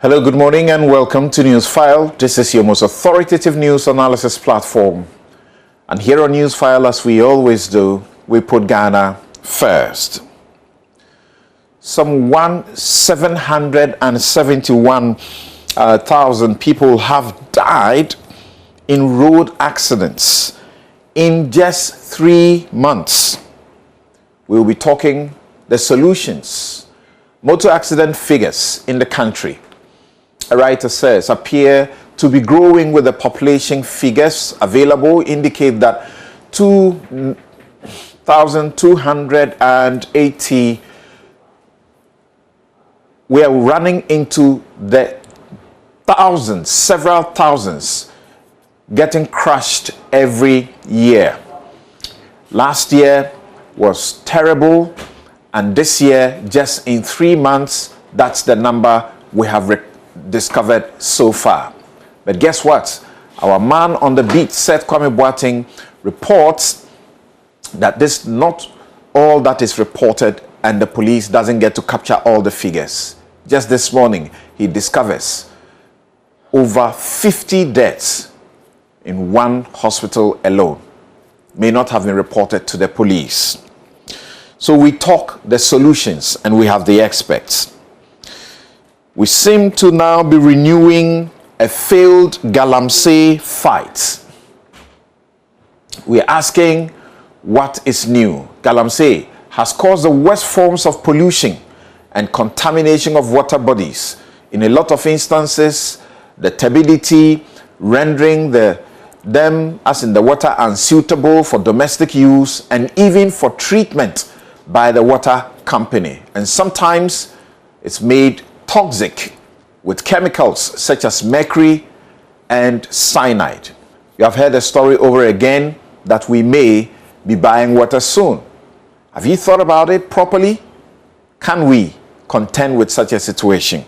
Hello, good morning and welcome to Newsfile. This is your most authoritative news analysis platform. And here on Newsfile, as we always do, we put Ghana first. Some 771,000 people have died in road accidents in just 3 months. We'll be talking the solutions. Motor accident figures in the country, a writer says, appear to be growing with the population. Figures available indicate that 2,280, we are running into the thousands, several thousands, getting crushed every year. Last year was terrible, and this year, just in 3 months, that's the number we have discovered so far. But guess what? Our man on the beat, Seth Kwame Boateng, reports that this not all that is reported, and the police doesn't get to capture all the figures. Just this morning, he discovers over 50 deaths in one hospital alone. May not have been reported to the police. So we talk the solutions and we have the experts. We seem to now be renewing a failed Galamsey fight. We're asking what is new. Galamsey has caused the worst forms of pollution and contamination of water bodies. In a lot of instances, the turbidity rendering them, as in the water, unsuitable for domestic use and even for treatment by the water company. And sometimes it's made toxic with chemicals such as mercury and cyanide. You have heard the story over again that we may be buying water soon. Have you thought about it properly? Can we contend with such a situation?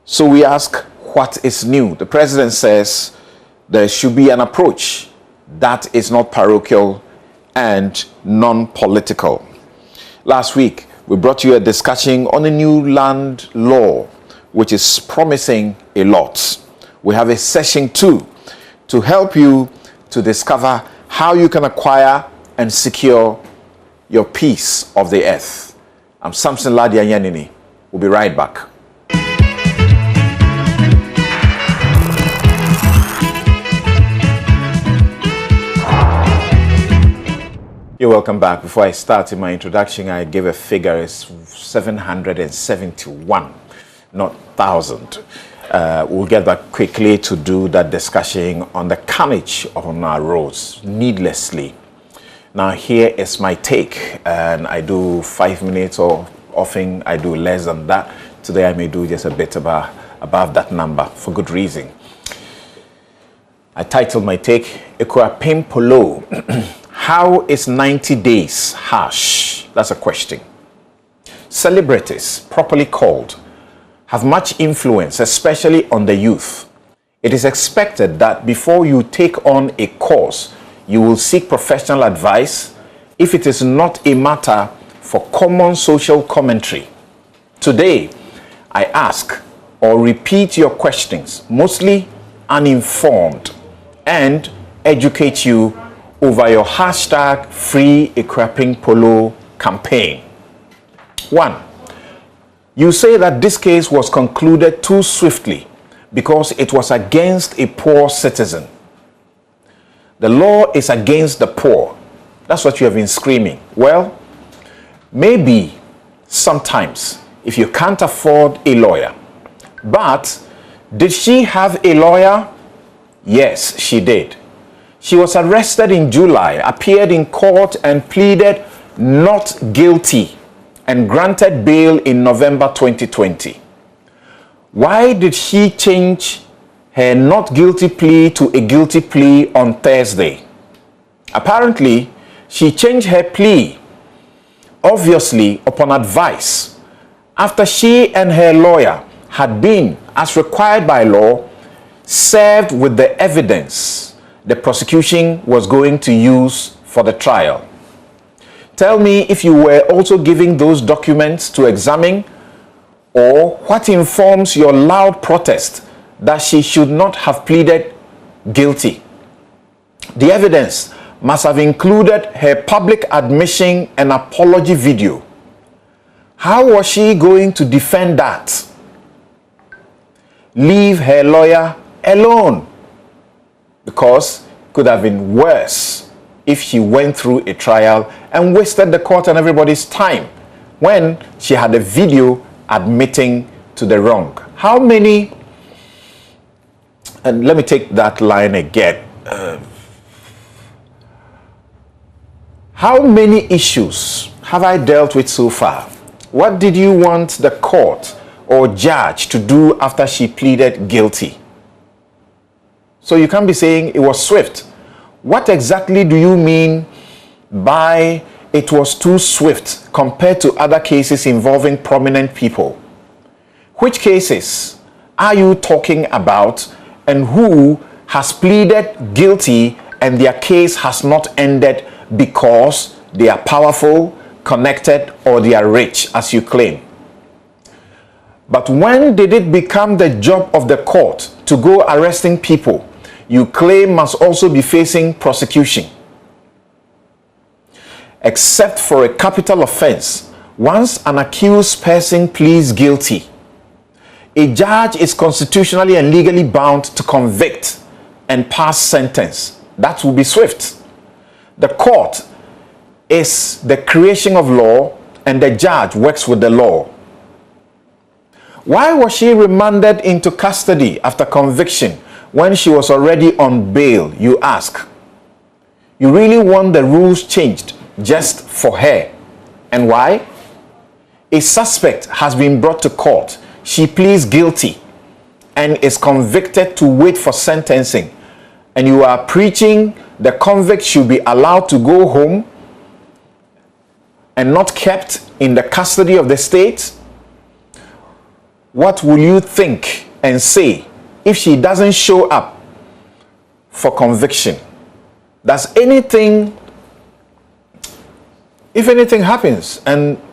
So we ask, what is new? The president says there should be an approach that is not parochial and non-political. Last week, we brought you a discussion on a new land law, which is promising a lot. We have a session 2 to help you to discover how you can acquire and secure your piece of the earth. I'm Samson Ladia Yanini. We'll be right back. You're welcome back. Before I start in my introduction, I gave a figure. It's 771, not 1,000. We'll get back quickly to do that discussion on the carnage on our roads, needlessly. Now, here is my take, and I do 5 minutes, or often I do less than that. Today, I may do just a bit above that number for good reason. I titled my take, Equapim Polo. How is 90 days harsh? That's a question. Celebrities, properly called, have much influence, especially on the youth. It is expected that before you take on a course, you will seek professional advice if it is not a matter for common social commentary. Today, I ask or repeat your questions, mostly uninformed, and educate you over your hashtag Free Equipping Polo campaign. 1. You say that this case was concluded too swiftly because it was against a poor citizen. The law is against the poor. That's what you have been screaming. Well, maybe sometimes if you can't afford a lawyer. But did she have a lawyer? Yes, she did. She was arrested in July, appeared in court and pleaded not guilty and granted bail in November 2020. Why did she change her not guilty plea to a guilty plea on Thursday? Apparently, she changed her plea, obviously upon advice, after she and her lawyer had been, as required by law, served with the evidence the prosecution was going to use for the trial. Tell me if you were also giving those documents to examine, Or what informs your loud protest that she should not have pleaded guilty? The evidence must have included her public admission and apology video. How was she going to defend that? Leave her lawyer alone, because it could have been worse if she went through a trial and wasted the court and everybody's time when she had a video admitting to the wrong. How many, and let me take that line again, how many issues have I dealt with so far? What did you want the court or judge to do after she pleaded guilty? So you can't be saying it was swift. What exactly do you mean by it was too swift compared to other cases involving prominent people? Which cases are you talking about, and who has pleaded guilty and their case has not ended because they are powerful, connected, or they are rich, as you claim? But when did it become the job of the court to go arresting people you claim must also be facing prosecution? Except for a capital offense, once an accused person pleads guilty, a judge is constitutionally and legally bound to convict and pass sentence. That will be swift. The court is the creation of law, and the judge works with the law. Why was she remanded into custody after conviction when she was already on bail, you ask? You really want the rules changed just for her. And why? A suspect has been brought to court. She pleads guilty and is convicted to wait for sentencing. And you are preaching the convict should be allowed to go home and not kept in the custody of the state? What will you think and say if she doesn't show up for conviction? If anything happens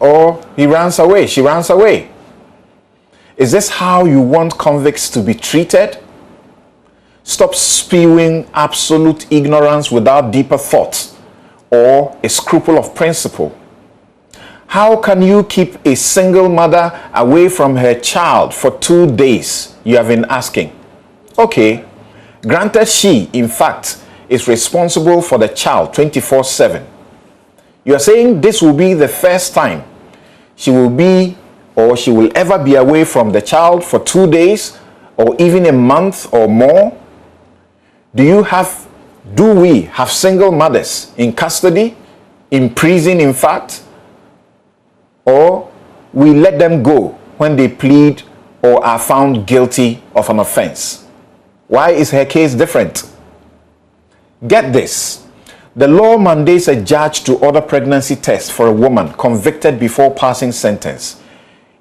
or he runs away, she runs away, is this how you want convicts to be treated? Stop spewing absolute ignorance without deeper thought or a scruple of principle. How can you keep a single mother away from her child for 2 days? You have been asking. Okay, granted she, in fact, is responsible for the child 24/7. You are saying this will be the first time she will ever be away from the child for 2 days or even a month or more? Do we have single mothers in custody, in prison in fact? Or we let them go when they plead or are found guilty of an offense? Why is her case different? Get this. The law mandates a judge to order pregnancy tests for a woman convicted before passing sentence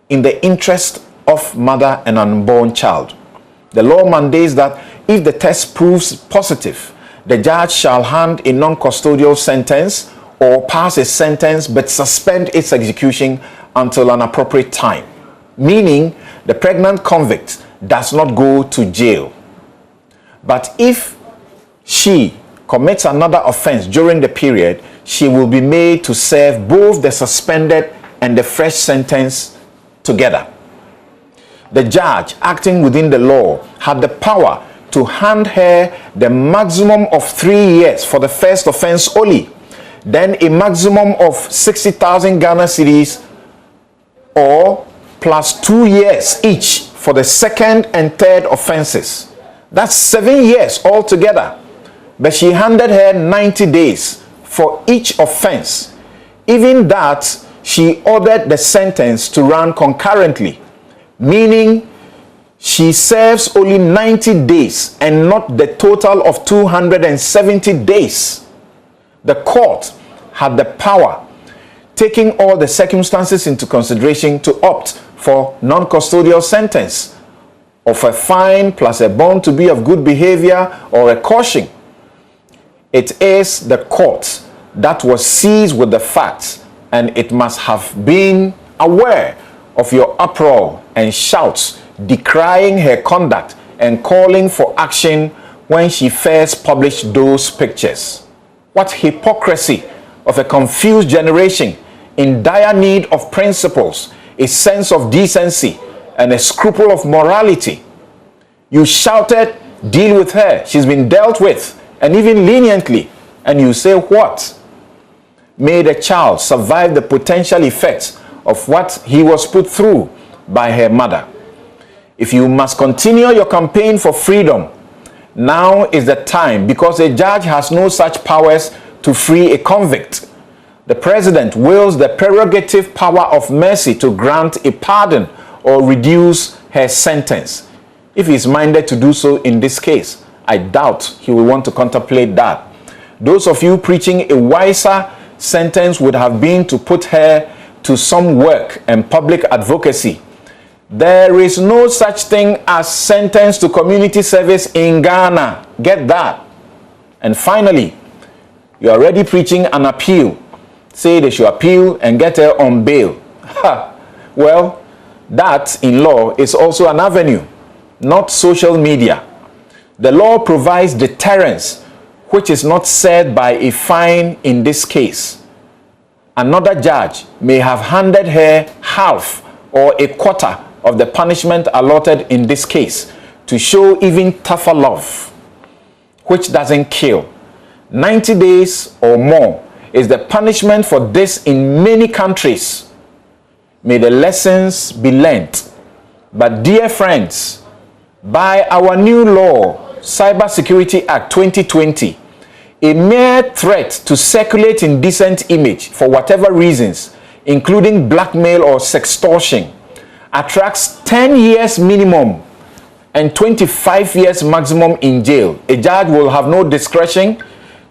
in the interest of mother and unborn child. The law mandates that if the test proves positive, the judge shall hand a non-custodial sentence or pass a sentence but suspend its execution until an appropriate time, meaning the pregnant convict does not go to jail. But if she commits another offense during the period, she will be made to serve both the suspended and the fresh sentence together. The judge, acting within the law, had the power to hand her the maximum of 3 years for the first offense only, then a maximum of 60,000 Ghana cedis or plus 2 years each for the second and third offenses. That's 7 years altogether. But she handed her 90 days for each offense. Even that, she ordered the sentence to run concurrently, meaning she serves only 90 days and not the total of 270 days. The court had the power, taking all the circumstances into consideration, to opt for non-custodial sentence of a fine plus a bond to be of good behavior or a caution. It is the court that was seized with the facts, and it must have been aware of your uproar and shouts decrying her conduct and calling for action when she first published those pictures? What hypocrisy of a confused generation in dire need of principles, a sense of decency, and a scruple of morality. You shouted, deal with her, she's been dealt with, and even leniently, and you say what? May the child survive the potential effects of what he was put through by her mother. If you must continue your campaign for freedom, now is the time, because a judge has no such powers to free a convict. The president wields the prerogative power of mercy to grant a pardon or reduce her sentence. If he is minded to do so in this case, I doubt he will want to contemplate that. Those of you preaching a wiser sentence would have been to put her to some work and public advocacy. There is no such thing as sentence to community service in Ghana. Get that. And finally, you are already preaching an appeal. Say they should appeal and get her on bail. Ha! Well, that in law is also an avenue, not social media. The law provides deterrence, which is not said by a fine in this case. Another judge may have handed her half or a quarter of the punishment allotted in this case to show even tougher love, which doesn't kill. 90 days or more is the punishment for this in many countries. May the lessons be learnt. But dear friends, by our new law, Cybersecurity Act 2020, a mere threat to circulate indecent image for whatever reasons, including blackmail or sextortion, attracts 10 years minimum and 25 years maximum in jail. A judge will have no discretion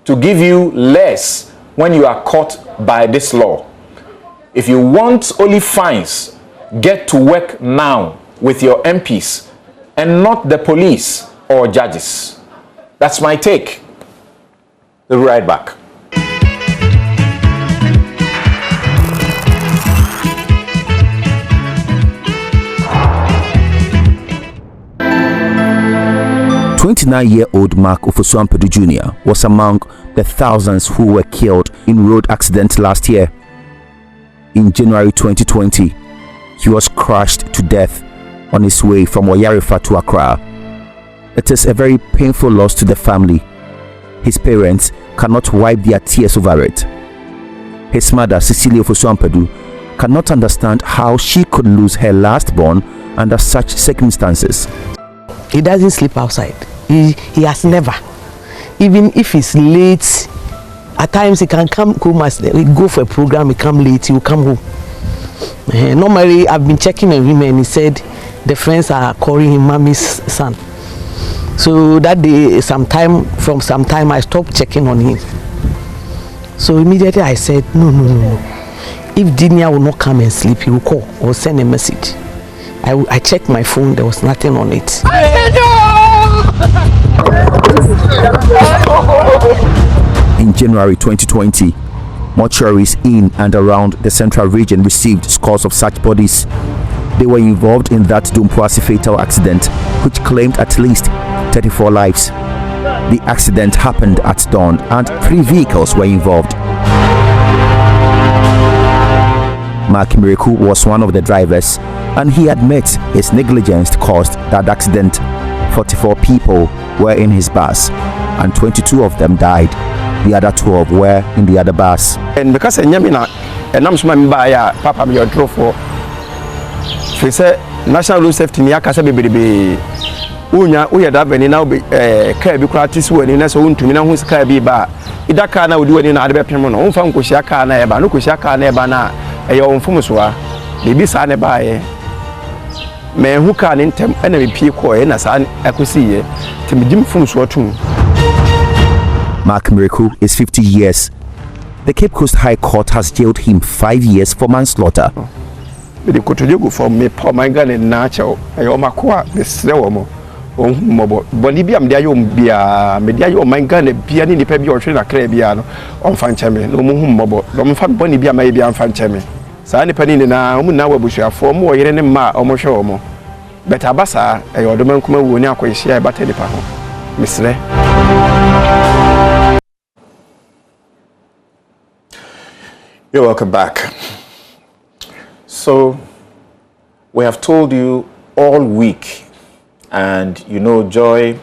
to give you less when you are caught by this law. If you want only fines, get to work now with your MPs and not the police or judges. That's my take. We'll be right back. "29-year-old Mark Ofosu-Ampadu Jr. was among the thousands who were killed in road accident last year. In January 2020, he was crushed to death on his way from Oyarifa to Accra. It is a very painful loss to the family. His parents cannot wipe their tears over it. His mother, Cecilia Ofosu-Ampadu, cannot understand how she could lose her last born under such circumstances. He doesn't sleep outside. He has never. Even if he's late, at times he can come home as we go for a program, he come late, he will come home. Normally, I've been checking on him and he said the friends are calling him mommy's son. So that day, from some time, I stopped checking on him. So immediately I said, no. If Dinia will not come and sleep, he will call or send a message. I checked my phone, there was nothing on it. In January 2020, mortuaries in and around the central region received scores of such bodies. They were involved in that Dumpuasi fatal accident, which claimed at least 34 lives. The accident happened at dawn and 3 vehicles were involved. Mark Miracle was one of the drivers, and he admits his negligence caused that accident. 44 people were in his bus and 22 of them died. The other 12 were in the other bus. And because Nyamina and I'm swimming by Papa, me drove for. She said, National Road Safety near Casabi. Unya, we had that when now be Kirby practice when in us own to me now who's Kirby bar. Idaka now do it in other people. On from Kushaka Neba, no Kushaka Nebana, a your own Fumuswa. Baby Sane by men who can in tem enemy people and as I could see to me Jim Fumuswa too. Mark Miracle is 50 years. The Cape Coast High Court has jailed him 5 years for manslaughter. The Kotojogo for me, poor my gun and natural. I owe my qua, the slow mobile. Bolibiam, there you be a media, my gun, a piano, the train, a Caribbean on Fanchame, no mobile. Don't find Bonibia, maybe on Fanchame. saa nipa ni na omu na wabusuafo mu oyere ne ma omo hwe omo bet abasa e odoma nkuma wo ni akoyhia e bata nipa ho misre. You're welcome back. So we have told you all week, and you know Joy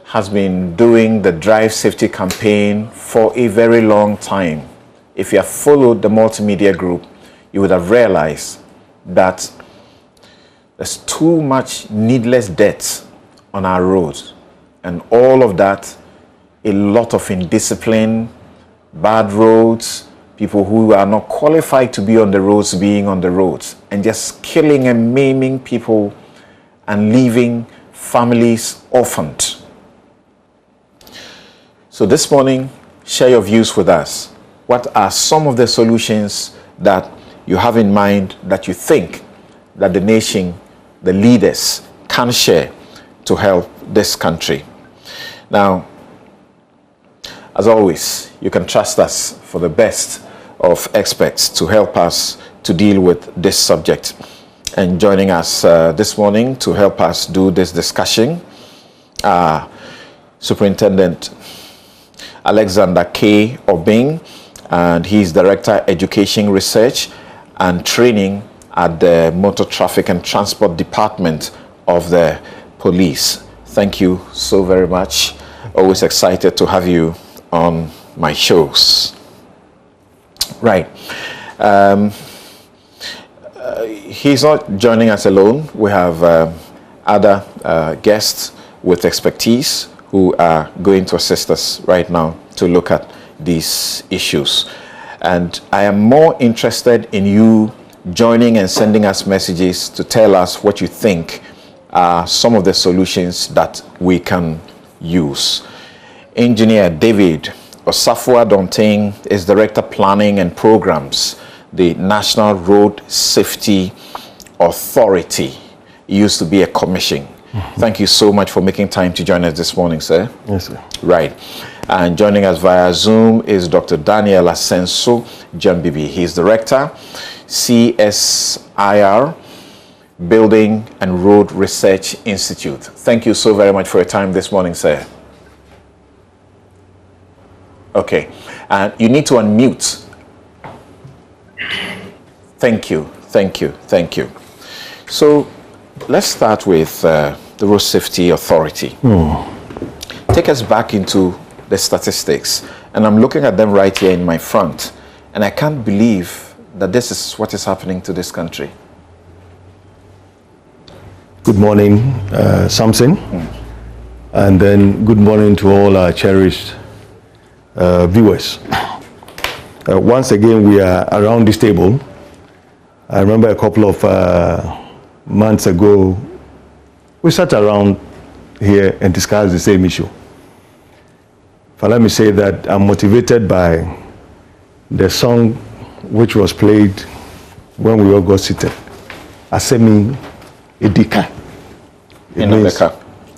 has been doing the Drive Safety campaign for a very long time. If you have followed the multimedia group, you would have realized that there's too much needless death on our roads, and all of that, a lot of indiscipline, bad roads, people who are not qualified to be on the roads being on the roads, and just killing and maiming people and leaving families orphaned. So this morning, share your views with us. What are some of the solutions that you have in mind that you think that the nation, the leaders can share to help this country? Now, as always, you can trust us for the best of experts to help us to deal with this subject. And joining us this morning to help us do this discussion, Superintendent Alexander K. Obing, and he's Director Education Research and Training at the Motor Traffic and Transport Department of the Police. Thank you so very much. Always excited to have you on my shows. Right. He's not joining us alone. We have other guests with expertise who are going to assist us right now to look at these issues. And I am more interested in you joining and sending us messages to tell us what you think are some of the solutions that we can use. Engineer David Osafua Dontain is Director Planning and Programs, the National Road Safety Authority. It used to be a commission. Thank you so much for making time to join us this morning, sir. Yes, sir. Right. And joining us via Zoom is Dr. Daniel Asenso Jambibi. He's Director, CSIR, Building and Road Research Institute. Thank you so very much for your time this morning, sir. Okay, and you need to unmute. Thank you, thank you, thank you. So let's start with the Road Safety Authority. Take us back into the statistics, and I'm looking at them right here in my front, and I can't believe that this is what is happening to this country. Good morning, Samson, and then good morning to all our cherished viewers. Once again, we are around this table. I remember a couple of months ago, we sat around here and discussed the same issue. But let me say that I'm motivated by the song which was played when we all got seated. Asemi Edika.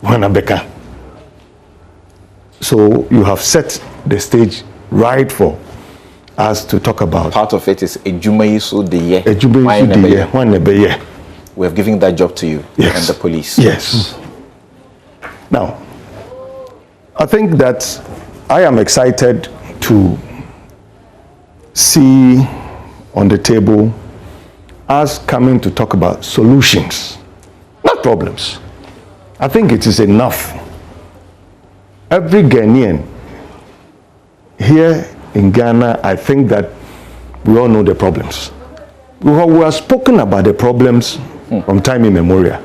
Wanabeka. So you have set the stage right for us to talk about. Part of it is Ejumayisu de Ye. Ejumayisu de Ye. We have given that job to you, yes, and the police. Yes. Now, I think that I am excited to see on the table us coming to talk about solutions, not problems. I think it is enough. Every Ghanaian here in Ghana, I think that we all know the problems. We have spoken about the problems from time immemorial.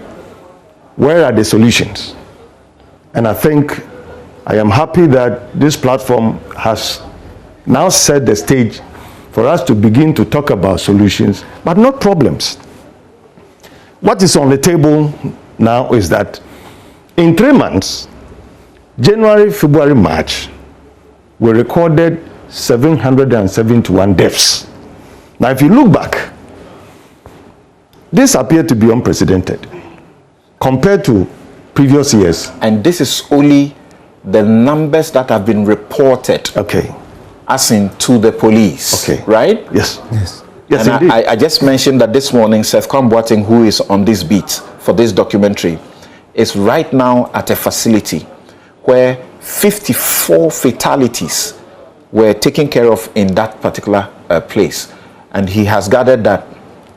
Where are the solutions? And I think I am happy that this platform has now set the stage for us to begin to talk about solutions, but not problems. What is on the table now is that in 3 months, January, February, March, we recorded 771 deaths. Now, if you look back, this appeared to be unprecedented compared to previous years. And this is only the numbers that have been reported. Okay. As in to the police. Okay. Right? Yes. Yes. Yes, and indeed. I just mentioned that this morning, Seth Kwamboating, who is on this beat for this documentary, is right now at a facility where 54 fatalities were taken care of in that particular place. And he has gathered that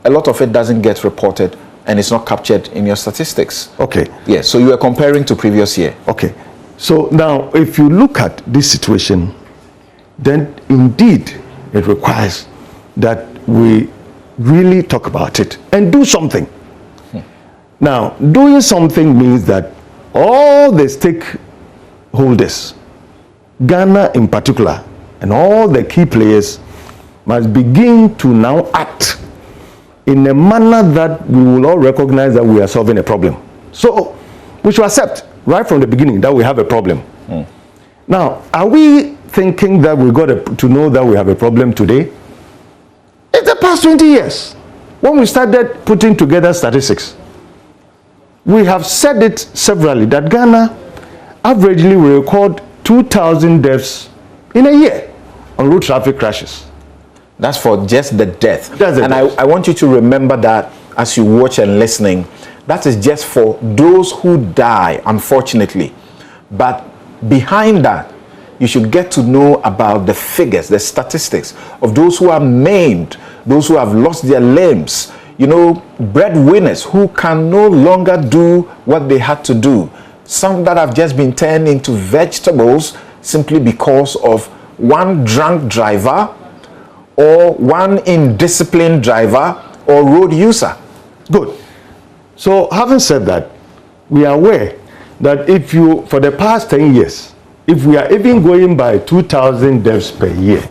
a lot of it doesn't get reported and it's not captured in your statistics. Okay. Yes, so you are comparing to previous year. Okay. So now, if you look at this situation, then indeed it requires that we really talk about it and do something. Now, doing something means that all the stakeholders, Ghana in particular, and all the key players must begin to now act in a manner that we will all recognize that we are solving a problem. So we should accept right from the beginning that we have a problem. Now, are we thinking that we got to know that we have a problem today? In the past 20 years, when we started putting together statistics, we have said it severally that Ghana averagely will record 2,000 deaths in a year on road traffic crashes. That's for just the death. That's the and death. I want you to remember that as you watch and listening, that is just for those who die, unfortunately. But behind that, you should get to know about the figures, the statistics of those who are maimed, those who have lost their limbs, you know, breadwinners who can no longer do what they had to do. Some that have just been turned into vegetables simply because of one drunk driver or one indisciplined driver or road user. Good. So having said that, we are aware that if you, for the past 10 years, if we are even going by 2,000 deaths per year,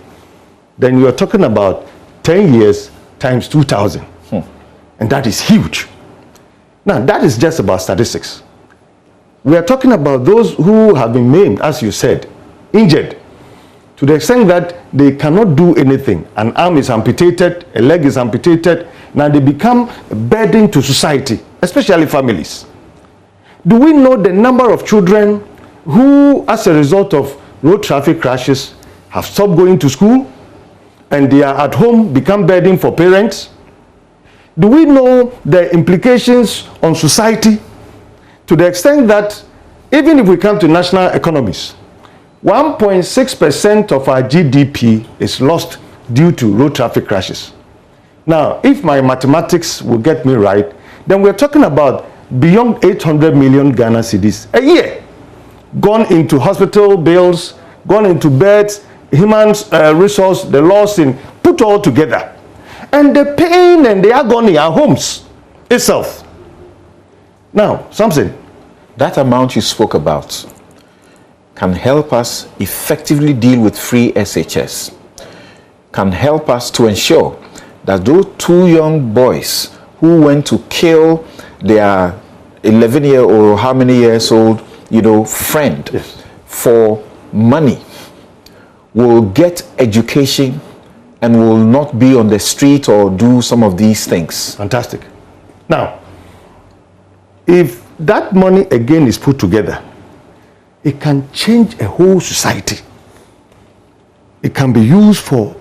then you are talking about 10 years times 2,000. And that is huge. Now, that is just about statistics. We are talking about those who have been maimed, as you said, injured, to the extent that they cannot do anything. An arm is amputated, a leg is amputated. Now they become a burden to society, especially families. Do we know the number of children who, as a result of road traffic crashes, have stopped going to school and they are at home, become burden for parents? Do we know the implications on society to the extent that even if we come to national economies, 1.6% of our GDP is lost due to road traffic crashes? Now, if my mathematics will get me right, then we're talking about beyond 800 million Ghana cedis a year gone into hospital bills, gone into beds, human resource, the loss in, put all together. And the pain and the agony at homes itself. Now, something. That amount you spoke about can help us effectively deal with free SHS, can help us to ensure that those two young boys who went to kill their 11-year-old or how many years old, you know, friend, yes, for money will get education and will not be on the street or do some of these things. Fantastic. Now, if that money again is put together, it can change a whole society. It can be used for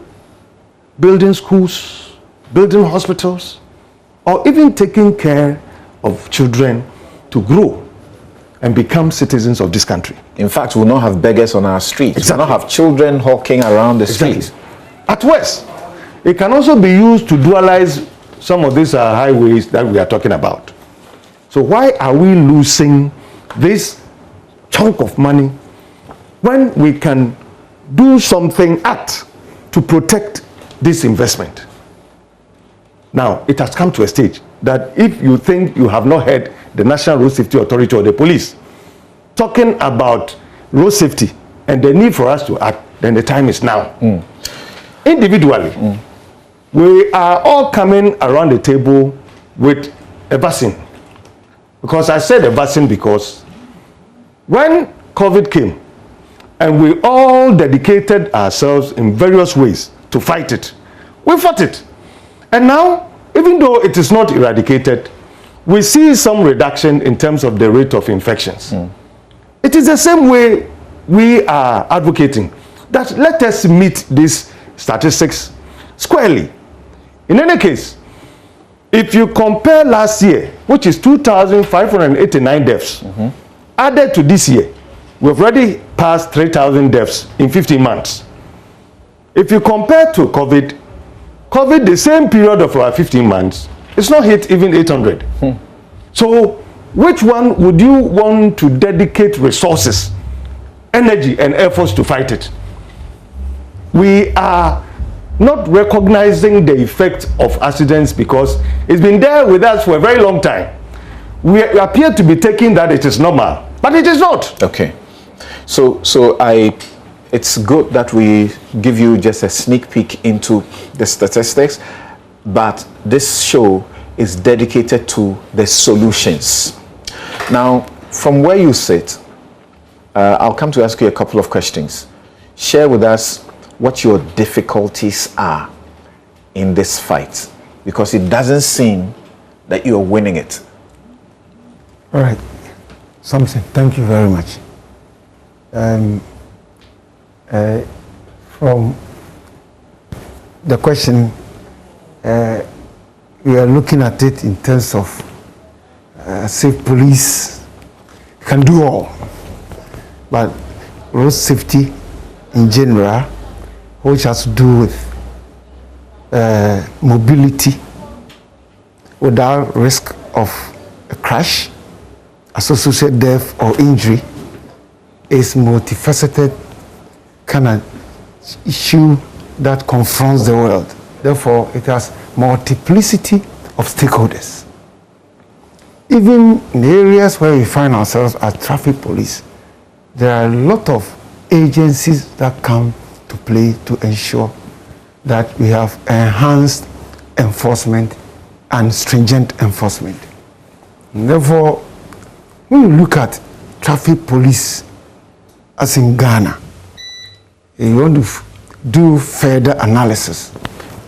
building schools, building hospitals, or even taking care of children to grow and become citizens of this country. In fact, we'll not have beggars on our streets. Exactly. We'll not have children hawking around the streets. At worst, it can also be used to dualize some of these highways that we are talking about. So why are we losing this chunk of money when we can do something to protect this investment? Now, it has come to a stage that if you think you have not heard the National Road Safety Authority or the police talking about road safety and the need for us to act, then the time is now. Individually, we are all coming around the table with a vaccine. Because I said a vaccine because when COVID came and we all dedicated ourselves in various ways to fight it, we fought it. And now, even though it is not eradicated, we see some reduction in terms of the rate of infections. It is the same way we are advocating that let us meet these statistics squarely. In any case, if you compare last year, which is 2,589 deaths, added to this year, we've already passed 3,000 deaths in 15 months. If you compare to COVID, the same period of our 15 months, it's not hit even 800. So, which one would you want to dedicate resources, energy, and efforts to fight it? We are not recognizing the effect of accidents because it's been there with us for a very long time. We appear to be taking that it is normal, but it is not. Okay. So it's good that we give you just a sneak peek into the statistics, but this show is dedicated to the solutions. Now, from where you sit, I'll come to ask you a couple of questions. Share with us what your difficulties are in this fight, because it doesn't seem that you're winning it. All right, Samson, thank you very much. From the question, we are looking at it in terms of safe police can do all, but road safety in general, which has to do with mobility without risk of a crash, associated death or injury, is multifaceted kind of issue that confronts the world. Therefore, it has multiplicity of stakeholders. Even in the areas where we find ourselves as traffic police, there are a lot of agencies that come to play to ensure that we have enhanced enforcement and stringent enforcement. And therefore, when you look at traffic police as in Ghana, if you want to do further analysis,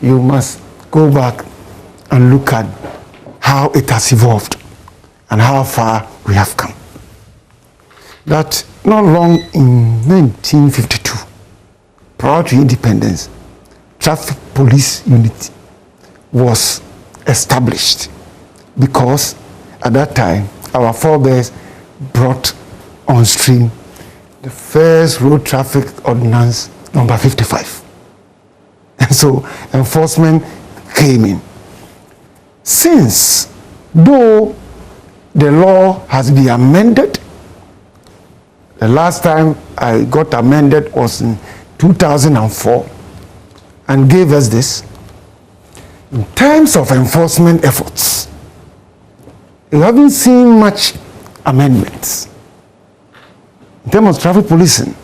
you must go back and look at how it has evolved and how far we have come. That not long in 1952, prior to independence, traffic police unit was established because at that time our forebears brought on stream the first road traffic ordinance number 55. And so enforcement came in. Since, though the law has been amended, the last time I got amended was in 2004 and gave us this. In terms of enforcement efforts, you haven't seen much amendments in terms of traffic policing,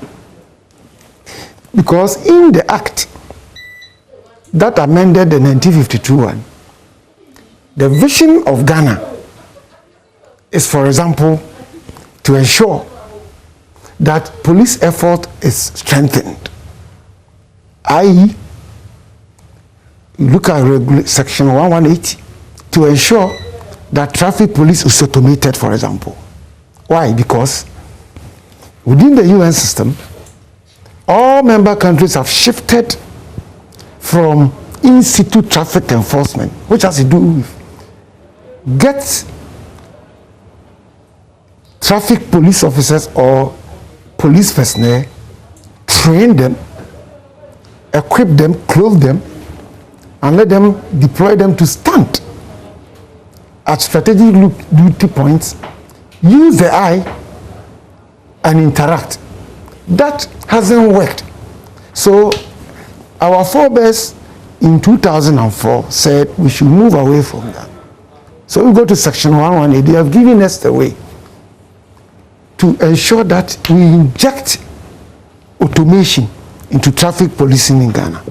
because in the act that amended the 1952 one, the vision of Ghana is, for example, to ensure that police effort is strengthened, i.e., you look at section 118 to ensure that traffic police is automated, for example. Why? Because within the UN system, all member countries have shifted from in situ traffic enforcement, which has to do with get traffic police officers or police personnel, train them, equip them, clothe them, and let them deploy them to stand at strategic duty points, use the eye, and interact. That hasn't worked. So our forebears in 2004 said we should move away from that. So we go to section 118. They have given us the way to ensure that we inject automation into traffic policing in Ghana.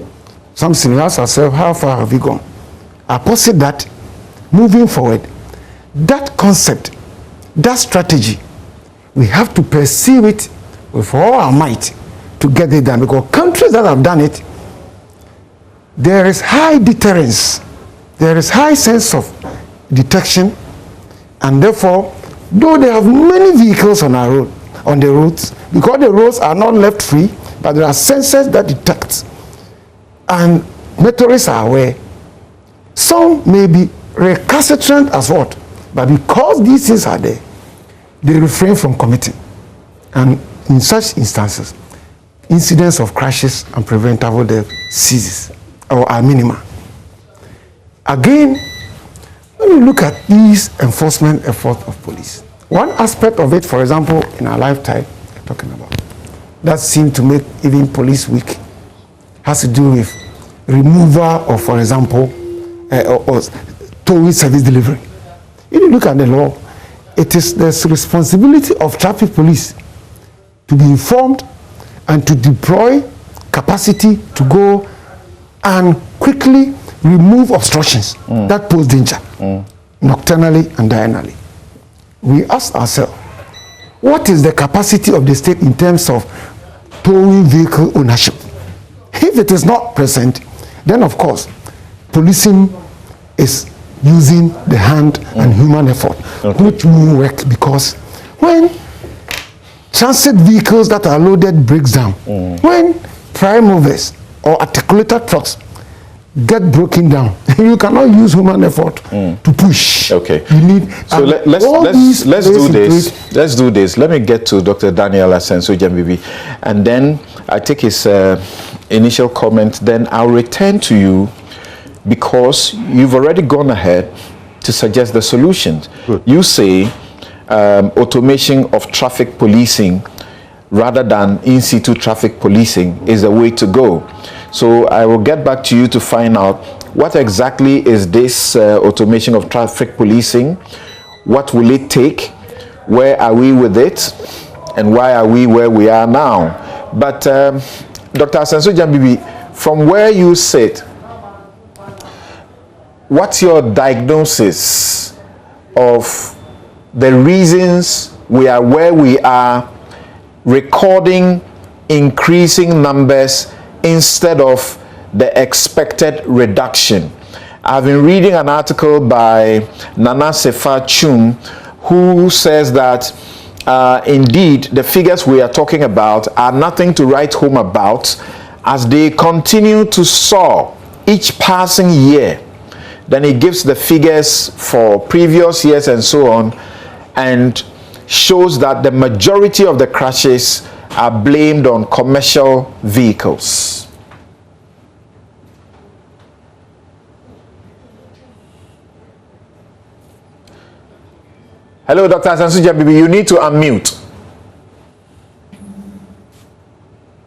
Something we ask ourselves, how far have we gone? I posit that moving forward, that concept, that strategy, we have to pursue it with all our might to get it done, because countries that have done it, there is high deterrence, there is high sense of detection, and therefore, though they have many vehicles on the roads, because the roads are not left free, but there are sensors that detect, and motorists are aware, Some may be recalcitrant as what, but because these things are there, they refrain from committing. And in such instances, incidents of crashes and preventable death ceases or are minimal. Again, when we look at these enforcement efforts of police, one aspect of it, for example, in our lifetime, we're talking about, that seemed to make even police weak, has to do with removal of, for example, or towing service delivery. If you look at the law, it is the responsibility of traffic police to be informed and to deploy capacity to go and quickly remove obstructions that pose danger nocturnally and diurnally. We ask ourselves, what is the capacity of the state in terms of towing vehicle ownership? If it is not present, then of course, policing is using the hand and human effort, which won't work, because when transit vehicles that are loaded breaks down, when prime movers or articulated trucks get broken down, you cannot use human effort to push. Okay. You need, so let's do this. Let's do this. Let me get to Dr. Daniel Asenso Jambibi, and then I take his initial comment. Then I'll return to you, because you've already gone ahead to suggest the solutions. Good. You say automation of traffic policing rather than in-situ traffic policing is the way to go. So I will get back to you to find out what exactly is this automation of traffic policing, what will it take, where are we with it, and why are we where we are now. But Dr. Asenso Jambibi, from where you sit, what's your diagnosis of the reasons we are where we are, recording increasing numbers instead of the expected reduction? I've been reading an article by Nana Sefa Chum, who says that indeed the figures we are talking about are nothing to write home about, as they continue to soar each passing year. Then he gives the figures for previous years and so on, and shows that the majority of the crashes are blamed on commercial vehicles. Hello, Dr. Asenso Jambibi, you need to unmute.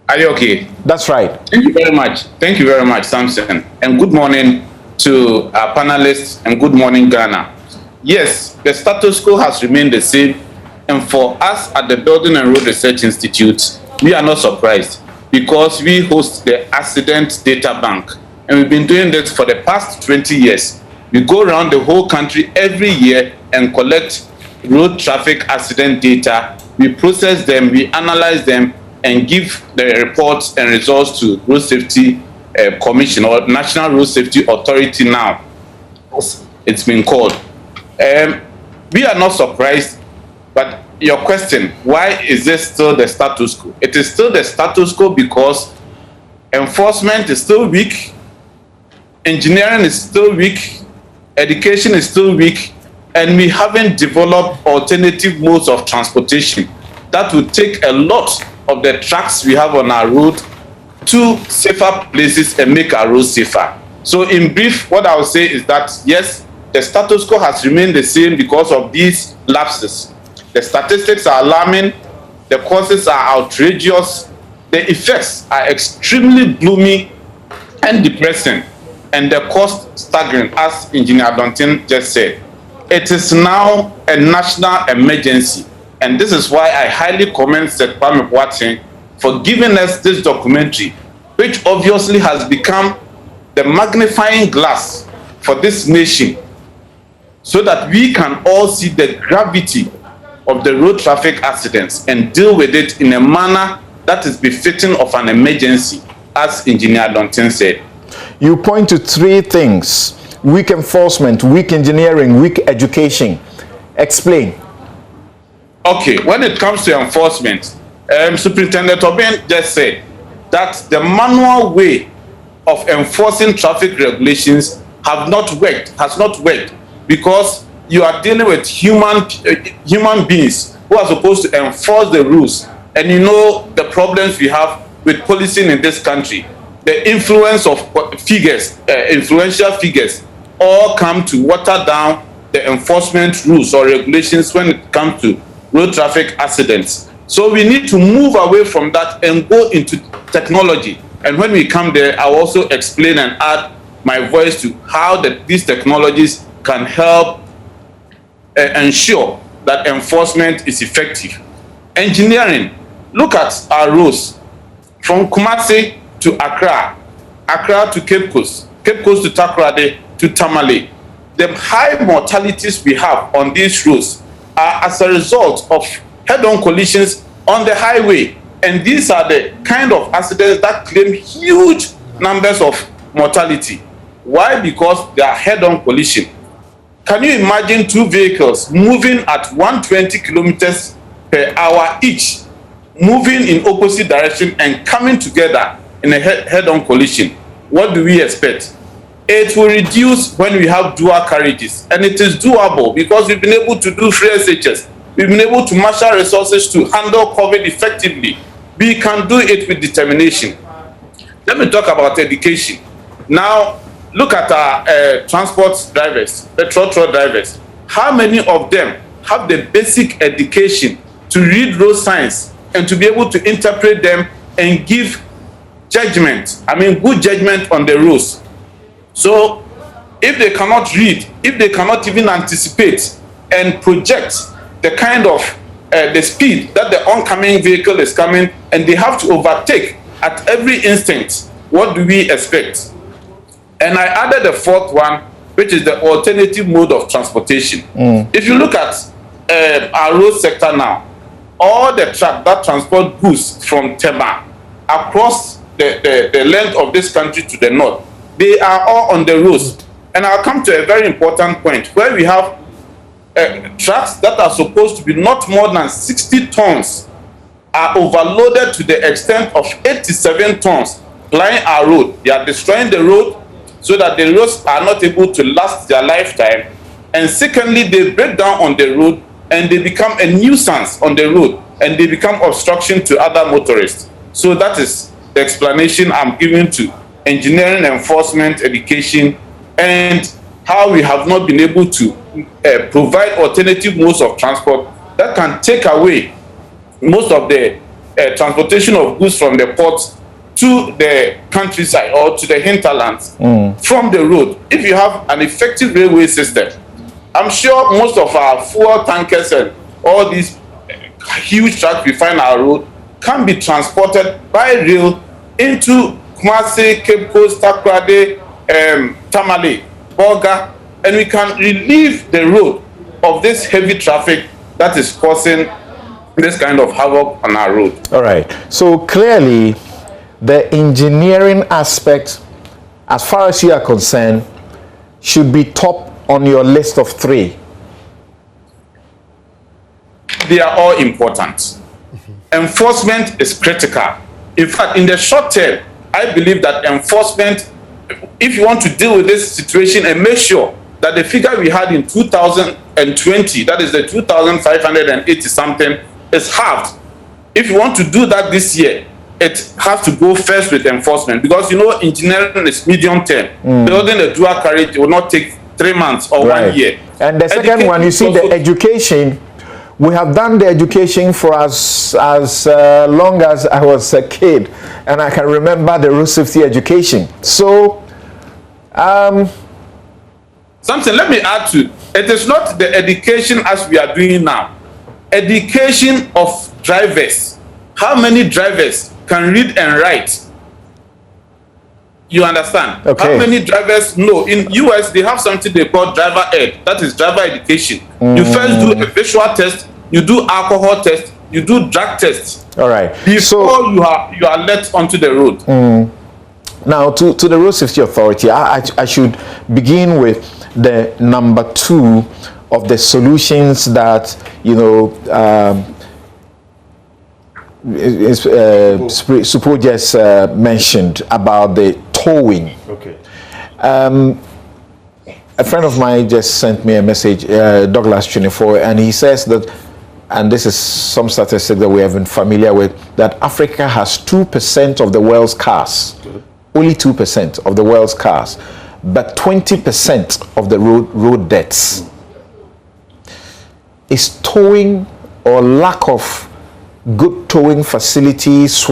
Are you okay? That's right. Thank you very much. Thank you very much, Samson. And good morning to our panelists, and good morning, Ghana. Yes, the status quo has remained the same. And for us at the Building and Road Research Institute, we are not surprised, because we host the Accident Data Bank. And we've been doing this for the past 20 years. We go around the whole country every year and collect road traffic accident data. We process them, we analyze them, and give the reports and results to Road Safety Commission, or National Road Safety Authority now, it's been called. We are not surprised, but your question, why is this still the status quo? It is still the status quo because enforcement is still weak, engineering is still weak, education is still weak, and we haven't developed alternative modes of transportation that would take a lot of the trucks we have on our road to safer places and make our roads safer. So in brief, what I would say is that yes, the status quo has remained the same because of these lapses. The statistics are alarming, the causes are outrageous, the effects are extremely gloomy and depressing, and the cost staggering, as Engineer Dontin just said. It is now a national emergency, and this is why I highly commend Seth Kwame Boateng for giving us this documentary, which obviously has become the magnifying glass for this nation, so that we can all see the gravity of the road traffic accidents and deal with it in a manner that is befitting of an emergency, as Engineer Dontin said. You point to three things: weak enforcement, weak engineering, weak education. Explain. Okay, when it comes to enforcement, Superintendent Obin just said that the manual way of enforcing traffic regulations has not worked because you are dealing with human beings who are supposed to enforce the rules. And you know the problems we have with policing in this country. The influence of figures, influential figures, all come to water down the enforcement rules or regulations when it comes to road traffic accidents. So we need to move away from that and go into technology. And when we come there, I'll also explain and add my voice to how these technologies can help ensure that enforcement is effective. Engineering, look at our roads from Kumasi to Accra, Accra to Cape Coast, Cape Coast to Takoradi to Tamale. The high mortalities we have on these roads are as a result of head-on collisions on the highway. And these are the kind of accidents that claim huge numbers of mortality. Why? Because they are head-on collision. Can you imagine two vehicles moving at 120 kilometers per hour each, moving in opposite direction and coming together in a head-on collision? What do we expect? It will reduce when we have dual carriages, and it is doable because we've been able to do free SHS. We've been able to marshal resources to handle COVID effectively. We can do it with determination. Let me talk about education. Now, look at our transport drivers, the trotro drivers. How many of them have the basic education to read road signs and to be able to interpret them and give judgment, good judgment on the roads? So if they cannot read, if they cannot even anticipate and project the kind of the speed that the oncoming vehicle is coming, and they have to overtake at every instant, what do we expect? And I added the fourth one, which is the alternative mode of transportation. If you look at our road sector now, all the trucks that transport goods from Tema across the length of this country to the north, they are all on the roads. And I'll come to a very important point where we have trucks that are supposed to be not more than 60 tons are overloaded to the extent of 87 tons plying our road. They are destroying the road so that the roads are not able to last their lifetime. And secondly, they break down on the road and they become a nuisance on the road and they become obstruction to other motorists. So that is the explanation I'm giving to engineering, enforcement, education, and how we have not been able to provide alternative modes of transport that can take away most of the transportation of goods from the ports to the countryside or to the hinterlands from the road. If you have an effective railway system, I'm sure most of our fuel tankers and all these huge trucks we find on our road can be transported by rail into Kumasi, Cape Coast, Takoradi, Tamale, Bolga, and we can relieve the road of this heavy traffic that is causing this kind of havoc on our road. All right. So clearly, the engineering aspect, as far as you are concerned, should be top on your list of three. They are all important. Enforcement is critical. In fact, in the short term, I believe that enforcement, if you want to deal with this situation and make sure that the figure we had in 2020, that is the 2,580 something, is halved. If you want to do that this year, it has to go first with enforcement, because you know engineering is medium term. Building a dual carriage will not take 3 months or 1 year. And the second one, you see, the education. We have done the education for as long as I was a kid, and I can remember the road safety education. So, something, let me add to it. Is not the education as we are doing now. Education of drivers. How many drivers can read and write? You understand? Okay. How many drivers know? In US, they have something they call driver ed. That is driver education. You first do a visual test, you do alcohol test, you do drug test. All right. Before you are let onto the road. Now, to the Road Safety Authority, I should begin with the number 2 of the solutions that, Supo just mentioned about the towing. Okay. A friend of mine just sent me a message, Douglas 24, and he says that, and this is some statistic that we have been familiar with, that Africa has 2% of the world's cars, only 2% of the world's cars, but 20% of the road deaths. Is towing or lack of good towing facilities,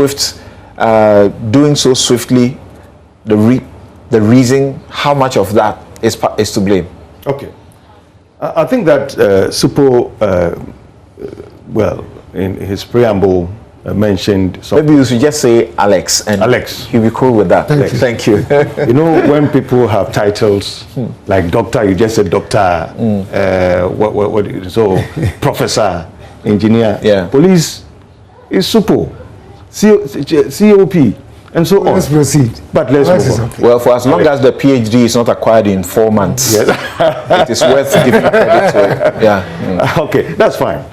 doing so swiftly, the reason? How much of that is to blame? Okay. I think that Supo, well, in his preamble, mentioned... Maybe you should just say Alex, and Alex. He'll be cool with that. Thank you. You know, when people have titles like doctor, you just say doctor, so professor, engineer, police is Supo, COP, and so on. Let's proceed. But let's move on. Well, for as long as the PhD is not acquired in 4 months, it is worth giving credit to it. Yeah. Okay, that's fine.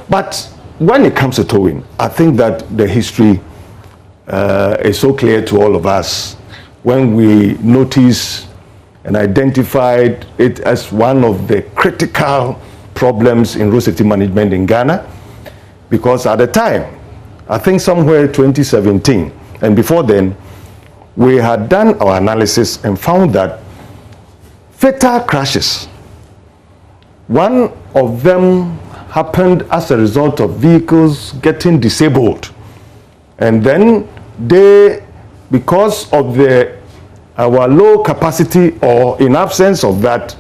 But when it comes to towing, I think that the history is so clear to all of us when we notice and identified it as one of the critical problems in road safety management in Ghana, because at the time, I think somewhere 2017, and before then, we had done our analysis and found that fatal crashes, one of them happened as a result of vehicles getting disabled. And then they, because of our low capacity, or in absence of that,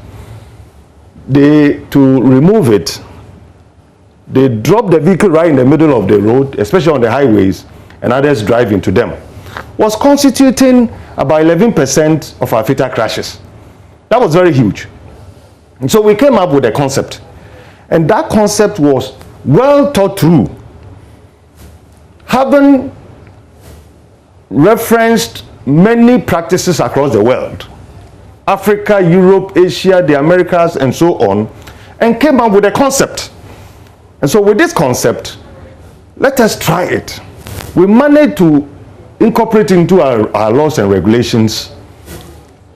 to remove it, they drop the vehicle right in the middle of the road, especially on the highways, and others drive into them, was constituting about 11% of our fatal crashes. That was very huge. And so we came up with a concept. And that concept was well thought through, having referenced many practices across the world, Africa, Europe, Asia, the Americas, and so on, and came up with a concept. And so with this concept, let us try it. We managed to incorporate into our laws and regulations,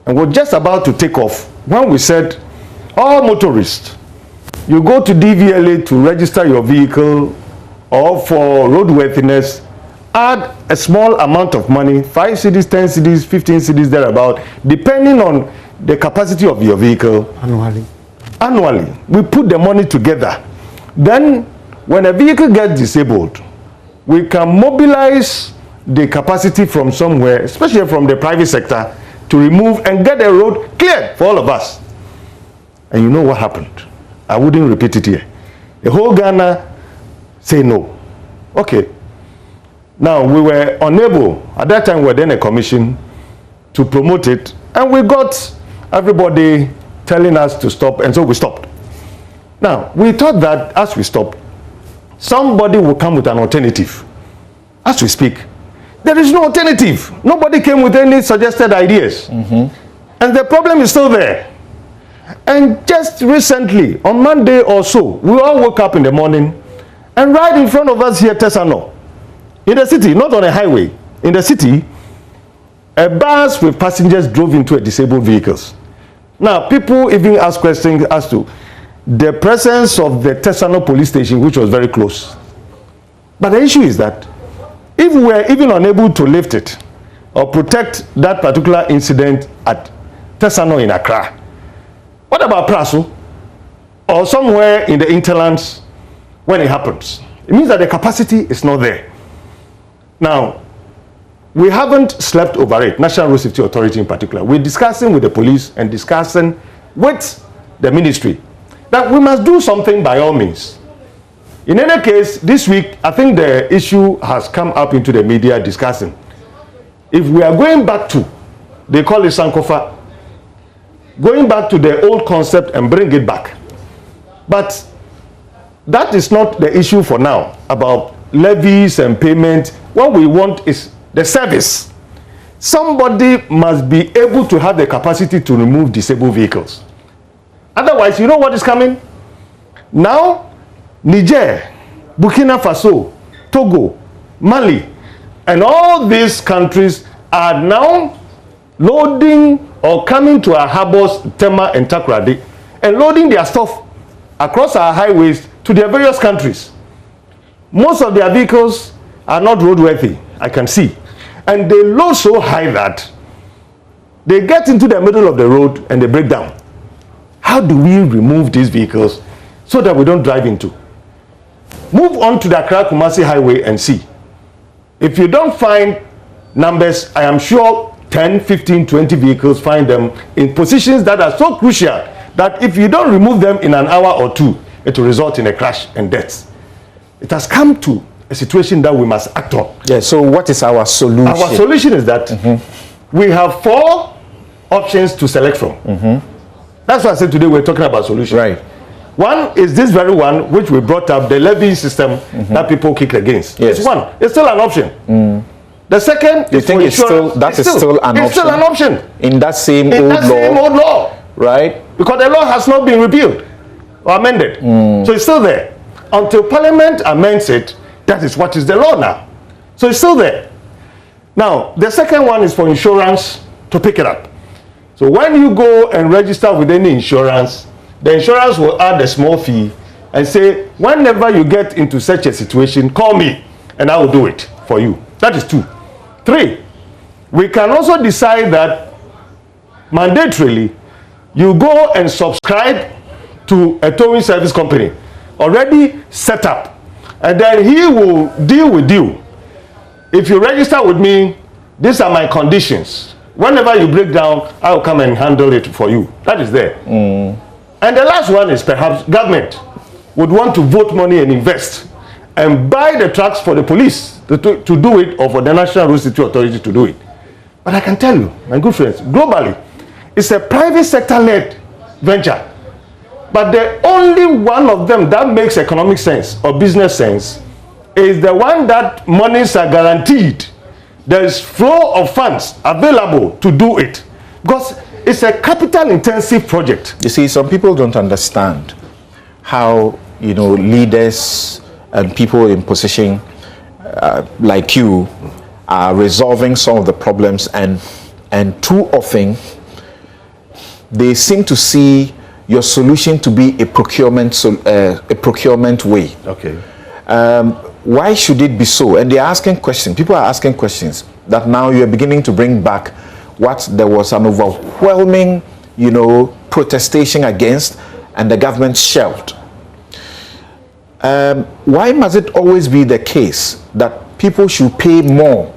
and we're just about to take off when we said, all motorists, you go to DVLA to register your vehicle or for roadworthiness, add a small amount of money, 5 cedis, 10 cedis, 15 cedis, thereabout, depending on the capacity of your vehicle. Annually. We put the money together. Then, when a vehicle gets disabled, we can mobilize the capacity from somewhere, especially from the private sector, to remove and get the road cleared for all of us. And you know what happened? I wouldn't repeat it here. The whole Ghana say no. Okay. Now, we were unable, at that time we were then a commission, to promote it, and we got everybody telling us to stop, and so we stopped. Now, we thought that as we stopped, somebody will come with an alternative. As we speak, there is no alternative. Nobody came with any suggested ideas. And the problem is still there. And just recently, on Monday or so, we all woke up in the morning, and right in front of us here, Tesano, in the city, not on a highway, in the city, a bus with passengers drove into a disabled vehicles. Now, people even ask questions as to the presence of the Tesano police station, which was very close. But the issue is that if we were even unable to lift it or protect that particular incident at Tesano in Accra, what about Praso or somewhere in the interlands when it happens? It means that the capacity is not there. Now, we haven't slept over it, National Road Safety Authority in particular. We're discussing with the police and discussing with the ministry that we must do something by all means. In any case, this week, I think the issue has come up into the media discussing. If we are going back to, they call it Sankofa, going back to the old concept and bring it back. But that is not the issue for now, about levies and payment. What we want is the service. Somebody must be able to have the capacity to remove disabled vehicles. Otherwise, you know what is coming? Now, Niger, Burkina Faso, Togo, Mali, and all these countries are now loading or coming to our harbors, Tema and Takoradi, and loading their stuff across our highways to their various countries. Most of their vehicles are not roadworthy, I can see. And they load so high that they get into the middle of the road and they break down. How do we remove these vehicles so that we don't drive into? Move on to the Accra-Kumasi highway and see. If you don't find numbers, I am sure 10, 15, 20 vehicles, find them in positions that are so crucial that if you don't remove them in an hour or two, it will result in a crash and deaths. It has come to a situation that we must act on. Yeah, so what is our solution? Our solution is that we have 4 options to select from. That's why I said today we're talking about solutions. Right. One is this very one which we brought up, the levy system that people kick against. Yes. It's one. It's still an option. The second is think for it's still insurance. it's still an option? It's still an option. In that same In old that law? same old law. Right. Because the law has not been repealed or amended. So it's still there. Until Parliament amends it, that is what is the law now. So it's still there. Now, the second one is for insurance to pick it up. So when you go and register with any insurance, the insurance will add a small fee and say, whenever you get into such a situation, call me and I will do it for you. That is 2. 3, we can also decide that mandatorily you go and subscribe to a towing service company already set up, and then he will deal with you. If you register with me, these are my conditions. Whenever you break down, I will come and handle it for you. That is there. And the last one is perhaps government would want to vote money and invest and buy the trucks for the police to do it, or for the National Road Safety Authority to do it. But I can tell you, my good friends, globally, it's a private sector-led venture. But the only one of them that makes economic sense or business sense is the one that monies are guaranteed. There is flow of funds available to do it. Because it's a capital-intensive project. You see, some people don't understand how, leaders and people in position like you are resolving some of the problems, and too often they seem to see your solution to be a procurement way. Okay. Why should it be so? And they're asking questions. People are asking questions that now you're beginning to bring back what there was an overwhelming, protestation against, and the government shelved. Why must it always be the case that people should pay more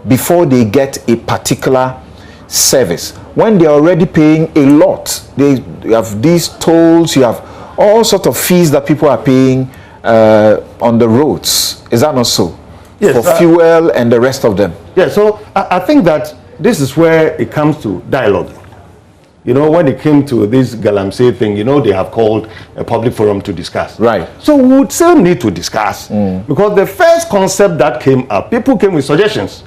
before they get a particular service when they're already paying a lot? You have these tolls, you have all sorts of fees that people are paying on the roads. Is that not so? Yes, for fuel and the rest of them. Yeah, so I think that this is where it comes to dialogue. When it came to this Galamsey thing, they have called a public forum to discuss. Right. So we would still need to discuss, because the first concept that came up, people came with suggestions.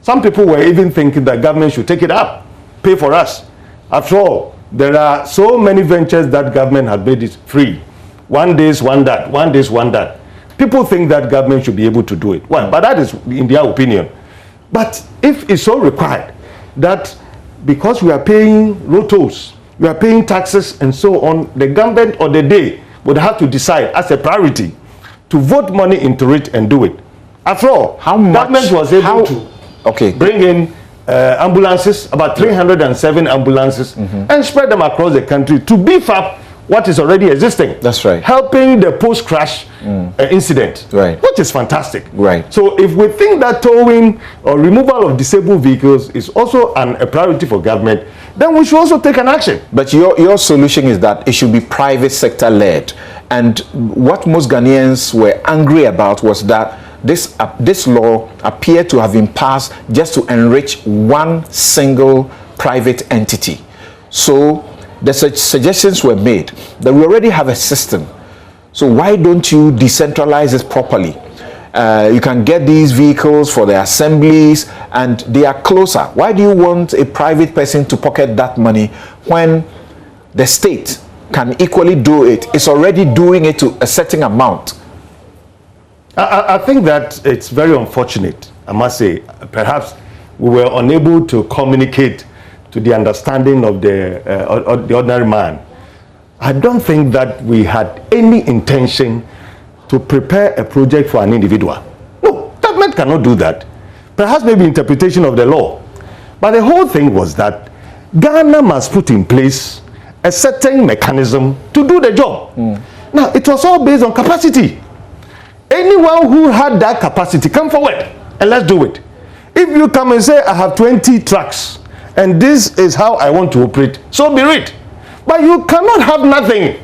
Some people were even thinking that government should take it up, pay for us. After all, there are so many ventures that government had made it free. One this, one that, one this, one that. People think that government should be able to do it. Well, but that is in their opinion. But if it's so required that because we are paying road tolls, we are paying taxes and so on, the government or the day would have to decide as a priority to vote money into it and do it. After all, how much government was able to bring in ambulances, about 307 ambulances, and spread them across the country to beef up what is already existing. That's right. Helping the post-crash incident, right, which is fantastic. Right. So if we think that towing or removal of disabled vehicles is also a priority for government, then we should also take an action. But your solution is that it should be private sector led. And what most Ghanaians were angry about was that this law appeared to have been passed just to enrich one single private entity. So the suggestions were made that we already have a system. So why don't you decentralize it properly? You can get these vehicles for the assemblies and they are closer. Why do you want a private person to pocket that money when the state can equally do it? It's already doing it to a certain amount. I think that it's very unfortunate, I must say. Perhaps we were unable to communicate to the understanding of the ordinary man, I don't think that we had any intention to prepare a project for an individual. No, government cannot do that. Perhaps maybe interpretation of the law. But the whole thing was that Ghana must put in place a certain mechanism to do the job. Now, it was all based on capacity. Anyone who had that capacity, come forward and let's do it. If you come and say, I have 20 trucks and this is how I want to operate, so be it. But you cannot have nothing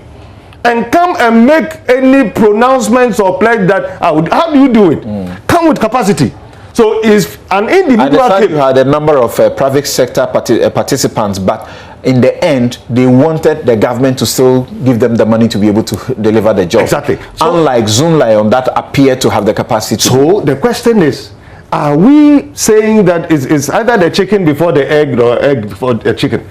and come and make any pronouncements or pledge that, how do you do it? Come with capacity. So is an individual... At the time you had a number of private sector participants, but in the end, they wanted the government to still give them the money to be able to deliver the job. Exactly. So, unlike Zoom Lion, that appeared to have the capacity. So the question is, are we saying that it's either the chicken before the egg or egg before the chicken?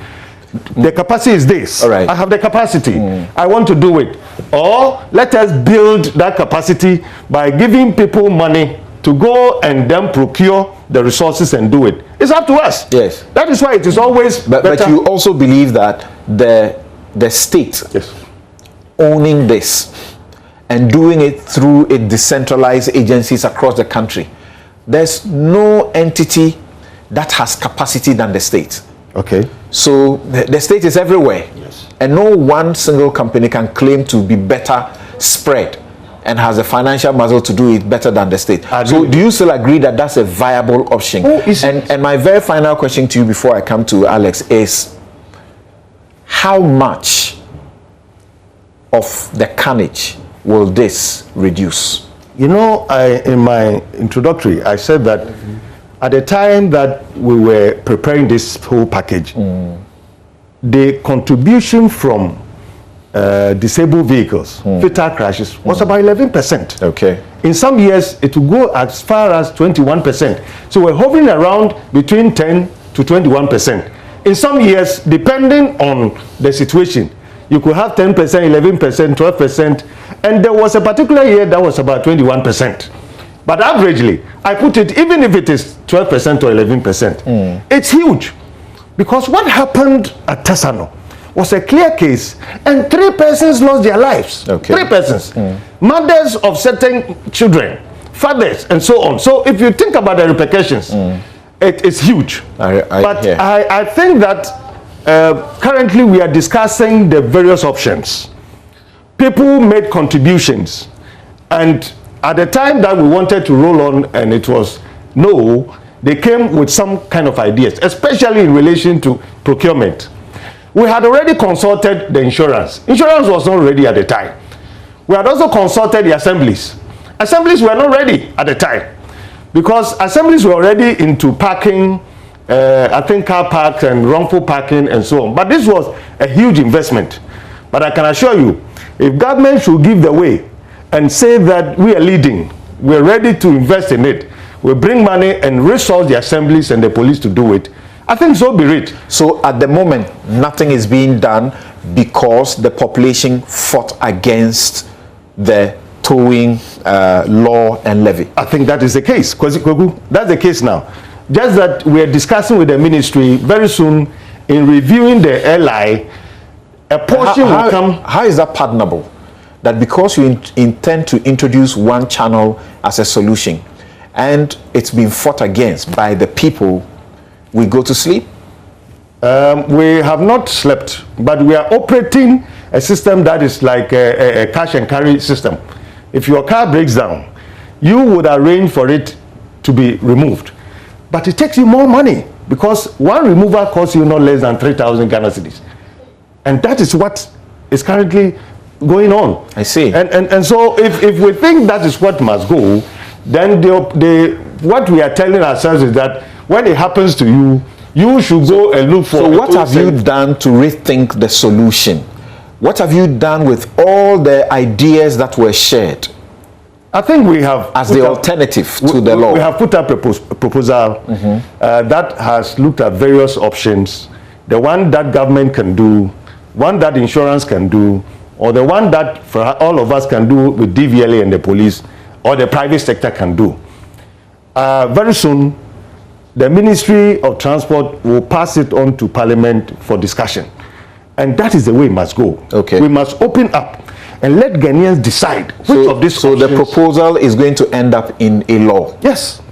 The capacity is this. All right. I have the capacity. I want to do it. Or let us build that capacity by giving people money to go and then procure the resources and do it. It's up to us. Yes. That is why it is always better. But you also believe that the state owning this and doing it through its decentralized agencies across the country, there's no entity that has capacity than the state. Okay. So the state is everywhere. Yes. And no one single company can claim to be better spread and has a financial muscle to do it better than the state. So do you still agree that that's a viable option? And my very final question to you before I come to Alex is, how much of the carnage will this reduce? You know, in my introductory, I said that at the time that we were preparing this whole package, the contribution from disabled vehicles, fatal crashes, was about 11%. Okay. In some years, it will go as far as 21%. So we're hovering around between 10 to 21%. In some years, depending on the situation, you could have 10%, 11%, 12%, and there was a particular year that was about 21%. But averagely, I put it, even if it is 12% or 11%, it's huge. Because what happened at Tesano was a clear case, and 3 persons lost their lives. Okay. 3 persons. Mothers of certain children, fathers, and so on. So if you think about the repercussions, it is huge. I think that currently we are discussing the various options. People made contributions, and at the time that we wanted to roll on and it was no, they came with some kind of ideas, especially in relation to procurement. We had already consulted the insurance. Insurance was not ready at the time. We had also consulted the assemblies. Assemblies were not ready at the time because assemblies were already into parking, I think car parks and wrongful parking and so on. But this was a huge investment. But I can assure you, if government should give the way and say that we are leading, we're ready to invest in it, we bring money and resource the assemblies and the police to do it, I think so be it. So at the moment, nothing is being done because the population fought against the towing law and levy. I think that is the case. That's the case now. Just that we are discussing with the ministry very soon in reviewing the LI, a portion will come. How is that pardonable? That because you intend to introduce one channel as a solution and it's been fought against by the people, we go to sleep? We have not slept, but we are operating a system that is like a cash and carry system. If your car breaks down, you would arrange for it to be removed. But it takes you more money because one removal costs you not less than 3,000 Ghana cedis. And that is what is currently going on. I see. And so if we think that is what must go, then what we are telling ourselves is that when it happens to you, you should go and look for... So what have you done to rethink the solution? What have you done with all the ideas that were shared? I think we have... As the alternative to the law. We have put up a proposal that has looked at various options. The one that government can do, one that insurance can do, or the one that for all of us can do with DVLA and the police, or the private sector can do. Very soon, the Ministry of Transport will pass it on to Parliament for discussion. And that is the way it must go. Okay. We must open up and let Ghanaians decide which of these So the options- proposal is going to end up in a law? Yes.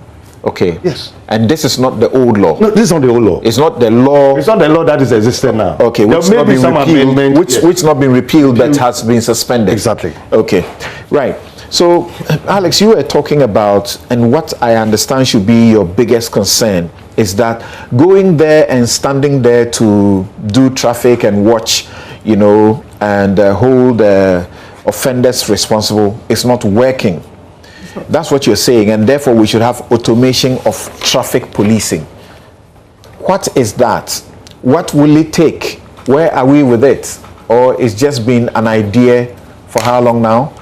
Okay. Yes. And this is not the old law? No, this is not the old law. It's not the law? It's not the law that is existing now. Okay, which there may not be been some repealed, amendment. which not been repealed but has been suspended? Exactly. Okay, right. So, Alex, you were talking about, and what I understand should be your biggest concern, is that going there and standing there to do traffic and watch, you know, and hold offenders responsible is not working. That's what you're saying, and therefore we should have automation of traffic policing. What is that? What will it take? Where are we with it? Or it's just been an idea for how long now?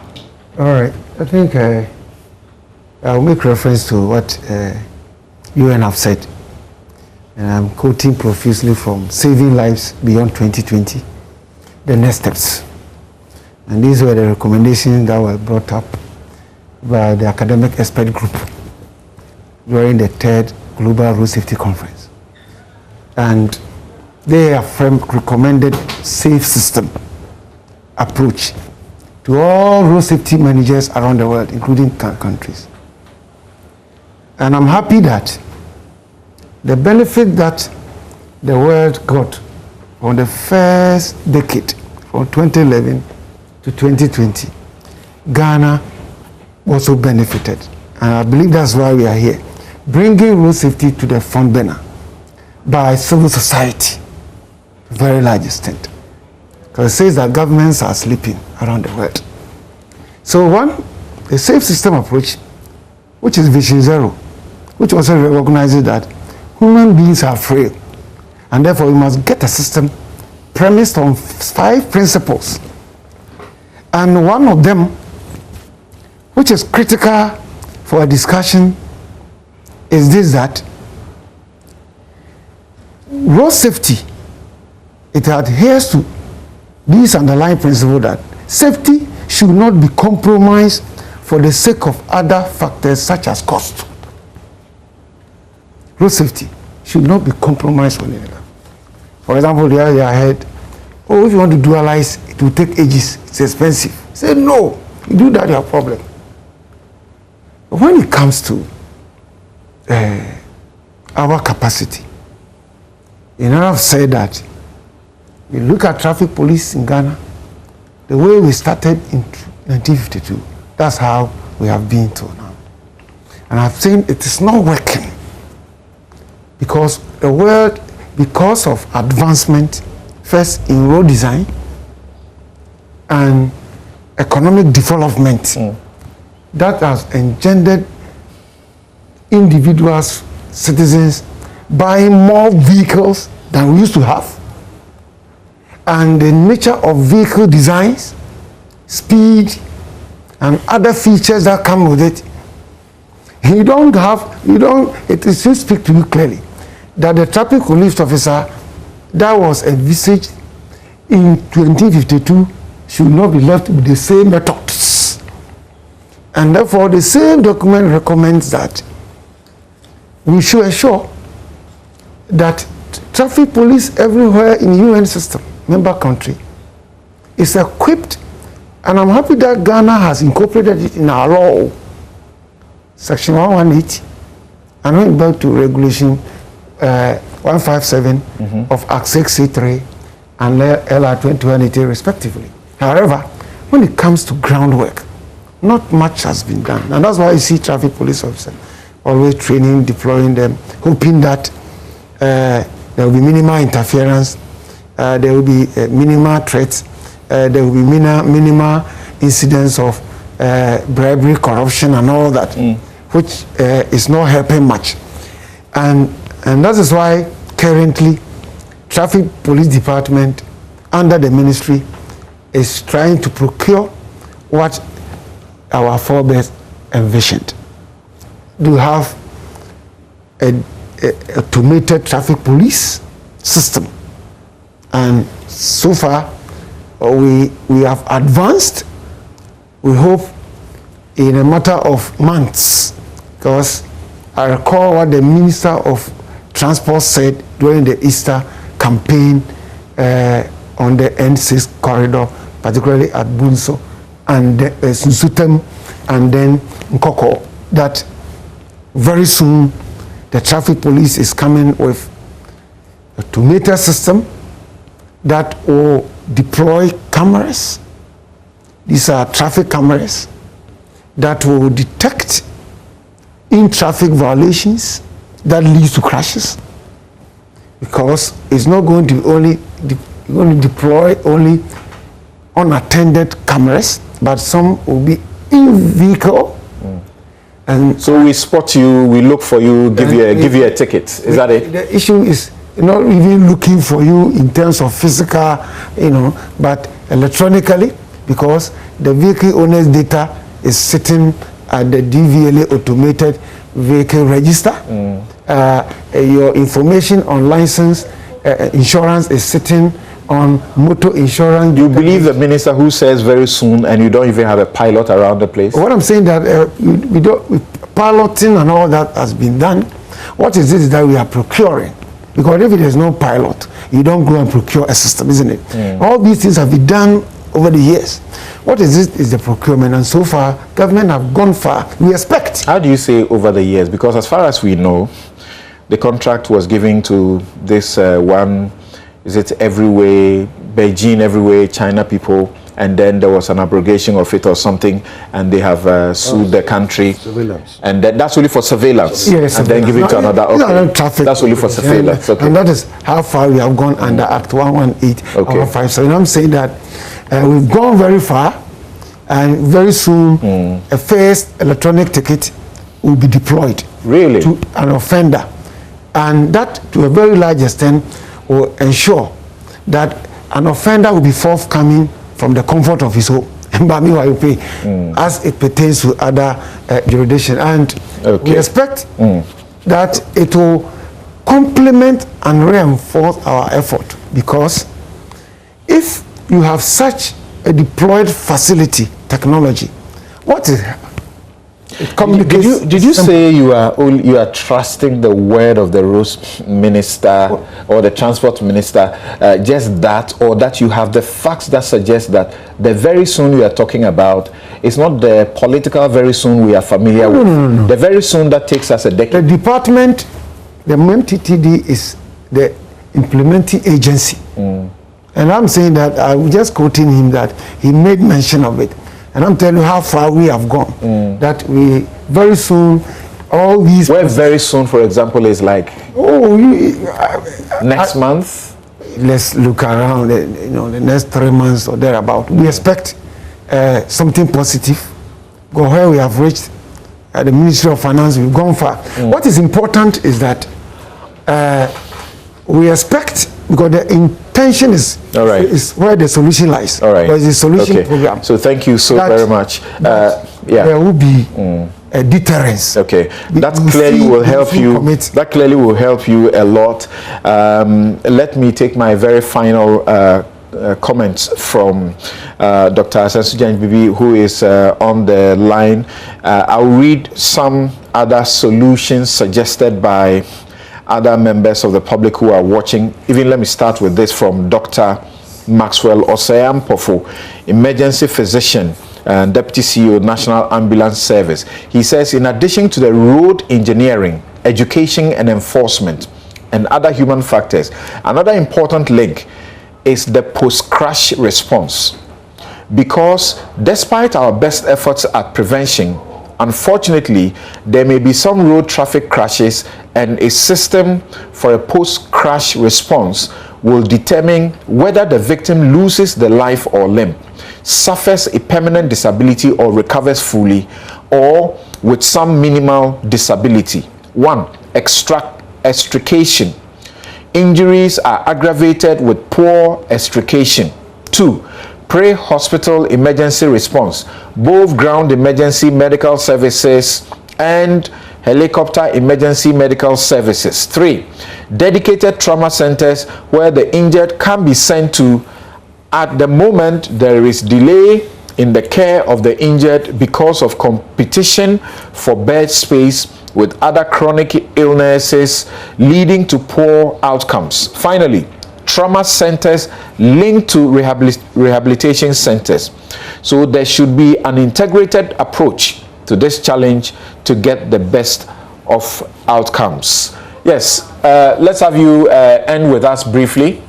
All right. I think I'll make reference to what UN have said. And I'm quoting profusely from Saving Lives Beyond 2020, the next steps. And these were the recommendations that were brought up by the academic expert group during the 3rd Global Road Safety Conference. And they have recommended safe system approach to all road safety managers around the world, including countries. And I'm happy that the benefit that the world got from the first decade, from 2011 to 2020, Ghana also benefited. And I believe that's why we are here, bringing road safety to the front burner by civil society, to a very large extent. Because it says that governments are sleeping around the world. So one, the safe system approach, which is Vision Zero, which also recognizes that human beings are frail, and therefore we must get a system premised on 5 principles. And one of them, which is critical for a discussion, is this: that road safety, it adheres to these underlying principles that safety should not be compromised for the sake of other factors such as cost. Road safety should not be compromised for anything. For example, the other day I heard, oh, if you want to dualize, it will take ages, it's expensive. I said, no, you do that, you have a problem. But when it comes to our capacity, you know, I've said that you look at traffic police in Ghana, the way we started in 1952, that's how we have been till now. And I've seen it is not working because the world, because of advancement, first in road design and economic development, that has engendered individuals, citizens buying more vehicles than we used to have. And the nature of vehicle designs, speed, and other features that come with it, it should speak to you clearly that the traffic police officer that was envisaged in 2052 should not be left with the same methods. And therefore, the same document recommends that we should ensure that traffic police everywhere in the UN system, member country, is equipped, and I'm happy that Ghana has incorporated it in our law, section 118, and went back to regulation 157 of Act 6C3 and LR 2080 respectively. However, when it comes to groundwork, not much has been done, and that's why you see traffic police officers always training, deploying them, hoping that there will be minimal interference, there will be minimal threats, there will be minimal incidents of bribery, corruption, and all that, which is not helping much. And that is why currently Traffic Police Department under the ministry is trying to procure what our forebears envisioned. To have an automated traffic police system. And so far, we have advanced. We hope in a matter of months, because I recall what the Minister of Transport said during the Easter campaign on the N6 corridor, particularly at Bunso and Sunsutem and then Nkoko, that very soon the traffic police is coming with a automated system that will deploy cameras. These are traffic cameras that will detect in-traffic violations that leads to crashes, because it's not going to only going to deploy only unattended cameras, but some will be in vehicle. And so we spot you, we look for you, give you a ticket. Is that it? The issue is not even looking for you in terms of physical, but electronically, because the vehicle owner's data is sitting at the DVLA automated vehicle register. Your information on license, insurance is sitting on motor insurance. You believe the minister who says very soon, and you don't even have a pilot around the place? What I'm saying that piloting and all that has been done. What is it that we are procuring? Because if there's no pilot, you don't go and procure a system, isn't it? All these things have been done over the years. What is it is the procurement, and so far government have gone far. We expect. How do you say over the years? Because as far as we know, the contract was given to this one, is it everywhere, Beijing everywhere, China people, and then there was an abrogation of it or something, and they have sued the country. Surveillance. And that's only for surveillance. Yes, and then give it to another. Okay. Traffic. That's only for surveillance. Okay. And that is how far we have gone under Act 118, Okay. 157. I'm saying that we've gone very far, and very soon a first electronic ticket will be deployed Really? to an offender, and that to a very large extent will ensure that an offender will be forthcoming from the comfort of his home. But meanwhile, you pay as it pertains to other jurisdictions, and we expect that it will complement and reinforce our effort, because if you have such a deployed facility technology, what is it communicates? Did you say you are trusting the word of the roads minister or the transport minister, just that, or that you have the facts that suggest that the very soon you are talking about is not the political very soon we are familiar with? No. The very soon that takes us a The decade. department, the MTTD is the implementing agency. And I'm saying that, I'm just quoting him that he made mention of it. And I'm telling you how far we have gone. That we very soon, all these. Where very soon, for example, is like next month. Let's look around. The next 3 months or thereabout. We expect something positive. Go where we have reached. At the Ministry of Finance, we've gone far. What is important is that we expect, because the intention is where the solution lies. All right. There is a solution program. So thank you so very much. There will be a deterrence. Okay, that clearly will help you. That clearly will help you a lot. Let me take my very final comments from Dr. Asensujan Bibi, who is on the line. I'll read some other solutions suggested by other members of the public who are watching. Even let me start with this from Dr. Maxwell Oseampofo, emergency physician and Deputy CEO, National Ambulance Service. He says, in addition to the road engineering, education and enforcement, and other human factors, another important link is the post-crash response. Because despite our best efforts at prevention, unfortunately, there may be some road traffic crashes, and a system for a post-crash response will determine whether the victim loses the life or limb, suffers a permanent disability or recovers fully, or with some minimal disability. 1. Extrication. Injuries are aggravated with poor extrication. 2. Pre-hospital emergency response. Both ground emergency medical services and helicopter emergency medical services. 3. Dedicated trauma centers where the injured can be sent to at the moment there is delay in the care of the injured because of competition for bed space with other chronic illnesses leading to poor outcomes. Finally, trauma centers linked to rehabilitation centers. So there should be an integrated approach to this challenge to get the best of outcomes. Yes, let's have you end with us briefly.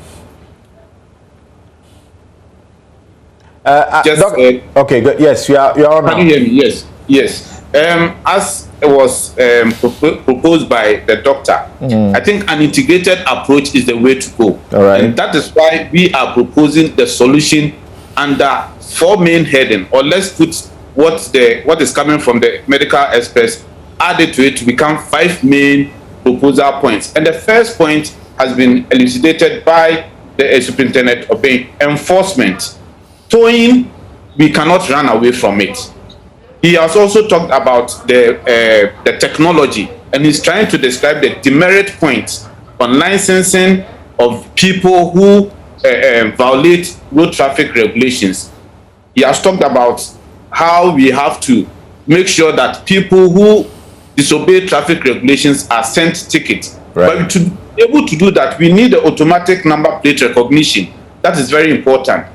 Okay, good. Yes, you are on now. Can you hear me? Yes, yes. As was proposed by the doctor, I think an integrated approach is the way to go. All right. And that is why we are proposing the solution under 4 main heading, or let's put what is coming from the medical experts added to it to become 5 main proposal points. And the first point has been elucidated by the superintendent of enforcement. Towing, we cannot run away from it. He has also talked about the technology, and he's trying to describe the demerit points on licensing of people who violate road traffic regulations. He has talked about how we have to make sure that people who disobey traffic regulations are sent tickets. Right. But to be able to do that, we need the automatic number plate recognition. That is very important.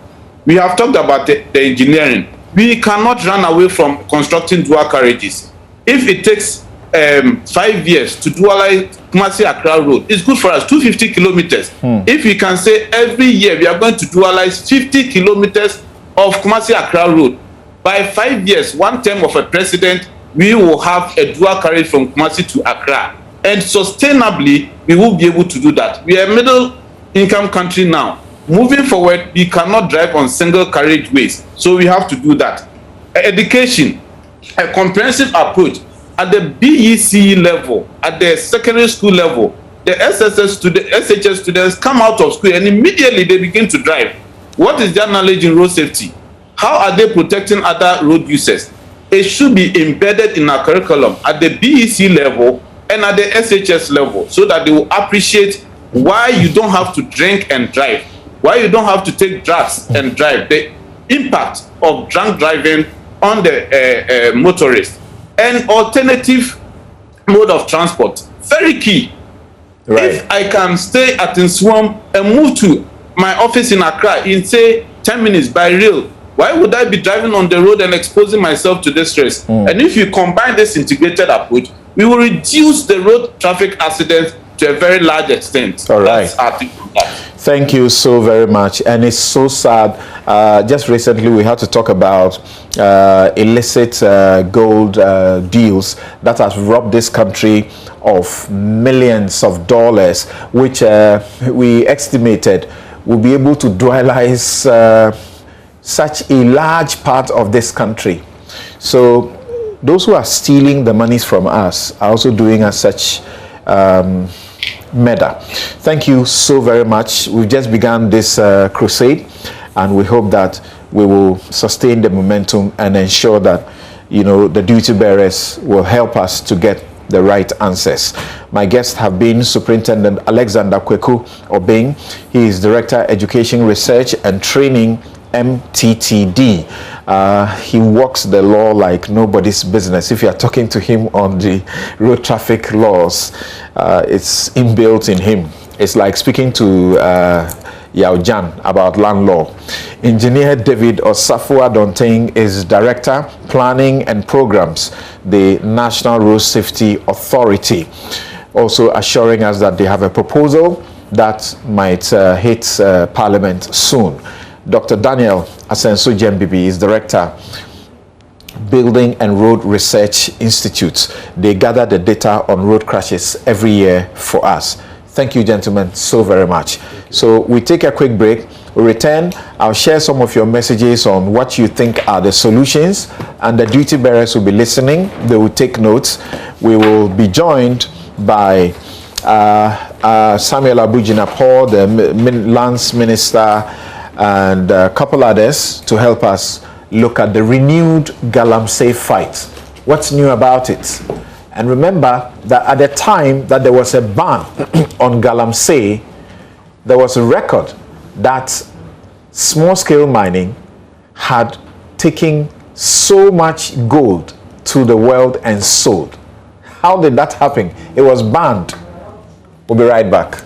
We have talked about the engineering. We cannot run away from constructing dual carriages. If it takes 5 years to dualize Kumasi Accra Road, it's good for us, 250 kilometers. If we can say every year we are going to dualize 50 kilometers of Kumasi Accra Road, by 5 years, 1 term of a president, we will have a dual carriage from Kumasi to Accra. And sustainably, we will be able to do that. We are a middle income country now. Moving forward, we cannot drive on single carriageways, so we have to do that. Education, a comprehensive approach at the BEC level, at the secondary school level. The SHS students come out of school and immediately they begin to drive. What is their knowledge in road safety? How are they protecting other road users? It should be embedded in our curriculum at the BEC level and at the SHS level, so that they will appreciate why you don't have to drink and drive, why you don't have to take drugs and drive, the impact of drunk driving on the motorist, and alternative mode of transport. Very key. Right. If I can stay at Nswam and move to my office in Accra in, say, 10 minutes by rail, why would I be driving on the road and exposing myself to this stress? And if you combine this integrated approach, we will reduce the road traffic accidents to a very large extent. All right. Thank you so very much. And it's so sad. Just recently, we had to talk about illicit gold deals that has robbed this country of millions of dollars, which we estimated will be able to dualize such a large part of this country. So those who are stealing the monies from us are also doing us such murder. Thank you so very much. We've just begun this crusade, and we hope that we will sustain the momentum and ensure that, you know, the duty bearers will help us to get the right answers. My guests have been Superintendent Alexander Kweku Obeng. He is Director Education Research and Training, MTTD. He walks the law like nobody's business. If you are talking to him on the road traffic laws, it's inbuilt in him. It's like speaking to Yao Jan about land law. Engineer David Osafo-Adontain is Director, Planning and Programs, the National Road Safety Authority, also assuring us that they have a proposal that might hit Parliament soon. Dr. Daniel Asenso Jembibi is Director, Building and Road Research Institute. They gather the data on road crashes every year for us. Thank you, gentlemen, so very much. So we take a quick break. We return. I'll share some of your messages on what you think are the solutions, and the duty bearers will be listening. They will take notes. We will be joined by Samuel Abujina-Paul, the Lands Minister, and a couple others to help us look at the renewed Galamsey fight. What's new about it? And remember that at the time that there was a ban on Galamsey, there was a record that small-scale mining had taking so much gold to the world and sold. How did that happen? It was banned. We'll be right back.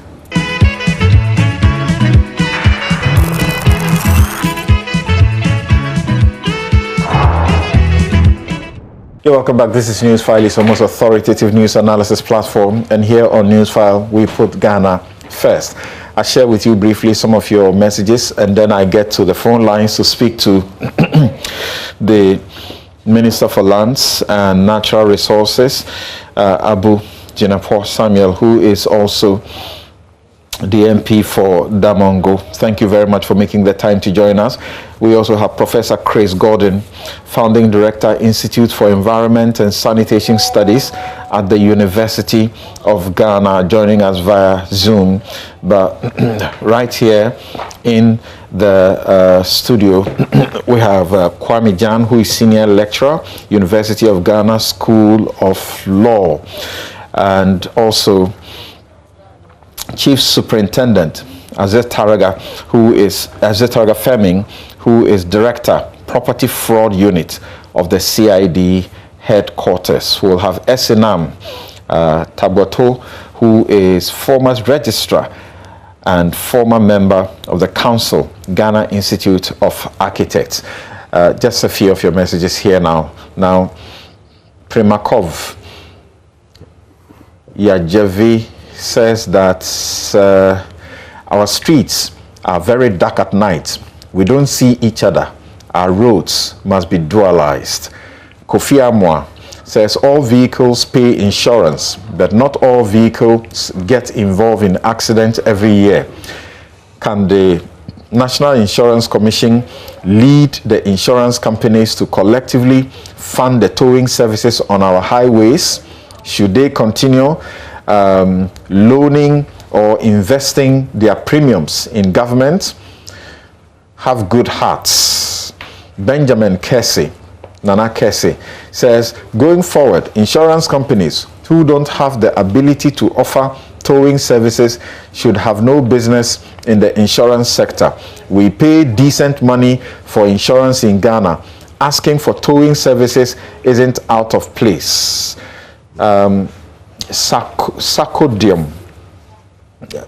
Welcome back. This is Newsfile, it's the most authoritative news analysis platform, and here on Newsfile we put Ghana first. I share with you briefly some of your messages, and then I get to the phone lines to speak to the Minister for Lands and Natural Resources, Abu Jinapor Samuel, who is also the MP for Damongo. Thank you very much for making the time to join us. We also have Professor Chris Gordon, Founding Director, Institute for Environment and Sanitation Studies at the University of Ghana, joining us via Zoom. But right here in the studio, we have Kwame Jan, who is Senior Lecturer, University of Ghana School of Law, and also Chief Superintendent Azet Taraga Fleming, who is Director, Property Fraud Unit of the CID Headquarters. We'll have Esinam Taboto, who is former Registrar and former member of the Council, Ghana Institute of Architects. Just a few of your messages here now. Now, Primakov Yajevi says that our streets are very dark at night. We don't see each other. Our roads must be dualized. Kofi Amwa says all vehicles pay insurance, but not all vehicles get involved in accidents every year. Can the National Insurance Commission lead the insurance companies to collectively fund the towing services on our highways? Should they continue loaning or investing their premiums in government? Have good hearts. Benjamin Kessie, Nana Kessie, says, going forward, insurance companies who don't have the ability to offer towing services should have no business in the insurance sector. We pay decent money for insurance in Ghana. Asking for towing services isn't out of place. Sarcodium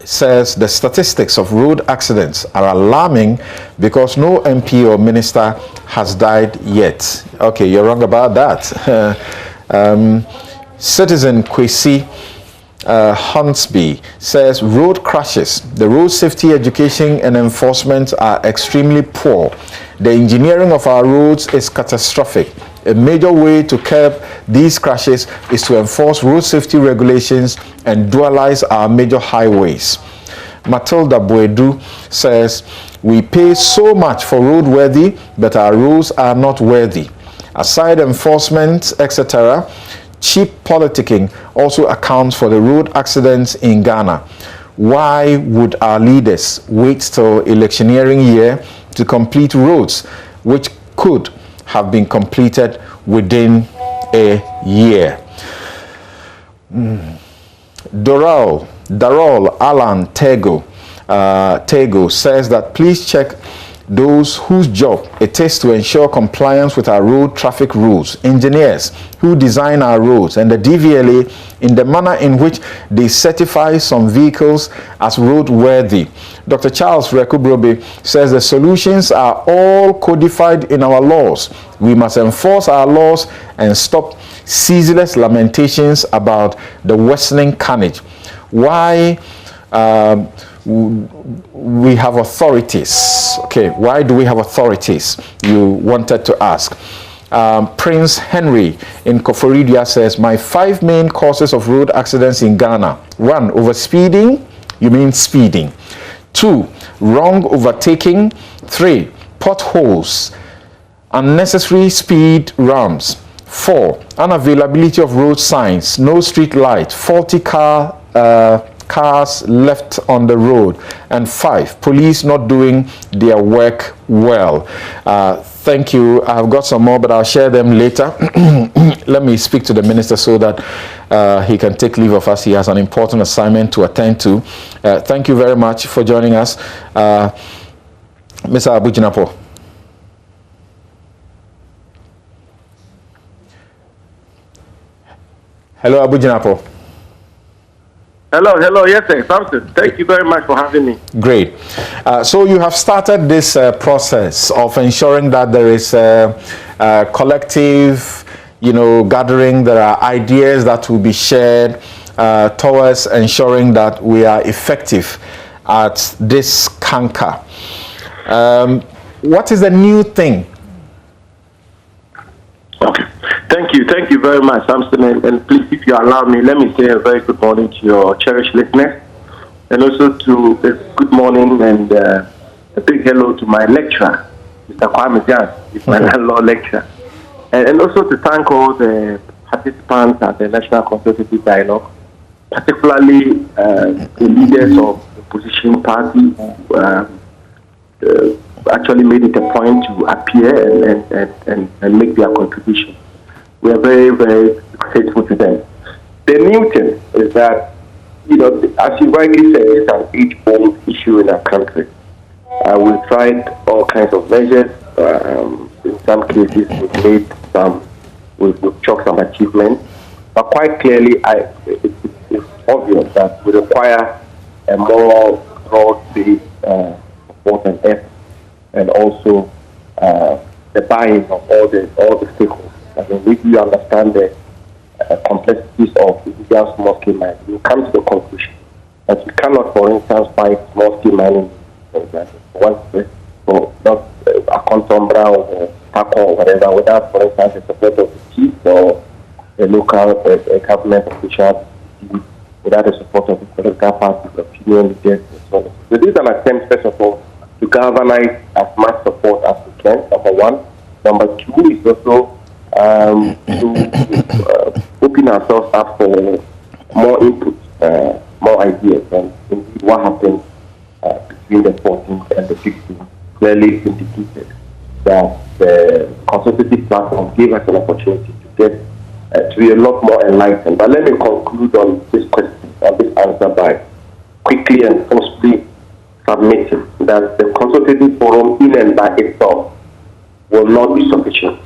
says the statistics of road accidents are alarming because no MP or minister has died yet. Okay, you're wrong about that. Citizen Kwesi Huntsby says road crashes, the road safety education and enforcement are extremely poor. The engineering of our roads is catastrophic. A major way to curb these crashes is to enforce road safety regulations and dualize our major highways. Matilda Boedu says, we pay so much for roadworthy, but our roads are not worthy. Aside enforcement, etc., cheap politicking also accounts for the road accidents in Ghana. Why would our leaders wait till electioneering year to complete roads which could have been completed within a year? Darrell Alan Tego says that please check those whose job it is to ensure compliance with our road traffic rules, engineers who design our roads, and the DVLA in the manner in which they certify some vehicles as roadworthy. Dr. Charles Rekubrobe says the solutions are all codified in our laws. We must enforce our laws and stop ceaseless lamentations about the worsening carnage. Why we have authorities? Okay, why do we have authorities? You wanted to ask. Prince Henry in Koforidia says, my 5 main causes of road accidents in Ghana: 1, overspeeding, you mean speeding; 2, wrong overtaking; 3, potholes, unnecessary speed ramps; 4, unavailability of road signs, no street light, faulty cars left on the road; and 5, police not doing their work well. Thank you. I've got some more, but I'll share them later. Let me speak to the minister so that he can take leave of us. He has an important assignment to attend to. Thank you very much for joining us. Mr. Abu Jinapo. Hello, Abu Jinapo. Hello, yes, sir. Samson, thank you very much for having me. Great. So you have started this process of ensuring that there is a collective, gathering. There are ideas that will be shared towards ensuring that we are effective at this canker. What is the new thing? Okay. Thank you very much, Samson. And please, if you allow me, let me say a very good morning to your cherished listeners, and also to a good morning and a big hello to my lecturer, Mr. Kwame Jan, my law lecturer, and also to thank all the participants at the National Consultative Dialogue, particularly the leaders of the opposition party who actually made it a point to appear and make their contribution. We are very, very grateful to them. The new thing is that, as you rightly said, this is an age-old issue in our country. We've tried all kinds of measures. In some cases, we've chalked some achievements. But quite clearly, it's obvious that we require a more broad-based support and effort, and also the buy-in of all the stakeholders. I mean, if you understand the complexities of illegal small-scale mining, you come to the conclusion that you cannot, for instance, fight small-scale mining, for not a contombra or taco or whatever, without, for instance, the support of the chief or the local government officials, without the support of the political parties, opinion leaders, and so on. So this is an attempt, first of all, to galvanize as much support as we can, number one. Number two is also to open ourselves up for more input, more ideas, and indeed what happened between the 14th and the 16th clearly indicated that the consultative platform gave us an opportunity to get to be a lot more enlightened. But let me conclude on this question, on this answer, by quickly and forcefully submitting that the consultative forum in and by itself will not be sufficient.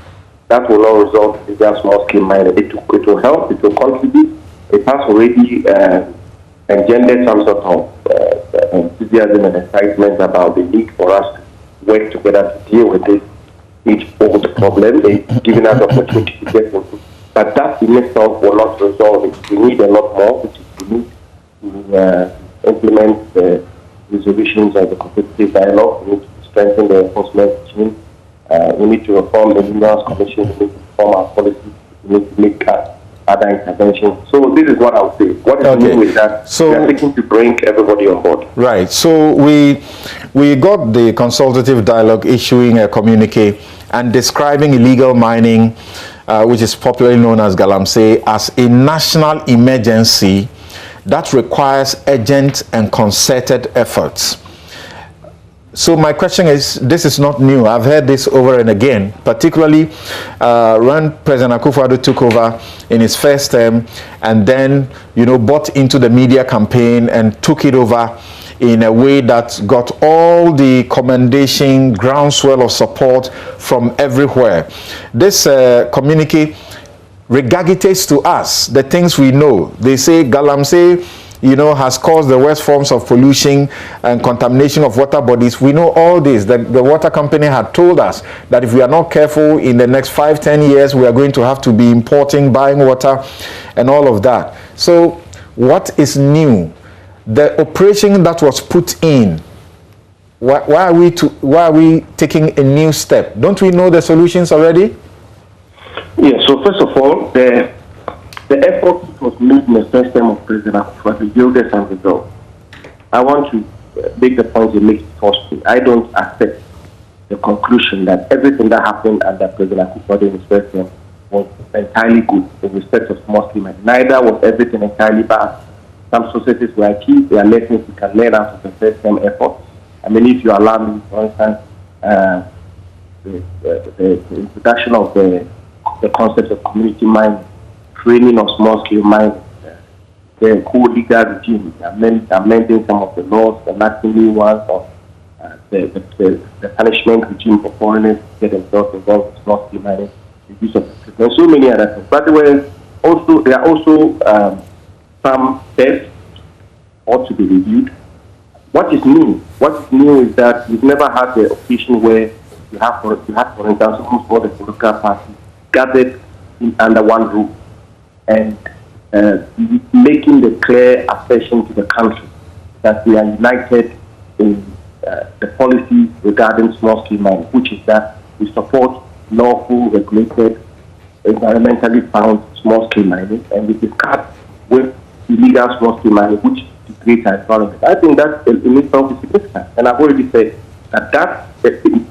That will not result in just small-scale mining. It will help, it will contribute. It has already engendered some sort of enthusiasm and excitement about the need for us to work together to deal with this age-old problem. It's giving us opportunity to get into. But that in itself will not resolve it. We need a lot more, which is we need to implement the resolutions of the competitive dialogue. We need to strengthen the enforcement regime. We need to reform the Minerals Commission. We need to reform our policies. We need to make other interventions. So this is what I would say. What is new with that? So we are seeking to bring everybody on board. Right. So we got the consultative dialogue issuing a communique and describing illegal mining, which is popularly known as Galamsey, as a national emergency that requires urgent and concerted efforts. So my question is, this is not new. I've heard this over and again, particularly when President Akufo-Addo took over in his first term and then, bought into the media campaign and took it over in a way that got all the commendation, groundswell of support from everywhere. This communique regurgitates to us the things we know. They say Galamsey, has caused the worst forms of pollution and contamination of water bodies. We know all this. The water company had told us that if we are not careful in the next 5-10 years, we are going to have to be buying water and all of that. So what is new? The operation that was put in, why are we taking a new step? Don't we know the solutions already? Yes, so first of all, the effort was made in the first term of President Akufo-Addo yielded some results. I want to make the point you make forcefully. I don't accept the conclusion that everything that happened under President Akufo-Addo in his first term was entirely good in respect of small-scale mining. Neither was everything entirely bad. Some societies were achieved. There are lessons we can learn out of the first term effort. I mean, if you allow me, for instance, the introduction of the concept of community mining, training of small-scale mining, the whole legal regime, amending some of the laws, enacting new ones, or the punishment regime for foreigners to get themselves involved in small-scale mining, the use of and so many other things. But there were there are also some steps ought to be reviewed. What is new? What is new is that we've never had the occasion where you have, for instance, almost all the political parties gathered under one roof and making the clear assertion to the country that we are united in the policy regarding small-scale mining, which is that we support lawful, regulated, environmentally sound small-scale mining, and we discuss with illegal small-scale mining, which degrades our environment. I think that in itself is significant, and I've already said that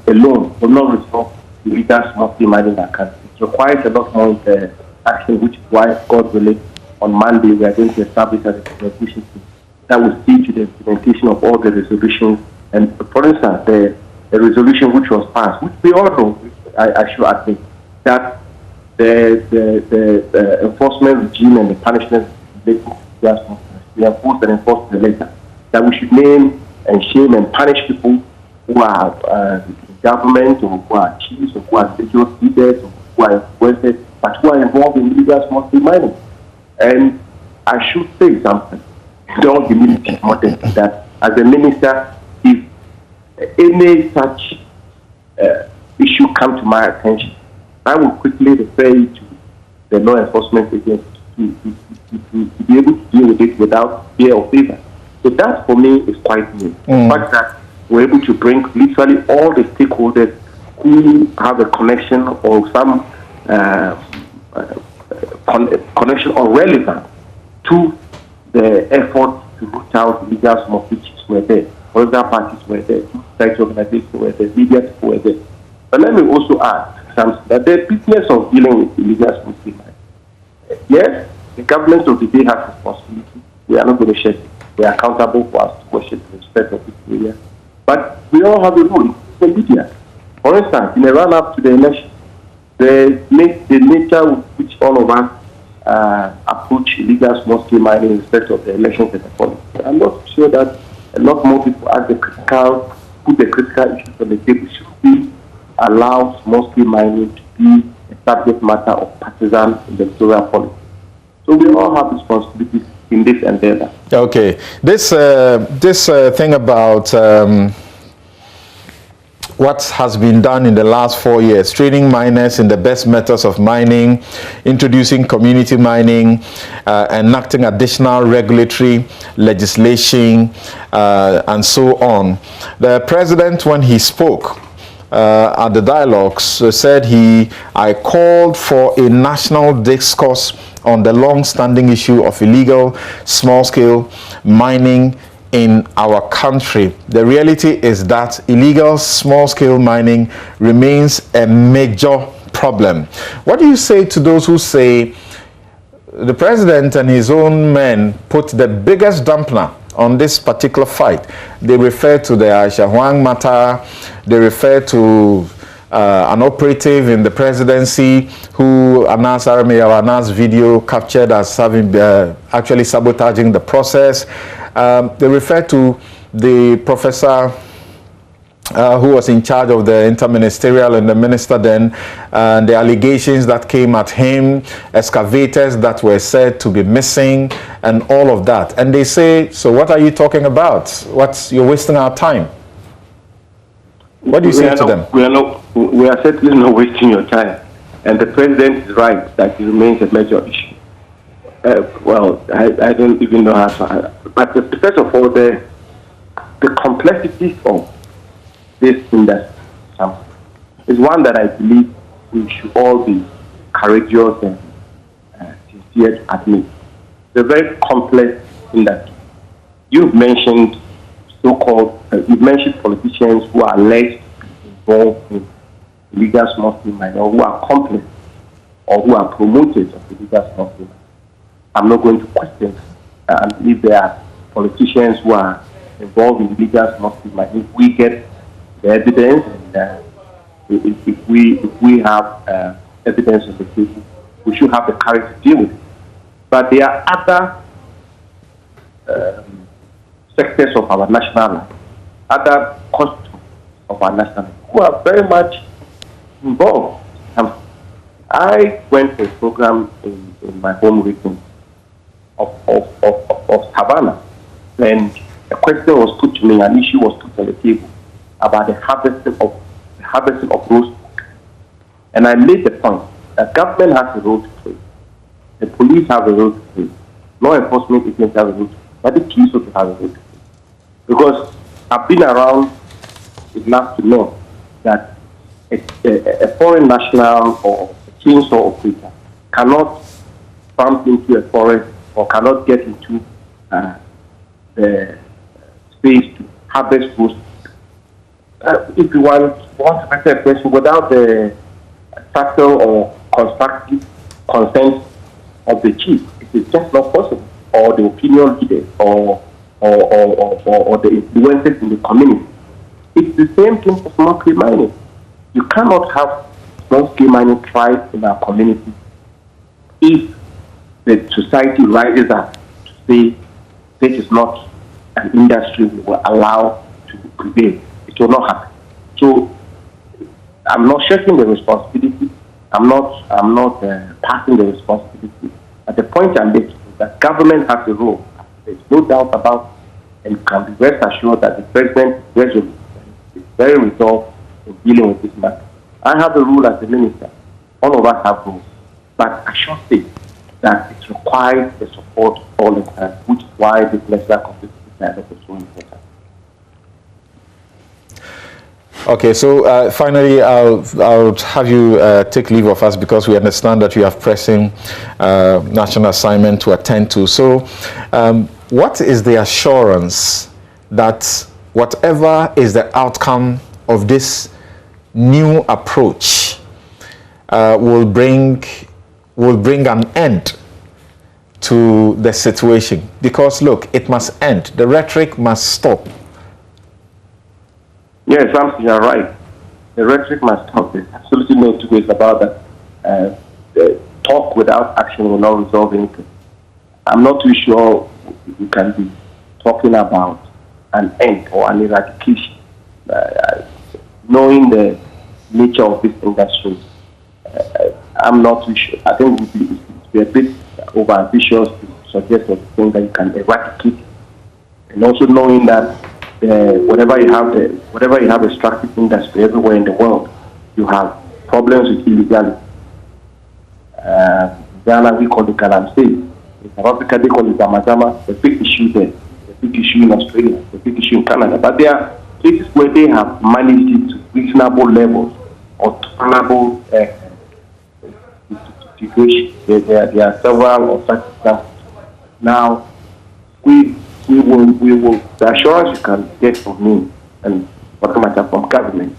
alone will not resolve illegal small-scale mining in our country. It requires a lot more action, which is why, God willing, on Monday we are going to establish an implementation team that will see to the implementation of all the resolutions. And for instance, the resolution which was passed, which we all know, I should admit, that the enforcement regime and the punishment related to gas, we enforce and enforce the letter, that we should name and shame and punish people who are in government or who are chiefs or who are religious leaders or who are influenced, but who are involved in illegal small-scale mining. And I should say something, in all humility, that as a minister, if any such issue come to my attention, I will quickly refer you to the law enforcement agency to be able to deal with it without fear or favor. So that for me is quite new. The fact that we're able to bring literally all the stakeholders who have a connection or some connection or relevance to the effort to root out illegal small pitches were there. Political parties were there, society organizations were there, media people were there. But let me also add that the business of dealing with illegal small pitches, yes, the government of the day has responsibility. We are not going to share it. We are accountable for our stewardship in respect of this area. But we all have a role in the media. For instance, in the run-up to the election, the nature with which all of us approach illegal small-scale mining in respect of the elections and the politics. I'm not sure that a lot more people put the critical issues on the table. Should we allow small-scale mining to be a subject matter of partisan electoral politics? So we all have responsibilities in this endeavor. Okay, this thing about what has been done in the last 4 years, training miners in the best methods of mining, introducing community mining, enacting additional regulatory legislation, and so on. The president, when he spoke at the dialogues, said I called for a national discourse on the long-standing issue of illegal small-scale mining in our country. The reality is that illegal small-scale mining remains a major problem. What do you say to those who say the president and his own men put the biggest dampener on this particular fight? They refer to the Aisha Huang matter, they refer to an operative in the presidency who announced video captured as having actually sabotaging the process. They refer to the professor who was in charge of the interministerial and the minister then, and the allegations that came at him, excavators that were said to be missing, and all of that. And they say, so what are you talking about? You're wasting our time. What do you say to them? We are certainly not wasting your time. And the president is right that it remains a major issue. I don't even know how to. But first of all, the complexities of this industry is one that I believe we should all be courageous and sincere to admit. It's a very complex industry. You've mentioned you've mentioned politicians who are alleged to be involved in illegal small-scale mining, or who are complicit, or who are promoters of illegal small-scale mining. I'm not going to question and believe there are politicians who are involved in illegal small-scale mining. If we get the evidence, and if we have evidence of the table, we should have the courage to deal with it. But there are other sectors of our national life, other costumes of our national life, who are very much involved. I went to a program in my home region of Havana, and a question was put to me, an issue was put on the table about the harvesting of roast pork. And I made the point that government has a role to play, the police have a role to play, law enforcement agencies have a role to play, but the police also have a role to play. Because I've been around enough to know that a foreign national or a chainsaw operator cannot bump into a forest or cannot get into the space to harvest roast. If you want to answer a question without the factual or constructive consent of the chief, it is just not possible, or the opinion leaders, or the influencers in the community. It's the same thing for small-scale mining. You cannot have small-scale mining thrive in our community if the society rises up to say this is not an industry we will allow to prevail. It will not happen. So I'm not shirking the responsibility. I'm not passing the responsibility. But the point I'm making is that government has a role. There's no doubt about, and you can be rest assured that the president is very resolved in dealing with this matter. I have a role as a minister. All of us have roles. But I should say that it requires the support of all the time, which is why this national community dialogue is so important. Okay, so finally, I'll have you take leave of us because we understand that you have pressing national assignment to attend to. So, what is the assurance that whatever is the outcome of this new approach will bring an end to the situation? Because look, it must end. The rhetoric must stop. Yes, Samson, you're right. The rhetoric must stop. There's absolutely no two ways about that. Talk without action will not resolve anything. I'm not too sure we can be talking about an end or an eradication. Knowing the nature of this industry, I'm not too sure. I think it would be a bit over-ambitious to suggest or to think that you can eradicate it. And also knowing that whatever you have extractive industry everywhere in the world, you have problems with illegality. Ghana, we call it galamsey. In South Africa, they call it zamazama. The big issue there, the big issue in Australia, the big issue in Canada. But there are places where they have managed it to reasonable levels or tolerable situation. There are several of such examples. Now, we will, the assurance you can get from me and what matter from government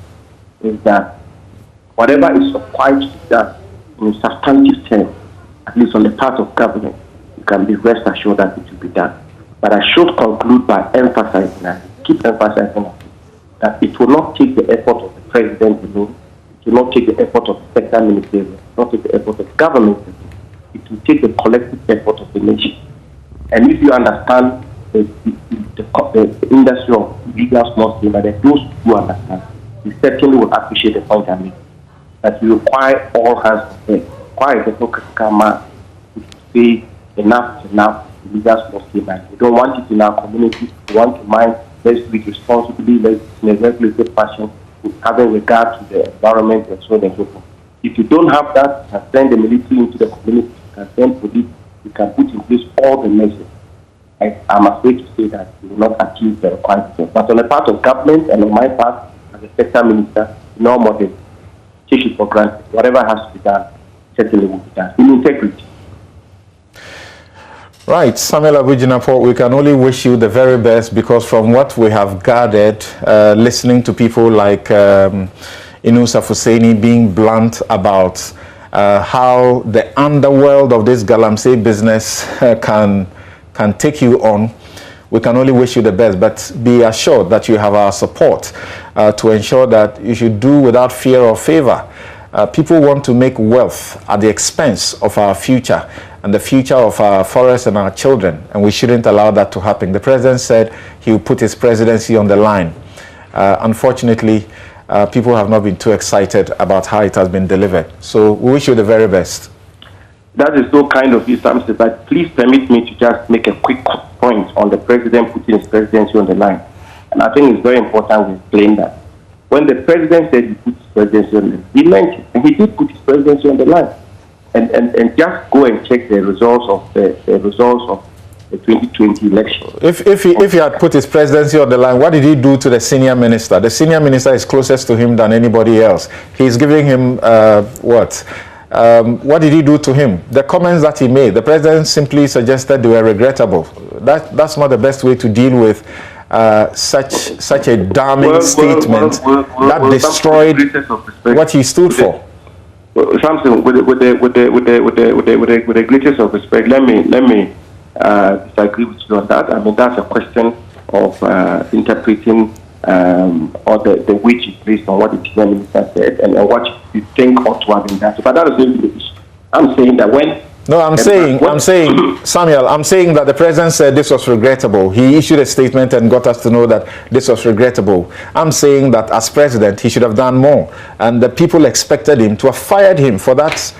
is that whatever is required to be done in substantive terms, at least on the part of government, you can be rest assured that it will be done. But I should conclude by emphasizing, and keep emphasizing that it will not take the effort of the president alone, it will not take the effort of the sector minister, it will not take the effort of the government alone. It will take the collective effort of the nation. And if you understand the industry of legal small scale, that those who understand, you certainly will appreciate the point I make. That you require all hands on deck, require the critical mass to say enough is enough in legal small scale mining. We don't want it in our communities. We want to mine, let's do it responsibly, let's in a regulated fashion, with having regard to the environment and so on and so forth. If you don't have that, you can send the military into the community, you can send police, you can put in place all the measures. I'm afraid to say that we will not achieve the required result. But on the part of government and on my part, as a sector minister, no more than take it for granted. Whatever has to be done, certainly will be done. In integrity. Right, Samuel Abujinapo, we can only wish you the very best, because from what we have gathered, listening to people like Inusa Fuseni being blunt about how the underworld of this galamsey business can take you on, we can only wish you the best, but be assured that you have our support to ensure that you should do without fear or favor. People want to make wealth at the expense of our future and the future of our forests and our children, and we shouldn't allow that to happen. The president said he will put his presidency on the line. Unfortunately, people have not been too excited about how it has been delivered. So we wish you the very best. That is so kind of you, Samson, but please permit me to just make a quick point on the president putting his presidency on the line. And I think it's very important to explain that. When the president said he put his presidency on the line, he meant it, and he did put his presidency on the line. And just go and check the results of the 2020 election. If he had put his presidency on the line, what did he do to the senior minister? The senior minister is closest to him than anybody else. He's giving him what? What did he do to him? The comments that he made, the president simply suggested they were regrettable. That's not the best way to deal with such a damning statement that destroyed what he stood for. Samson, with the greatest of respect, let me disagree with you on that. I mean, that's a question of interpreting or the weight you placed on what the senior minister said and what you think ought to have been done. But that is not the issue. I'm saying that when... No, I'm saying, Samuel, I'm saying that the president said this was regrettable. He issued a statement and got us to know that this was regrettable. I'm saying that as president, he should have done more. And the people expected him to have fired him for that,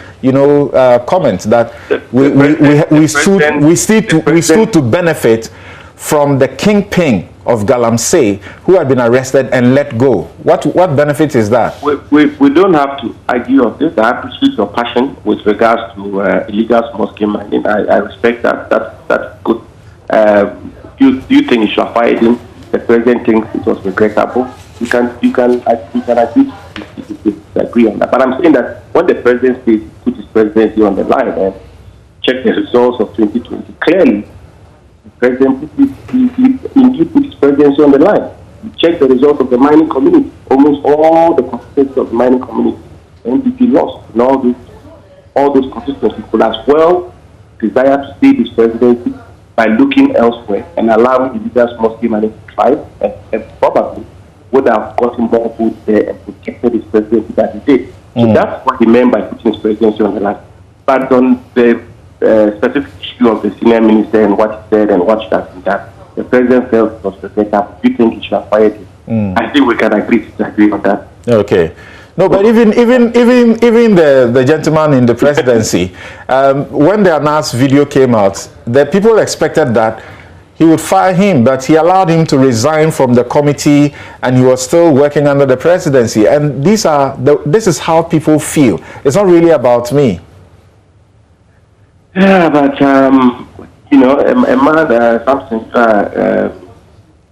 comment that we stood to benefit from the kingpin of Galamsey, who had been arrested and let go. What benefit is that? We don't have to argue on this. I appreciate your passion with regards to illegal small-scale mining. I respect that. That's good. You think you should have fired him? The president thinks it was regrettable. You can agree on that. But I'm saying that when the president put his presidency on the line and check the results of 2020, clearly the president indeed put his presidency on the line. You check the results of the mining community. Almost all the constituencies of the mining community, NPP lost. And all those constituencies could as well desire to save his presidency by looking elsewhere and allowing illegal small-scale mining to thrive, and probably would have gotten more votes there and protected his presidency that he did. So that's what he meant by putting his presidency on the line. But on the specific issue of the senior minister and what he said and what should have been done, the president felt it was regrettable. Do you think he should have fired him? I think we can agree to disagree on that. Okay. No, but even the gentleman in the presidency, when the announced video came out, the people expected that he would fire him, but he allowed him to resign from the committee, and he was still working under the presidency. And this is how people feel. It's not really about me. Yeah, but a man,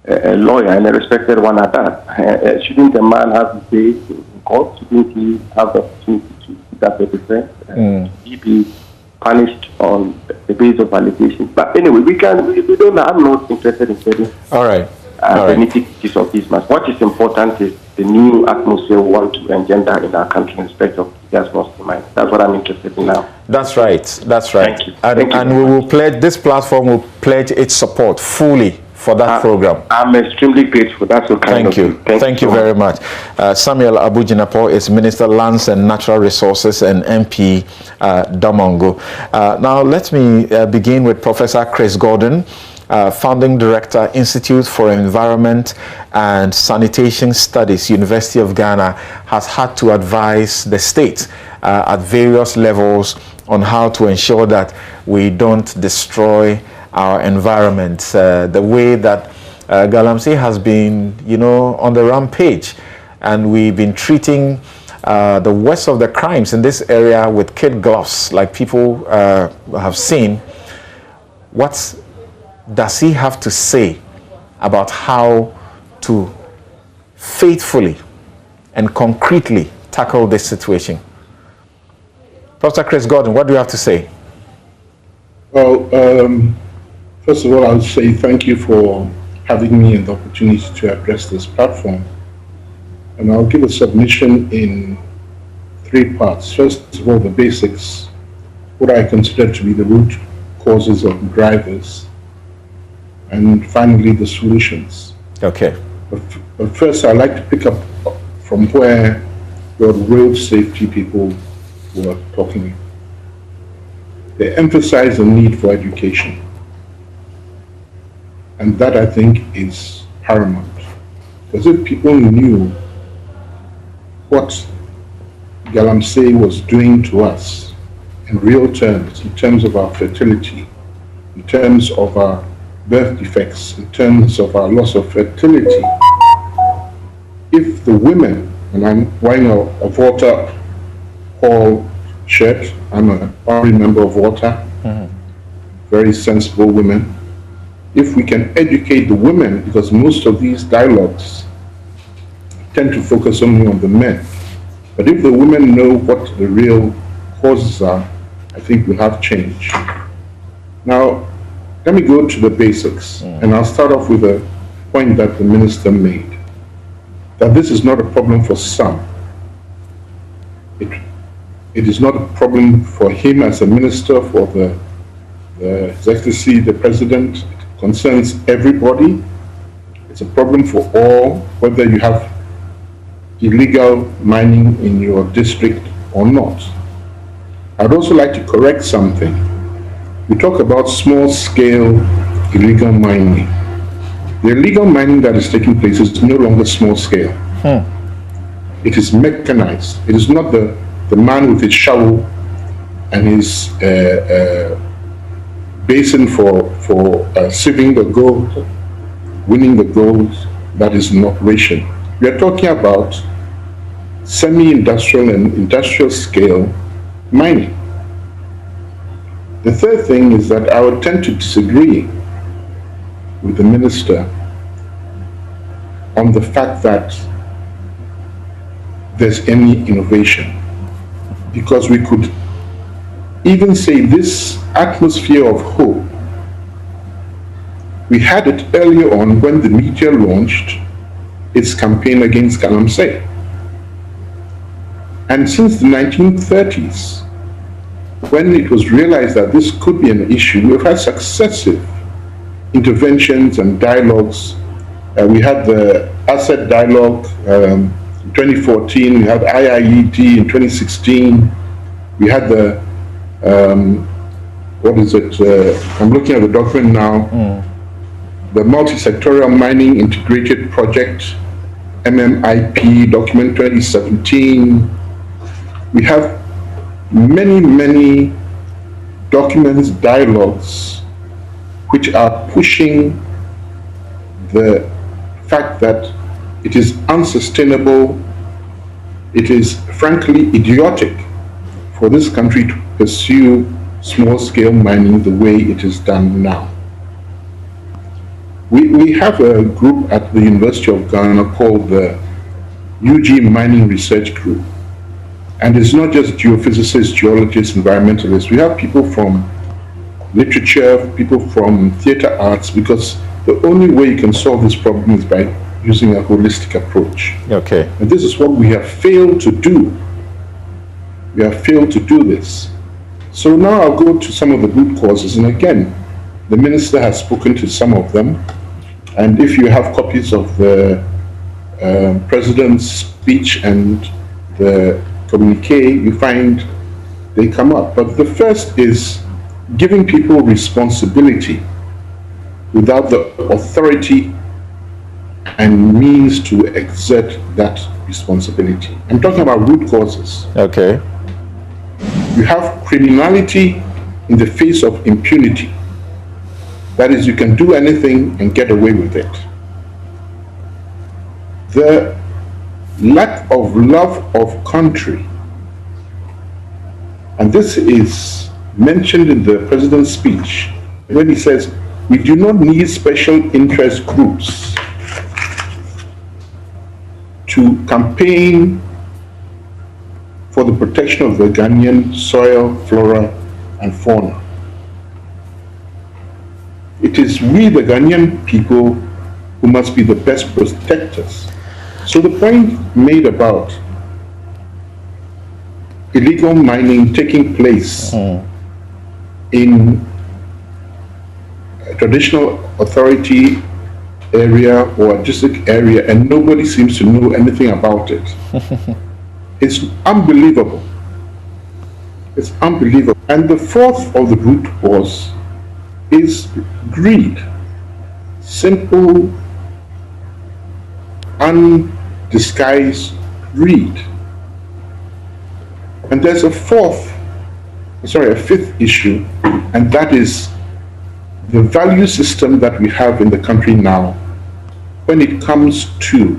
a lawyer and a respected one at that, shouldn't a man have to say in court? Shouldn't he have the opportunity to put up a defense? He be punished on the basis of allegations? But anyway, we don't. I'm not interested in saying. All right. The nitty-gritties of this matter. What is important is the new atmosphere we want to engender in our country in respect of gas mosque mine. That's what I'm interested in now. That's right. Thank you. And we will pledge, this platform will pledge its support fully for that program. I'm extremely grateful. That's so kind of you. Thank you very much. Samuel Abujinapo is Minister Lands and Natural Resources and MP Damongo. Now let me begin with Professor Chris Gordon, Founding Director, Institute for Environment and Sanitation Studies, University of Ghana, has had to advise the state at various levels on how to ensure that we don't destroy our environment. The way that Galamsey has been, on the rampage, and we've been treating the worst of the crimes in this area with kid gloves, like people have seen. What does he have to say about how to faithfully and concretely tackle this situation? Professor Chris Gordon, what do you have to say? Well, first of all, I would say thank you for having me and the opportunity to address this platform. And I'll give a submission in 3 parts. First of all, the basics, what I consider to be the root causes of drivers, and finally the solutions. Okay. But first, I'd like to pick up from where the road safety people were talking. They emphasize the need for education. And that, I think, is paramount. Because if people knew what Galamsey was doing to us in real terms, in terms of our fertility, in terms of our birth defects, in terms of our loss of fertility, if the women, and I'm wearing a Volta Hall shirt, I'm a honorary member of Volta, very sensible women, if we can educate the women, because most of these dialogues tend to focus only on the men, but if the women know what the real causes are, I think we'll have change. Now, let me go to the basics, and I'll start off with a point that the minister made, that this is not a problem for some. It is not a problem for him as a minister, for His Excellency, the President. It concerns everybody. It's a problem for all, whether you have illegal mining in your district or not. I'd also like to correct something. We talk about small-scale illegal mining. The illegal mining that is taking place is no longer small-scale. It is mechanized. It is not the man with his shovel and his basin for sieving the gold, winning the gold that is in operation. We are talking about semi-industrial and industrial scale mining. The third thing is that I would tend to disagree with the minister on the fact that there's any innovation, because we could even say this atmosphere of hope, we had it earlier on when the media launched its campaign against Galamsey. And since the 1930s, when it was realized that this could be an issue, we've had successive interventions and dialogues. We had the asset dialogue in 2014, we had IIED in 2016, we had the, I'm looking at the document now, the Multi-Sectorial Mining Integrated Project, MMIP document 2017. We have many documents, dialogues, which are pushing the fact that it is unsustainable, it is frankly idiotic for this country to pursue small-scale mining the way it is done now. We have a group at the University of Ghana called the UG Mining Research Group. And it's not just geophysicists, geologists, environmentalists. We have people from literature, people from theater arts, because the only way you can solve this problem is by using a holistic approach. Okay. And this is what we have failed to do. We have failed to do this. So now I'll go to some of the root causes. And again, the minister has spoken to some of them. And if you have copies of the president's speech and the communique, you find they come up. But the first is giving people responsibility without the authority and means to exert that responsibility. I'm talking about root causes. Okay. You have criminality in the face of impunity. That is, you can do anything and get away with it. The lack of love of country, and this is mentioned in the president's speech when he says, we do not need special interest groups to campaign for the protection of the Ghanaian soil, flora, and fauna. It is we, the Ghanaian people, who must be the best protectors. So the point made about illegal mining taking place in a traditional authority area or a district area and nobody seems to know anything about it. It's unbelievable. It's unbelievable. And the fourth of the root cause is greed. Simple, undisguised greed. And there's a fifth issue, and that is the value system that we have in the country now when it comes to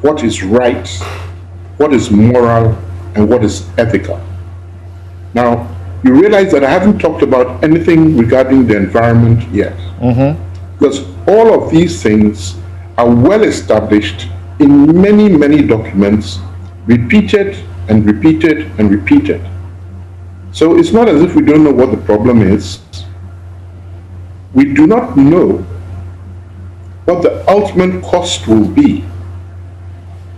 what is right, what is moral, and what is ethical. Now, you realize that I haven't talked about anything regarding the environment yet. Because all of these things are well established in many, many documents, repeated and repeated and repeated. So it's not as if we don't know what the problem is. We do not know what the ultimate cost will be,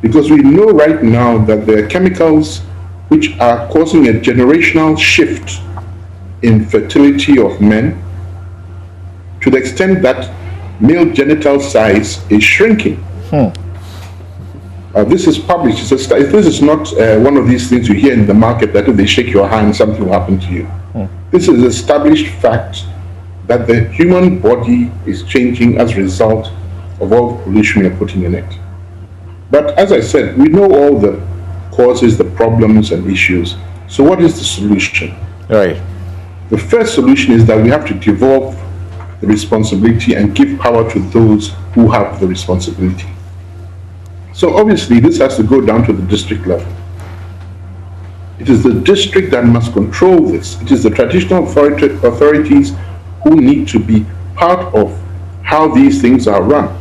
because we know right now that there are chemicals which are causing a generational shift in fertility of men, to the extent that male genital size is shrinking. This is published. This is not one of these things you hear in the market that if they shake your hand, something will happen to you. This is established fact that the human body is changing as a result of all the pollution we are putting in it. But as I said, we know all the causes, the problems and issues. So what is the solution? Right. The first solution is that we have to devolve the responsibility and give power to those who have the responsibility. So obviously this has to go down to the district level. It is the district that must control this. It is the traditional authorities who need to be part of how these things are run.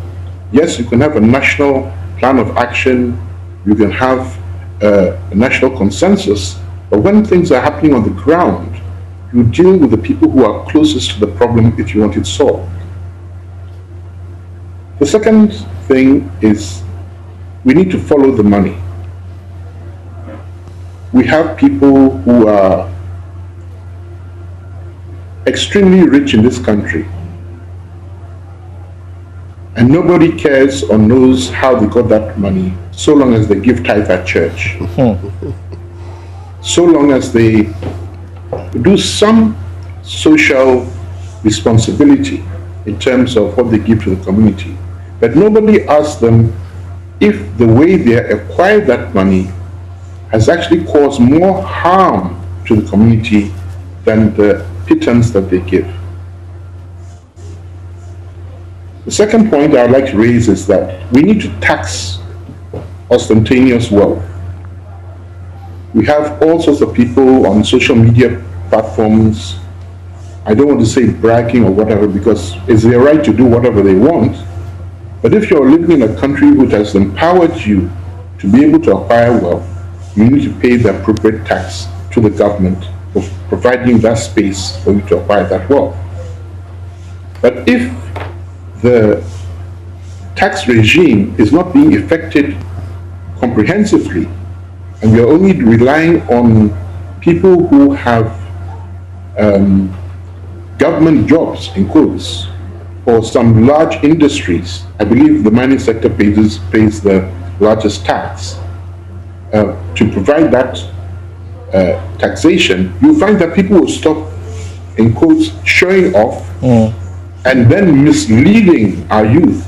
Yes, you can have a national plan of action, you can have a national consensus, but when things are happening on the ground, you deal with the people who are closest to the problem if you want it solved. The second thing is we need to follow the money. We have people who are extremely rich in this country, and nobody cares or knows how they got that money, so long as they give tithe at church. So long as they do some social responsibility in terms of what they give to the community. But nobody asks them if the way they acquired that money has actually caused more harm to the community than the pittance that they give. The second point I would like to raise is that we need to tax ostentatious wealth. We have all sorts of people on social media platforms. I don't want to say bragging or whatever, because it's their right to do whatever they want. But if you're living in a country which has empowered you to be able to acquire wealth, you need to pay the appropriate tax to the government for providing that space for you to acquire that wealth. But if the tax regime is not being effected comprehensively, and we are only relying on people who have government jobs, in quotes, or some large industries. I believe the mining sector pays the largest tax. To provide that taxation, you find that people will stop, in quotes, showing off and then misleading our youth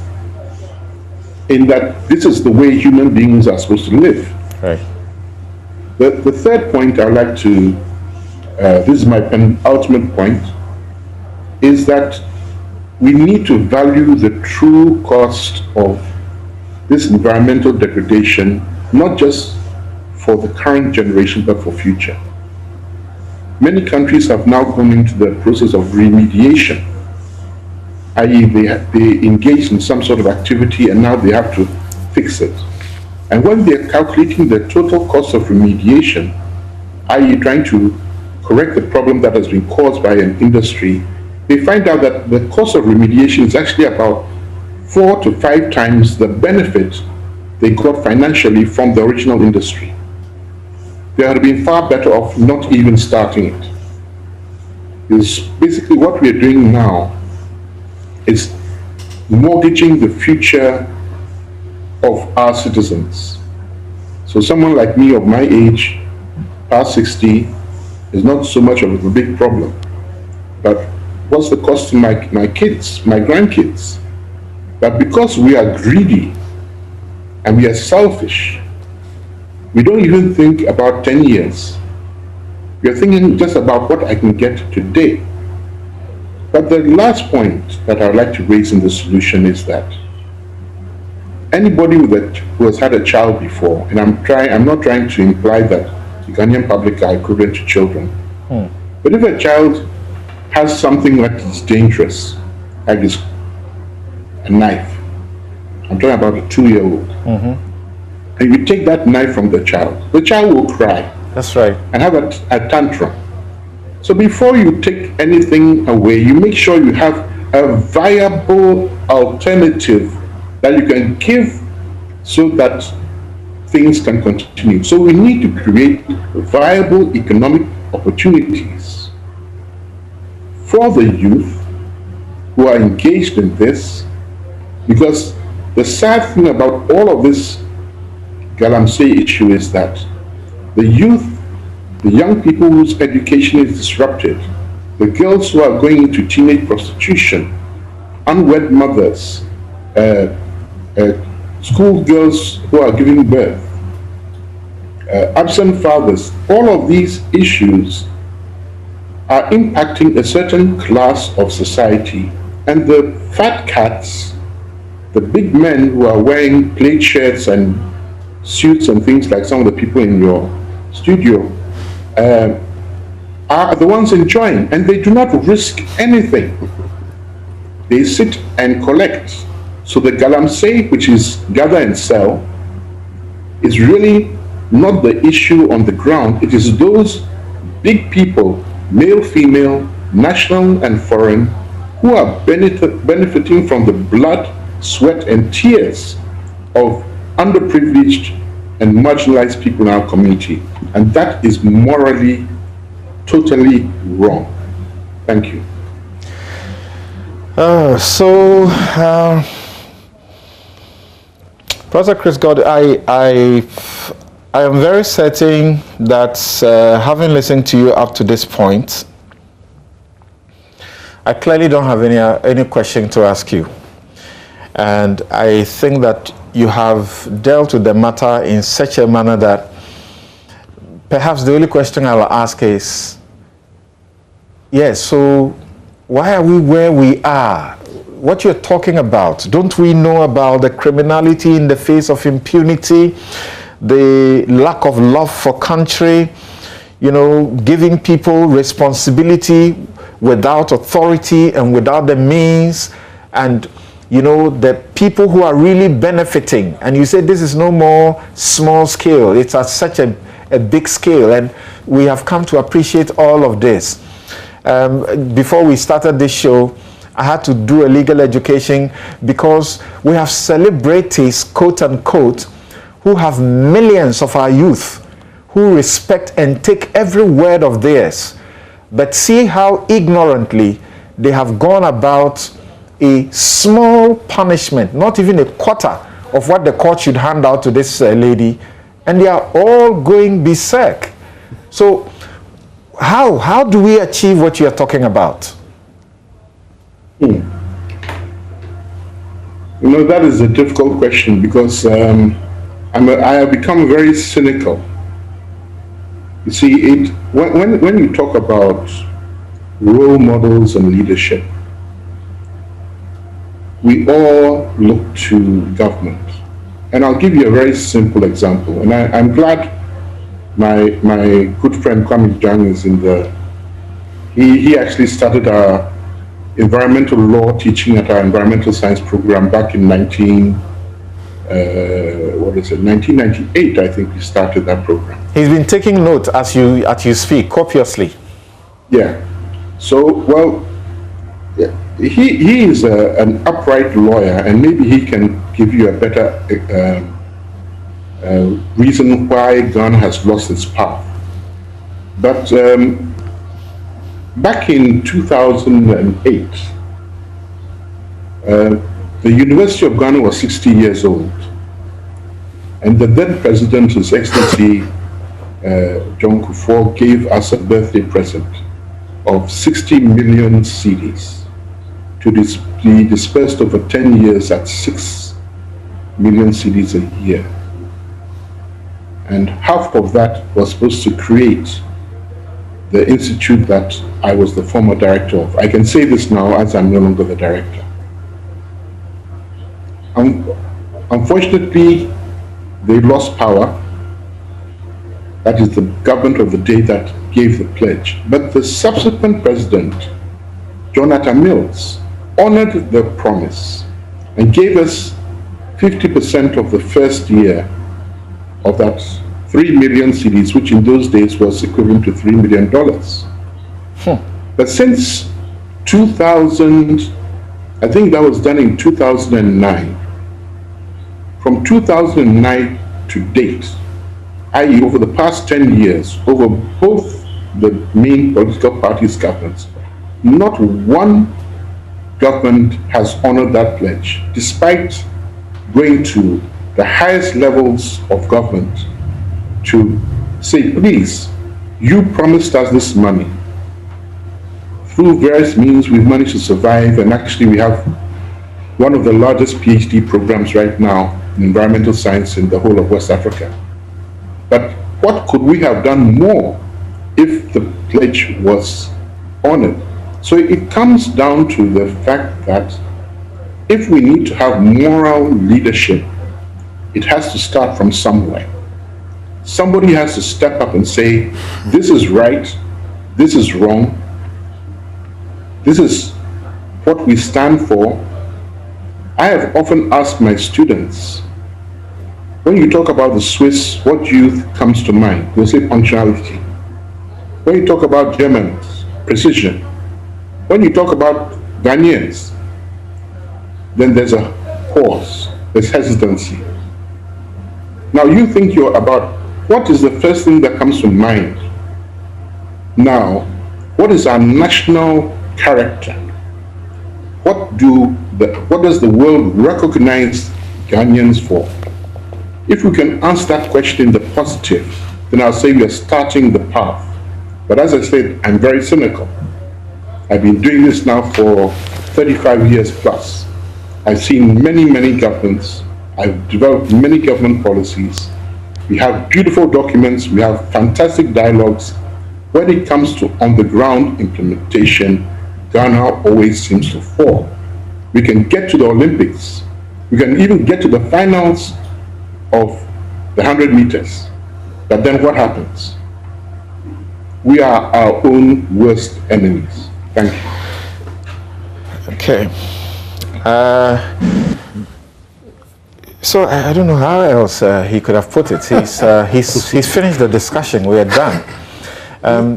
in that this is the way human beings are supposed to live. Right. The third point I'd like to, this is my penultimate point, is that we need to value the true cost of this environmental degradation, not just for the current generation, but for future. Many countries have now gone into the process of remediation, i.e. they engage in some sort of activity and now they have to fix it. And when they're calculating the total cost of remediation, i.e. trying to correct the problem that has been caused by an industry, they find out that the cost of remediation is actually about 4 to 5 times the benefit they got financially from the original industry. They would have been far better off not even starting it. It's basically what we are doing now is mortgaging the future of our citizens. So someone like me of my age, past 60, is not so much of a big problem. But what's the cost to my kids, my grandkids? But because we are greedy and we are selfish, We don't even think about 10 years. We're thinking just about what I can get today. But the last point that I'd like to raise in the solution is that anybody who has had a child before, and I'm not trying to imply that the Ghanaian public are equivalent to children, but if a child has something that is dangerous, like a knife, I'm talking about a 2-year-old, and you take that knife from the child will cry. That's right. And have a tantrum. So before you take anything away, you make sure you have a viable alternative that you can give so that things can continue. So we need to create viable economic opportunities for the youth who are engaged in this, because the sad thing about all of this Galamsey issue is that the youth, the young people whose education is disrupted, the girls who are going into teenage prostitution, unwed mothers, school girls who are giving birth, absent fathers, all of these issues are impacting a certain class of society. And the fat cats, the big men who are wearing plaid shirts and suits and things like some of the people in your studio, are the ones enjoying, and they do not risk anything. They sit and collect. So the Galamsey, which is gather and sell, is really not the issue on the ground. It is those big people, male, female, national and foreign, who are benefiting from the blood, sweat and tears of underprivileged and marginalized people in our community. And that is morally totally wrong. Thank you. Professor Chris God, I am very certain that having listened to you up to this point, I clearly don't have any question to ask you. And I think that you have dealt with the matter in such a manner that perhaps the only question I will ask is, yes, so why are we where we are? What you're talking about, don't we know about the criminality in the face of impunity, the lack of love for country, giving people responsibility without authority and without the means, and the people who are really benefiting, and you say this is no more small scale, it's at such a big scale, and we have come to appreciate all of this. Before we started this show, I had to do a legal education because we have celebrities, quote unquote, who have millions of our youth who respect and take every word of theirs, but see how ignorantly they have gone about a small punishment, not even a quarter of what the court should hand out to this lady, and they are all going berserk. So how do we achieve what you are talking about? That is a difficult question because I have become very cynical. You see, when you talk about role models and leadership, we all look to government. And I'll give you a very simple example. And I'm glad my good friend Kwame Jang is he actually started our environmental law teaching at our environmental science program back in 1998, I think we started that program. He's been taking note as you speak, copiously. Yeah. So, well, he is an upright lawyer, and maybe he can give you a better reason why Ghana has lost its path. But back in 2008, the University of Ghana was 60 years old, and the then president, His Excellency John Kufuor, gave us a birthday present of 60 million cedis to be dispersed over 10 years at 6 million cedis a year. and half of that was supposed to create the institute that I was the former director of. I can say this now as I'm no longer the director. Unfortunately, they lost power. That is the government of the day that gave the pledge. But the subsequent president, Jonathan Mills, honored the promise and gave us 50% of the first year of that 3 million cedis, which in those days was equivalent to $3 million. But since 2000, I think that was done in 2009, from 2009 to date, i.e. over the past 10 years, over both the main political parties' governments, not one government has honored that pledge, despite going to the highest levels of government to say, please, you promised us this money. Through various means, we've managed to survive, and actually we have one of the largest PhD programs right now in environmental science in the whole of West Africa. But what could we have done more if the pledge was honored? So it comes down to the fact that if we need to have moral leadership, it has to start from somewhere. Somebody has to step up and say, this is right, this is wrong, this is what we stand for. I have often asked my students, when you talk about the Swiss, what youth comes to mind? They'll say punctuality. When you talk about Germans, precision. When you talk about Ghanaians, then there's a pause, there's hesitancy. Now you think you're about, what is the first thing that comes to mind? Now, what is our national character? What does the world recognize Ghanaians for? If we can answer that question in the positive, then I'll say we are starting the path. But as I said, I'm very cynical. I've been doing this now for 35 years plus. I've seen many, many governments. I've developed many government policies. We have beautiful documents. We have fantastic dialogues. When it comes to on-the-ground implementation, Ghana always seems to fall. We can get to the Olympics. We can even get to the finals of the 100 meters. But then what happens? We are our own worst enemies. Thank you. Okay. So I don't know how else he could have put it. He's finished the discussion. We are done.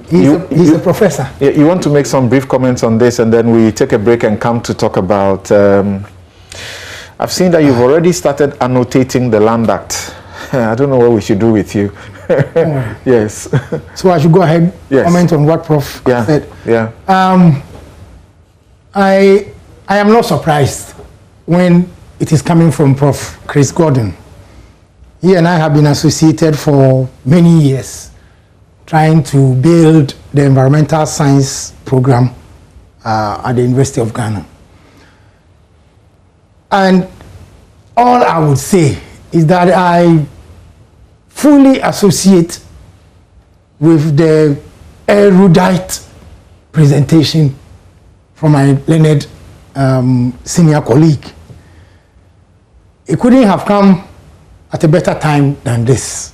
He's a professor. You want to make some brief comments on this, and then we take a break and come to talk about. I've seen that you've already started annotating the Land Act. I don't know what we should do with you. Yes. So I should go ahead. Yes. Comment on what Prof said. Yeah. I am not surprised when it is coming from Prof. Chris Gordon. He and I have been associated for many years, trying to build the environmental science program at the University of Ghana. And all I would say is that I fully associate with the erudite presentation from my learned senior colleague. It couldn't have come at a better time than this.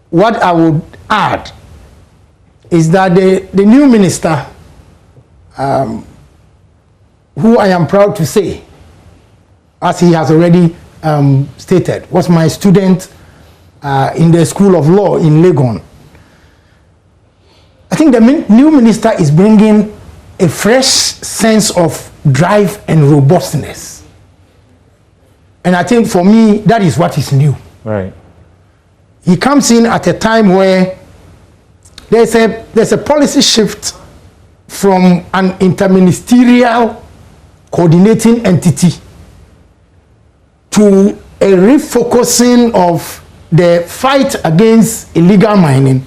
What I would add is that the new minister, who I am proud to say, as he has already stated, was my student in the School of Law in Legon. I think the new minister is bringing a fresh sense of drive and robustness. And I think for me, that is what is new. Right. He comes in at a time where there's a policy shift from an interministerial coordinating entity to a refocusing of the fight against illegal mining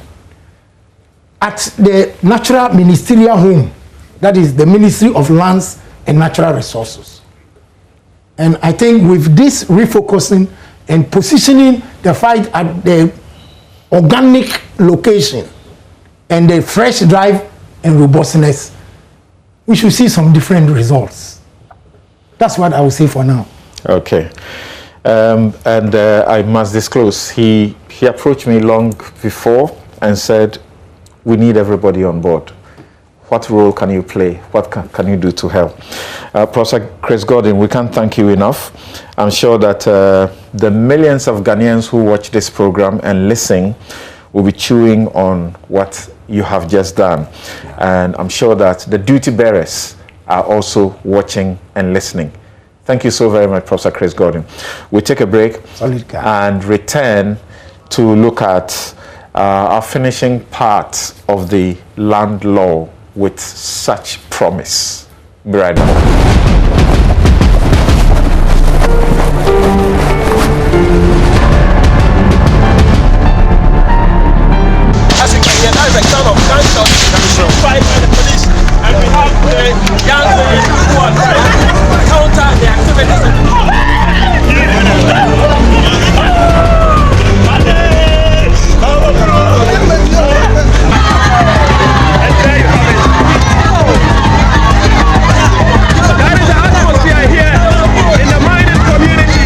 at the natural ministerial home, that is the Ministry of Lands and Natural Resources. And I think with this refocusing and positioning the fight at the organic location and the fresh drive and robustness, we should see some different results. That's what I will say for now. Okay. I must disclose, he approached me long before and said, we need everybody on board. What role can you play? What can you do to help? Professor Chris Gordon, we can't thank you enough. I'm sure that the millions of Ghanaians who watch this program and listen will be chewing on what you have just done. And I'm sure that the duty bearers are also watching and listening. Thank you so very much, Professor Chris Gordon. We'll take a break and return to look at our finishing part of the land law with such promise. Be right back. As you can hear, that is a sound of gunshots fired by the police, and we have the young ladies who are trying to counter the activities of the That is the atmosphere here in the mining community.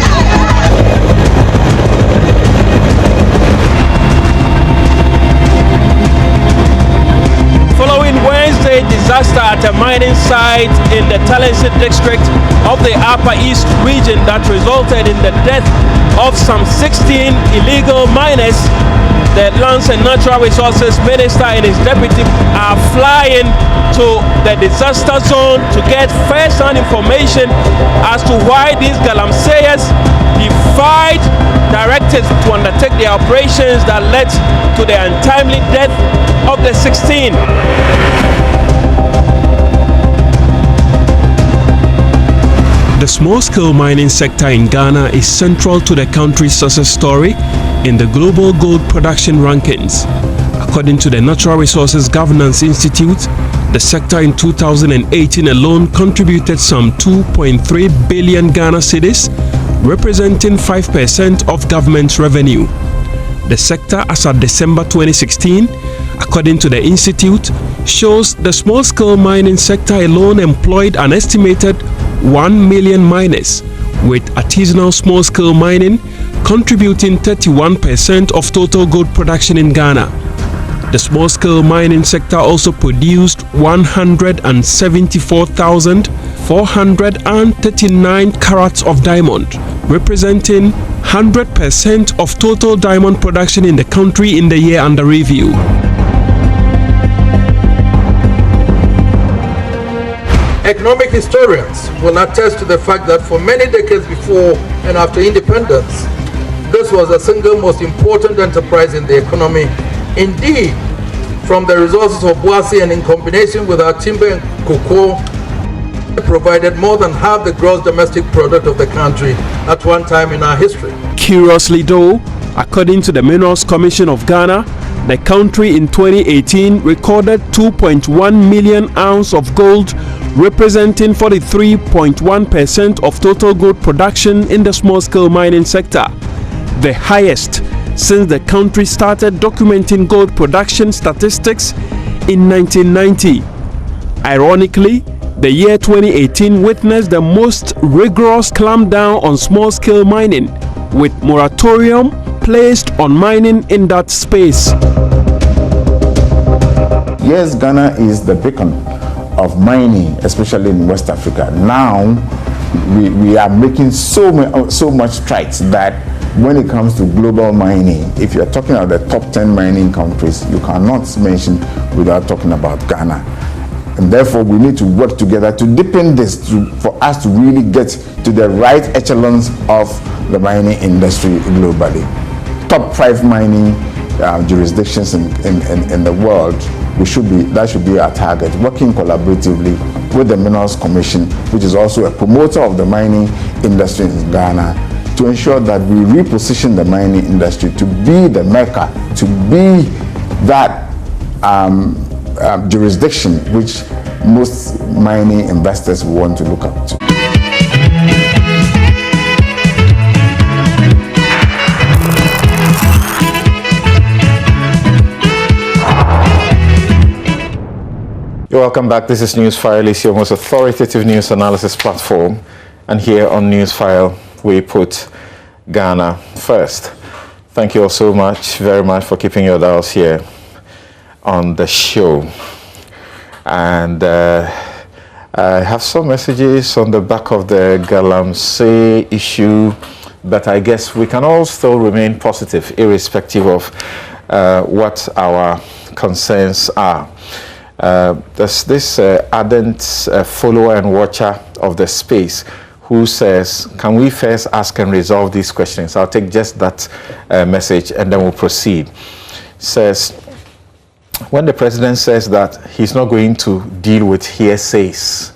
Following Wednesday disaster at a mining site in the Talensi district of the Upper East region that resulted in the death of some 16 illegal miners, the Lands and Natural Resources Minister and his deputy are flying to the disaster zone to get first-hand information as to why these galamseyers defied directives to undertake the operations that led to the untimely death of the 16. The small-scale mining sector in Ghana is central to the country's success story in the global gold production rankings. According to the Natural Resources Governance Institute, the sector in 2018 alone contributed some 2.3 billion Ghana cedis, representing 5% of government revenue. The sector as of December 2016, according to the institute, shows the small-scale mining sector alone employed an estimated 1 million miners, with artisanal small-scale mining contributing 31% of total gold production in Ghana. The small-scale mining sector also produced 174,439 carats of diamond, representing 100% of total diamond production in the country in the year under review. Economic historians will attest to the fact that for many decades before and after independence, this was the single most important enterprise in the economy. Indeed, from the resources of Boise and in combination with our timber and cocoa, it provided more than half the gross domestic product of the country at one time in our history. Curiously though, according to the Minerals Commission of Ghana, the country in 2018 recorded 2.1 million ounces of gold, representing 43.1% of total gold production in the small-scale mining sector, the highest since the country started documenting gold production statistics in 1990. Ironically, the year 2018 witnessed the most rigorous clampdown on small-scale mining, with moratorium placed on mining in that space. Yes, Ghana is the beacon of mining, especially in West Africa. Now, we are making so much strides that when it comes to global mining, if you're talking about the top 10 mining countries, you cannot mention without talking about Ghana. And therefore, we need to work together to deepen this for us to really get to the right echelons of the mining industry globally. Top 5 mining jurisdictions in the world, that should be our target, working collaboratively with the Minerals Commission, which is also a promoter of the mining industry in Ghana, to ensure that we reposition the mining industry to be the mecca, to be that jurisdiction which most mining investors want to look up to. You're welcome back. This is Newsfile. It's your most authoritative news analysis platform. And here on Newsfile, we put Ghana first. Thank you all so much, very much, for keeping your dials here on the show. And I have some messages on the back of the Galamsey issue, but I guess we can all still remain positive, irrespective of what our concerns are. There's this ardent follower and watcher of the space who says, can we first ask and resolve these questions? I'll take just that message and then we'll proceed. Says, when the president says that he's not going to deal with hearsays,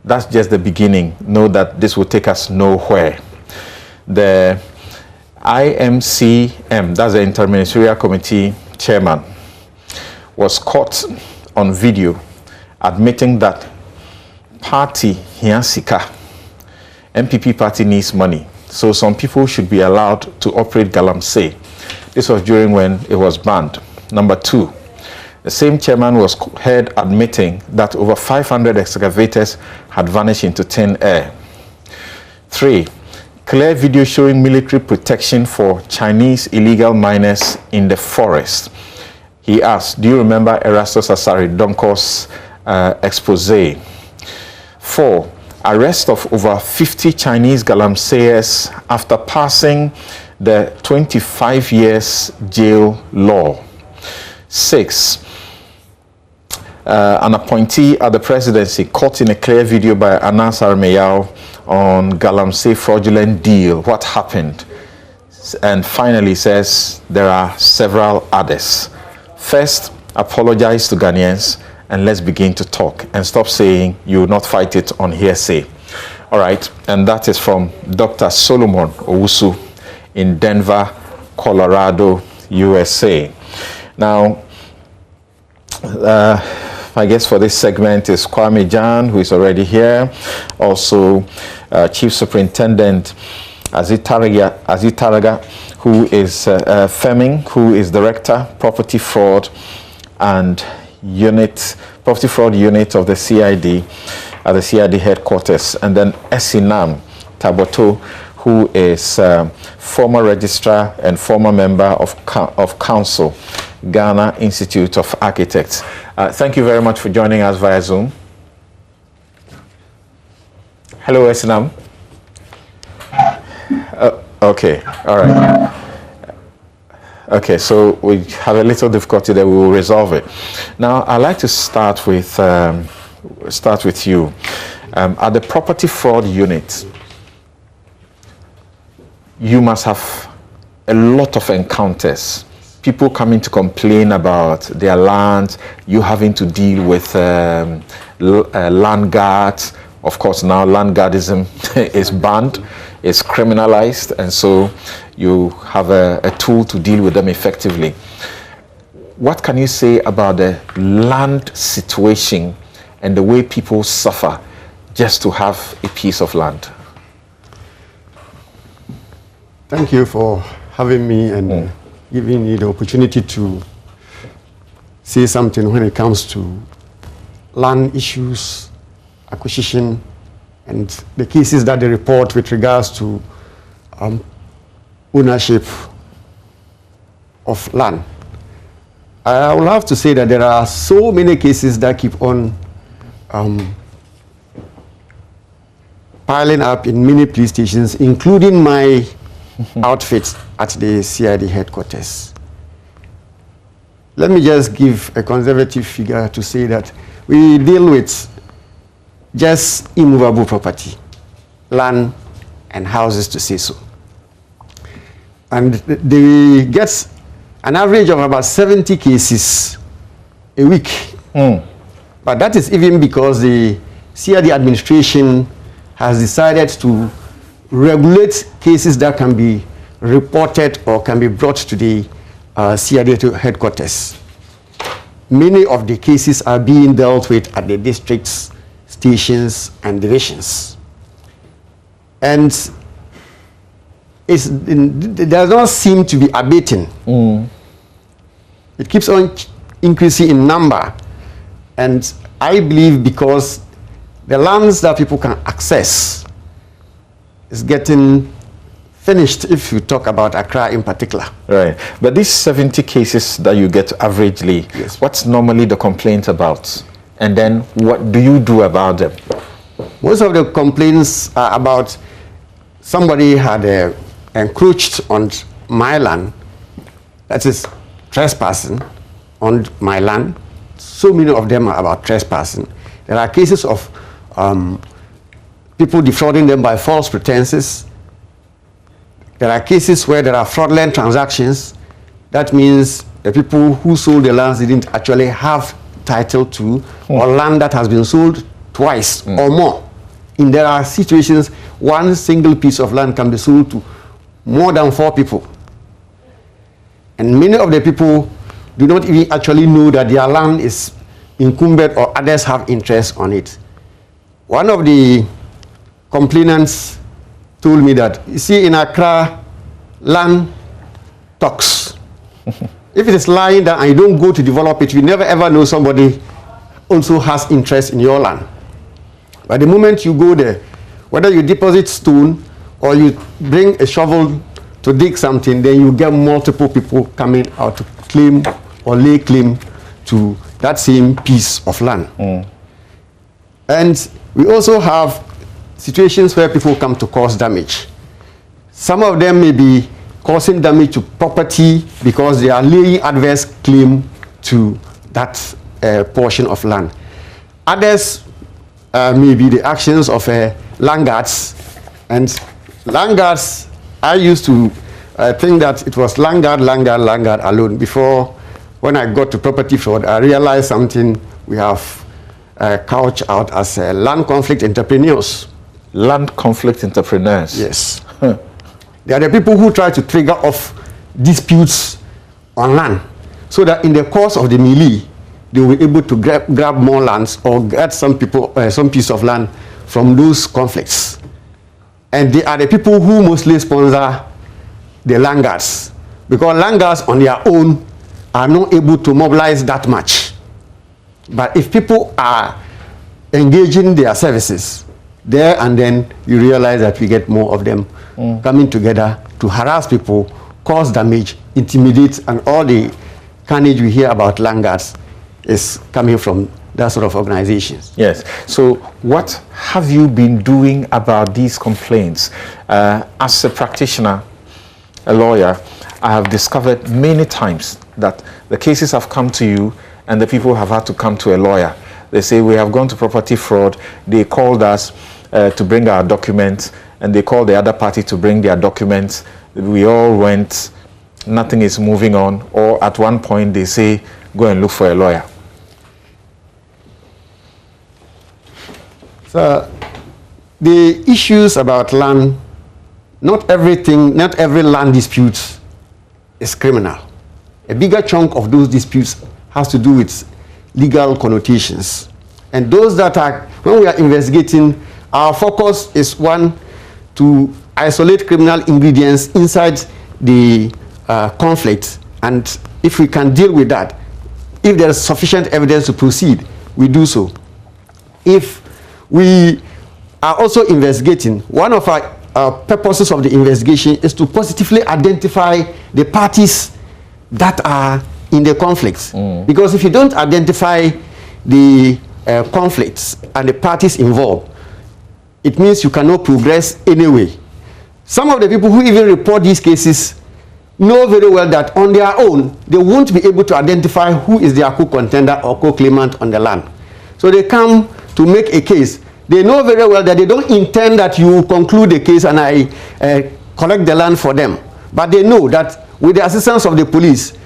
that's just the beginning. Know that this will take us nowhere. The IMCM, that's the Interministerial Committee chairman, was caught on video admitting that party Hiansika, MPP party needs money. So some people should be allowed to operate Galamsey. This was during when it was banned. Number two, the same chairman was heard admitting that over 500 excavators had vanished into thin air. 3, clear video showing military protection for Chinese illegal miners in the forest. He asked, do you remember Erastus Asari Donko's expose? 4, arrest of over 50 Chinese Galamseyers after passing the 25 years jail law. 6, an appointee at the presidency caught in a clear video by Anas Armeyao on Galamsey fraudulent deal. What happened? And finally says there are several others. First, apologize to Ghanaians and let's begin to talk and stop saying you will not fight it on hearsay. All right, and that is from Dr. Solomon Owusu in Denver, Colorado, USA. Now, I guess for this segment is Kwame Jan, who is already here. Also, Chief Superintendent Azitaraga, who is Fleming, who is Director, Property Fraud and Property Fraud Unit of the CID at the CID headquarters. And then Esinam Taboto, who is former registrar and former member of Council, Ghana Institute of Architects. Thank you very much for joining us via Zoom. Hello, Esinam. Okay, all right. Okay, so we have a little difficulty there. We will resolve it. Now, I'd like to start with you. At the Property Fraud Unit, you must have a lot of encounters. People coming to complain about their land, you having to deal with land guards. Of course, now land guardism is banned, it's criminalized, and so you have a tool to deal with them effectively. What can you say about the land situation and the way people suffer just to have a piece of land? Thank you for having me and giving me the opportunity to say something when it comes to land issues, acquisition, and the cases that they report with regards to ownership of land. I will have to say that there are so many cases that keep on piling up in many police stations, including my outfit at the CID headquarters. Let me just give a conservative figure to say that we deal with just immovable property, land and houses, to say so. And they get an average of about 70 cases a week. But that is even because the CID administration has decided to regulate cases that can be reported or can be brought to the CID headquarters. Many of the cases are being dealt with at the districts, stations, and divisions. And it does not seem to be abating. It keeps on increasing in number. And I believe because the lands that people can access is getting finished if you talk about Accra in particular. Right. But these 70 cases that you get averagely, yes, what's normally the complaint about? And then what do you do about them? Most of the complaints are about somebody had encroached on my land, that is trespassing on my land. So many of them are about trespassing. There are cases of people defrauding them by false pretenses. There are cases where there are fraudulent transactions. That means the people who sold the lands didn't actually have title to, or land that has been sold twice or more. And there are situations one single piece of land can be sold to more than 4 people. And many of the people do not even actually know that their land is incumbent or others have interest on it. One of the complainants told me that, you see, in Accra, land talks. If it is lying down and you don't go to develop it, you never ever know somebody also has interest in your land. But the moment you go there, whether you deposit stone or you bring a shovel to dig something, then you get multiple people coming out to claim or lay claim to that same piece of land. And we also have situations where people come to cause damage. Some of them may be causing damage to property because they are laying adverse claim to that portion of land. Others may be the actions of land guards. And land guards, I used to think that it was land guard alone. Before, when I got to property fraud, I realized something we have couched out as land conflict entrepreneurs. Land conflict entrepreneurs? Yes. They are the people who try to trigger off disputes on land so that in the course of the melee, they will be able to grab more lands or get some piece of land from those conflicts. And they are the people who mostly sponsor the land guards, because land guards on their own are not able to mobilize that much. But if people are engaging their services, there and then you realize that we get more of them coming together to harass people, cause damage, intimidate, and all the carnage we hear about land guards is coming from that sort of organizations. Yes. So what have you been doing about these complaints? As a practitioner, a lawyer, I have discovered many times that the cases have come to you and the people have had to come to a lawyer. They say, we have gone to property fraud. They called us to bring our documents, and they called the other party to bring their documents. We all went, nothing is moving on. Or at one point they say, go and look for a lawyer. So the issues about land, not every land dispute is criminal. A bigger chunk of those disputes has to do with legal connotations. And those that are, when we are investigating, our focus is one, to isolate criminal ingredients inside the conflict. And if we can deal with that, if there is sufficient evidence to proceed, we do so. If we are also investigating, one of our purposes of the investigation is to positively identify the parties that are in the conflicts. Because if you don't identify the conflicts and the parties involved, it means you cannot progress anyway. Some of the people who even report these cases know very well that on their own, they won't be able to identify who is their co-contender or co-claimant on the land. So they come to make a case. They know very well that they don't intend that you conclude the case and I collect the land for them. But they know that with the assistance of the police,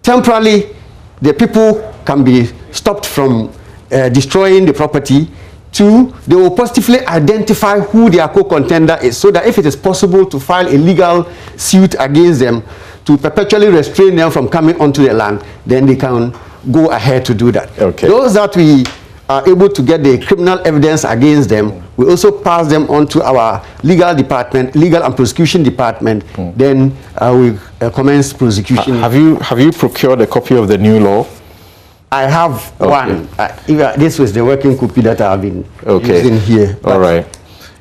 temporarily, the people can be stopped from destroying the property. 2, they will positively identify who their co-contender is, so that if it is possible to file a legal suit against them to perpetually restrain them from coming onto the land, then they can go ahead to do that. Okay. Those that we are able to get the criminal evidence against them, we also pass them on to our legal department, legal and prosecution department. Then we commence prosecution. Have you procured a copy of the new law? I have one. This was the working copy that I've been using here. All right.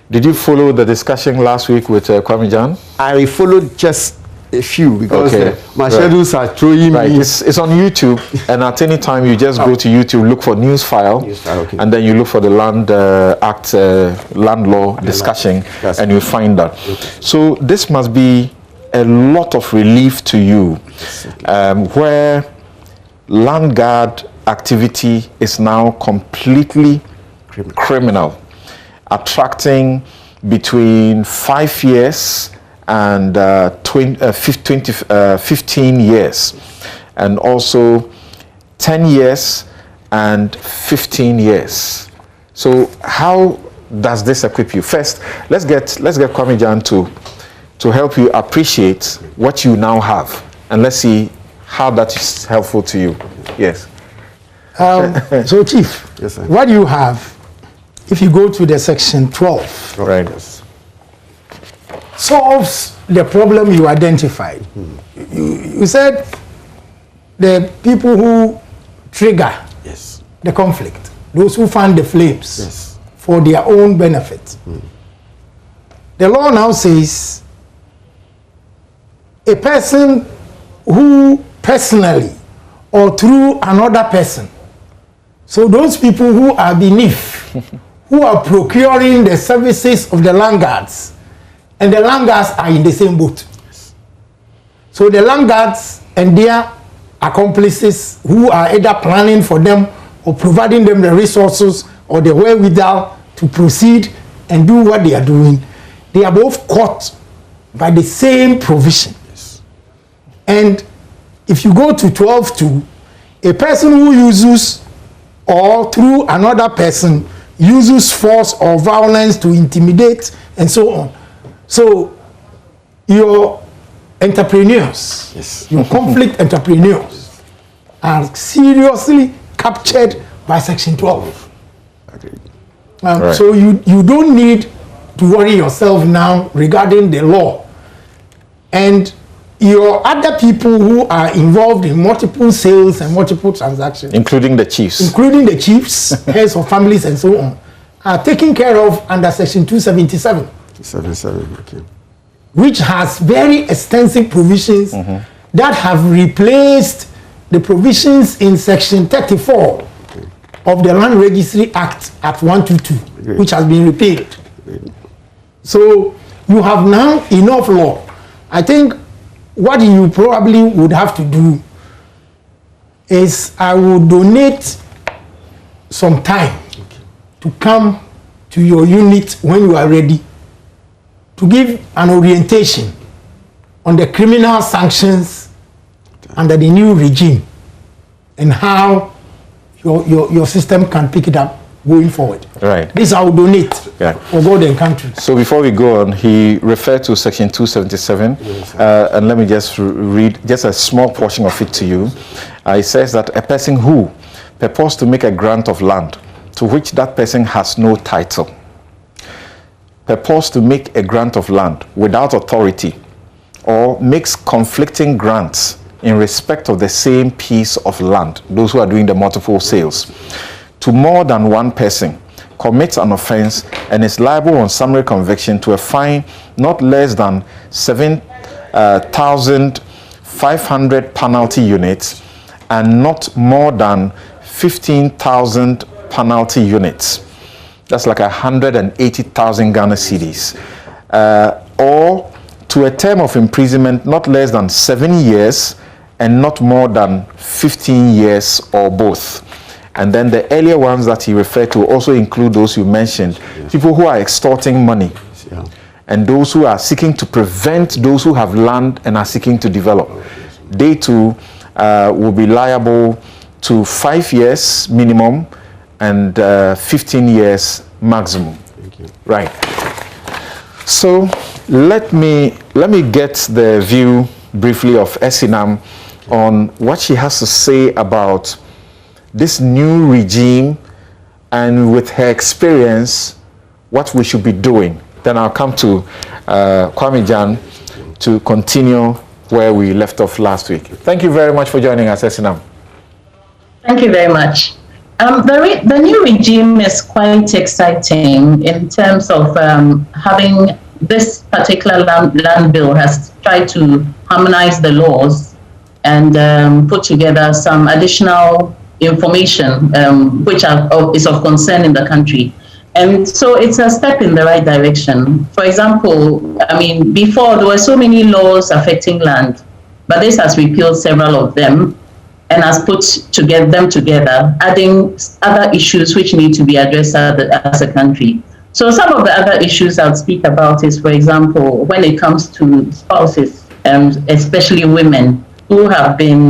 Did you follow the discussion last week with Kwame Jan? I followed just a few because my schedules are throwing me. It's on YouTube, and at any time you just go to YouTube, look for Newsfile, and then you look for the Land Act, land law discussion, and you find that. So this must be a lot of relief to you, where land guard activity is now completely criminal, attracting between 5 years and 15 years, and also 10 years and 15 years. So how does this equip you? First, let's get Kwame Jan to help you appreciate what you now have, and let's see how that is helpful to you. Yes. So, Chief, yes, sir. What you have, if you go to the section 12, right, solves the problem you identified. You said the people who trigger the conflict, those who fan the flames for their own benefit. The law now says a person who personally or through another person, so those people who are beneath, who are procuring the services of the land guards, and the land guards are in the same boat. So the land guards and their accomplices who are either planning for them or providing them the resources or the wherewithal to proceed and do what they are doing, they are both caught by the same provision. And if you go to 12.2, a person who uses or through another person uses force or violence to intimidate and so on. So your entrepreneurs, your conflict entrepreneurs are seriously captured by section 12. Right. So you don't need to worry yourself now regarding the law. And your other people who are involved in multiple sales and multiple transactions, including the chiefs, heads of families and so on, are taken care of under section 277. 277, okay. Which has very extensive provisions that have replaced the provisions in section 34 of the Land Registry Act at 122, which has been repealed. So you have now enough law. I think what you probably would have to do is I will donate some time to come to your unit when you are ready to give an orientation on the criminal sanctions under the new regime and how your system can pick it up going forward. Right. This I will donate for God and country. So before we go on, he referred to section 277, and let me just read just a small portion of it to you. It says that a person who purports to make a grant of land to which that person has no title, purports to make a grant of land without authority, or makes conflicting grants in respect of the same piece of land, those who are doing the multiple sales, to more than one person, commits an offense and is liable on summary conviction to a fine not less than 7,500 penalty units and not more than 15,000 penalty units. That's like 180,000 Ghana cedis. Or to a term of imprisonment not less than 7 years and not more than 15 years or both. And then the earlier ones that he referred to also include those you mentioned, people who are extorting money, and those who are seeking to prevent those who have land and are seeking to develop. They too will be liable to 5 years minimum and 15 years maximum. Right. So let me get the view briefly of Esinam on what she has to say about this new regime, and with her experience, what we should be doing. Then I'll come to Kwame Jan to continue where we left off last week. Thank you very much for joining us, Esinam. Thank you very much. The new regime is quite exciting in terms of having this particular land bill has tried to harmonize the laws and put together some additional information which is of concern in the country. And so it's a step in the right direction. For example, I mean, before there were so many laws affecting land, but this has repealed several of them and has put them together, adding other issues which need to be addressed as a country. So some of the other issues I'll speak about is, for example, when it comes to spouses, especially women who have been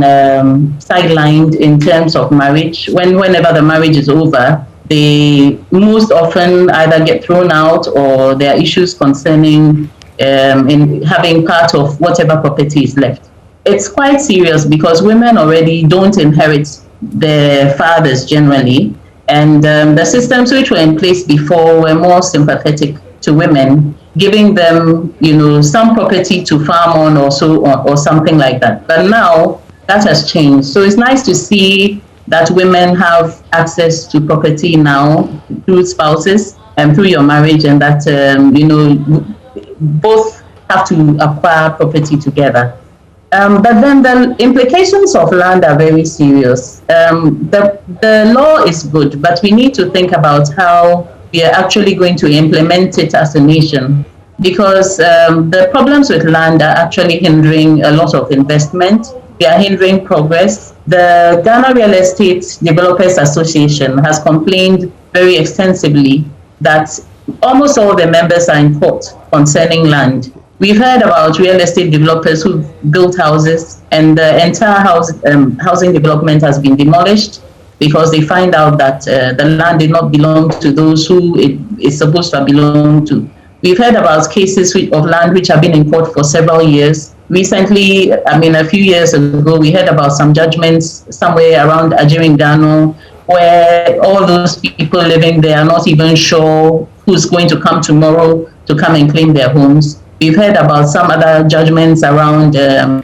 sidelined in terms of marriage. Whenever the marriage is over, they most often either get thrown out or there are issues concerning in having part of whatever property is left. It's quite serious because women already don't inherit their fathers generally, and the systems which were in place before were more sympathetic to women, giving them, some property to farm on or so on, or something like that. But now that has changed. So it's nice to see that women have access to property now through spouses and through your marriage, and that both have to acquire property together. But then the implications of land are very serious. The law is good, but we need to think about how we are actually going to implement it as a nation, because the problems with land are actually hindering a lot of investment. They are hindering progress. The Ghana Real Estate Developers Association has complained very extensively that almost all the members are in court concerning land. We've heard about real estate developers who built houses, and the entire housing development has been demolished because they find out that the land did not belong to those who it is supposed to belong to. We've heard about cases of land which have been in court for several years. Recently, a few years ago, we heard about some judgments somewhere around Ajiringano, where all those people living there are not even sure who's going to come tomorrow to come and claim their homes. We've heard about some other judgments around the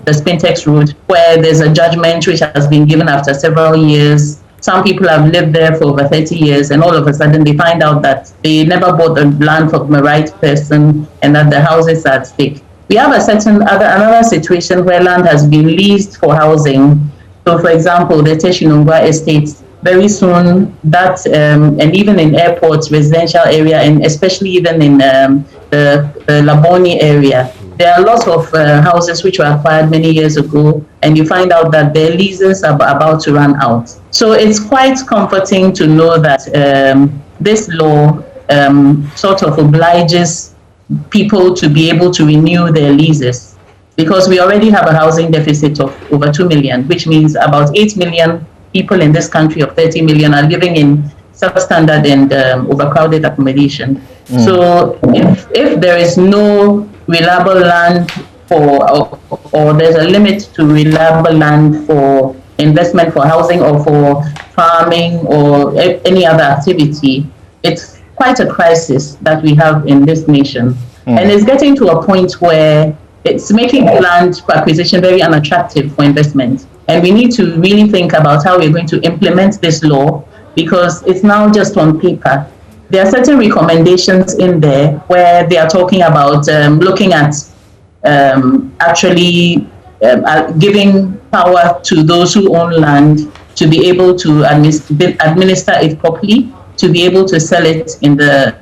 Spintex Road, where there's a judgment which has been given after several years. Some people have lived there for over 30 years, and all of a sudden they find out that they never bought the land from the right person and that the houses are at stake. We have another situation where land has been leased for housing. So, for example, the Teshinungwa Estates, very soon that, and even in airports, residential area, and especially even in the Laboni area, there are lots of houses which were acquired many years ago, and you find out that their leases are about to run out. So it's quite comforting to know that this law sort of obliges people to be able to renew their leases, because we already have a housing deficit of over 2 million, which means about 8 million people in this country of 30 million are living in substandard and overcrowded accommodation. So if there is no reliable land or there's a limit to reliable land for investment, for housing, or for farming or any other activity, it's quite a crisis that we have in this nation. And it's getting to a point where it's making land acquisition very unattractive for investment. And we need to really think about how we're going to implement this law, because it's now just on paper. There are certain recommendations in there where they are talking about looking at actually giving power to those who own land to be able to administer it properly, to be able to sell it in the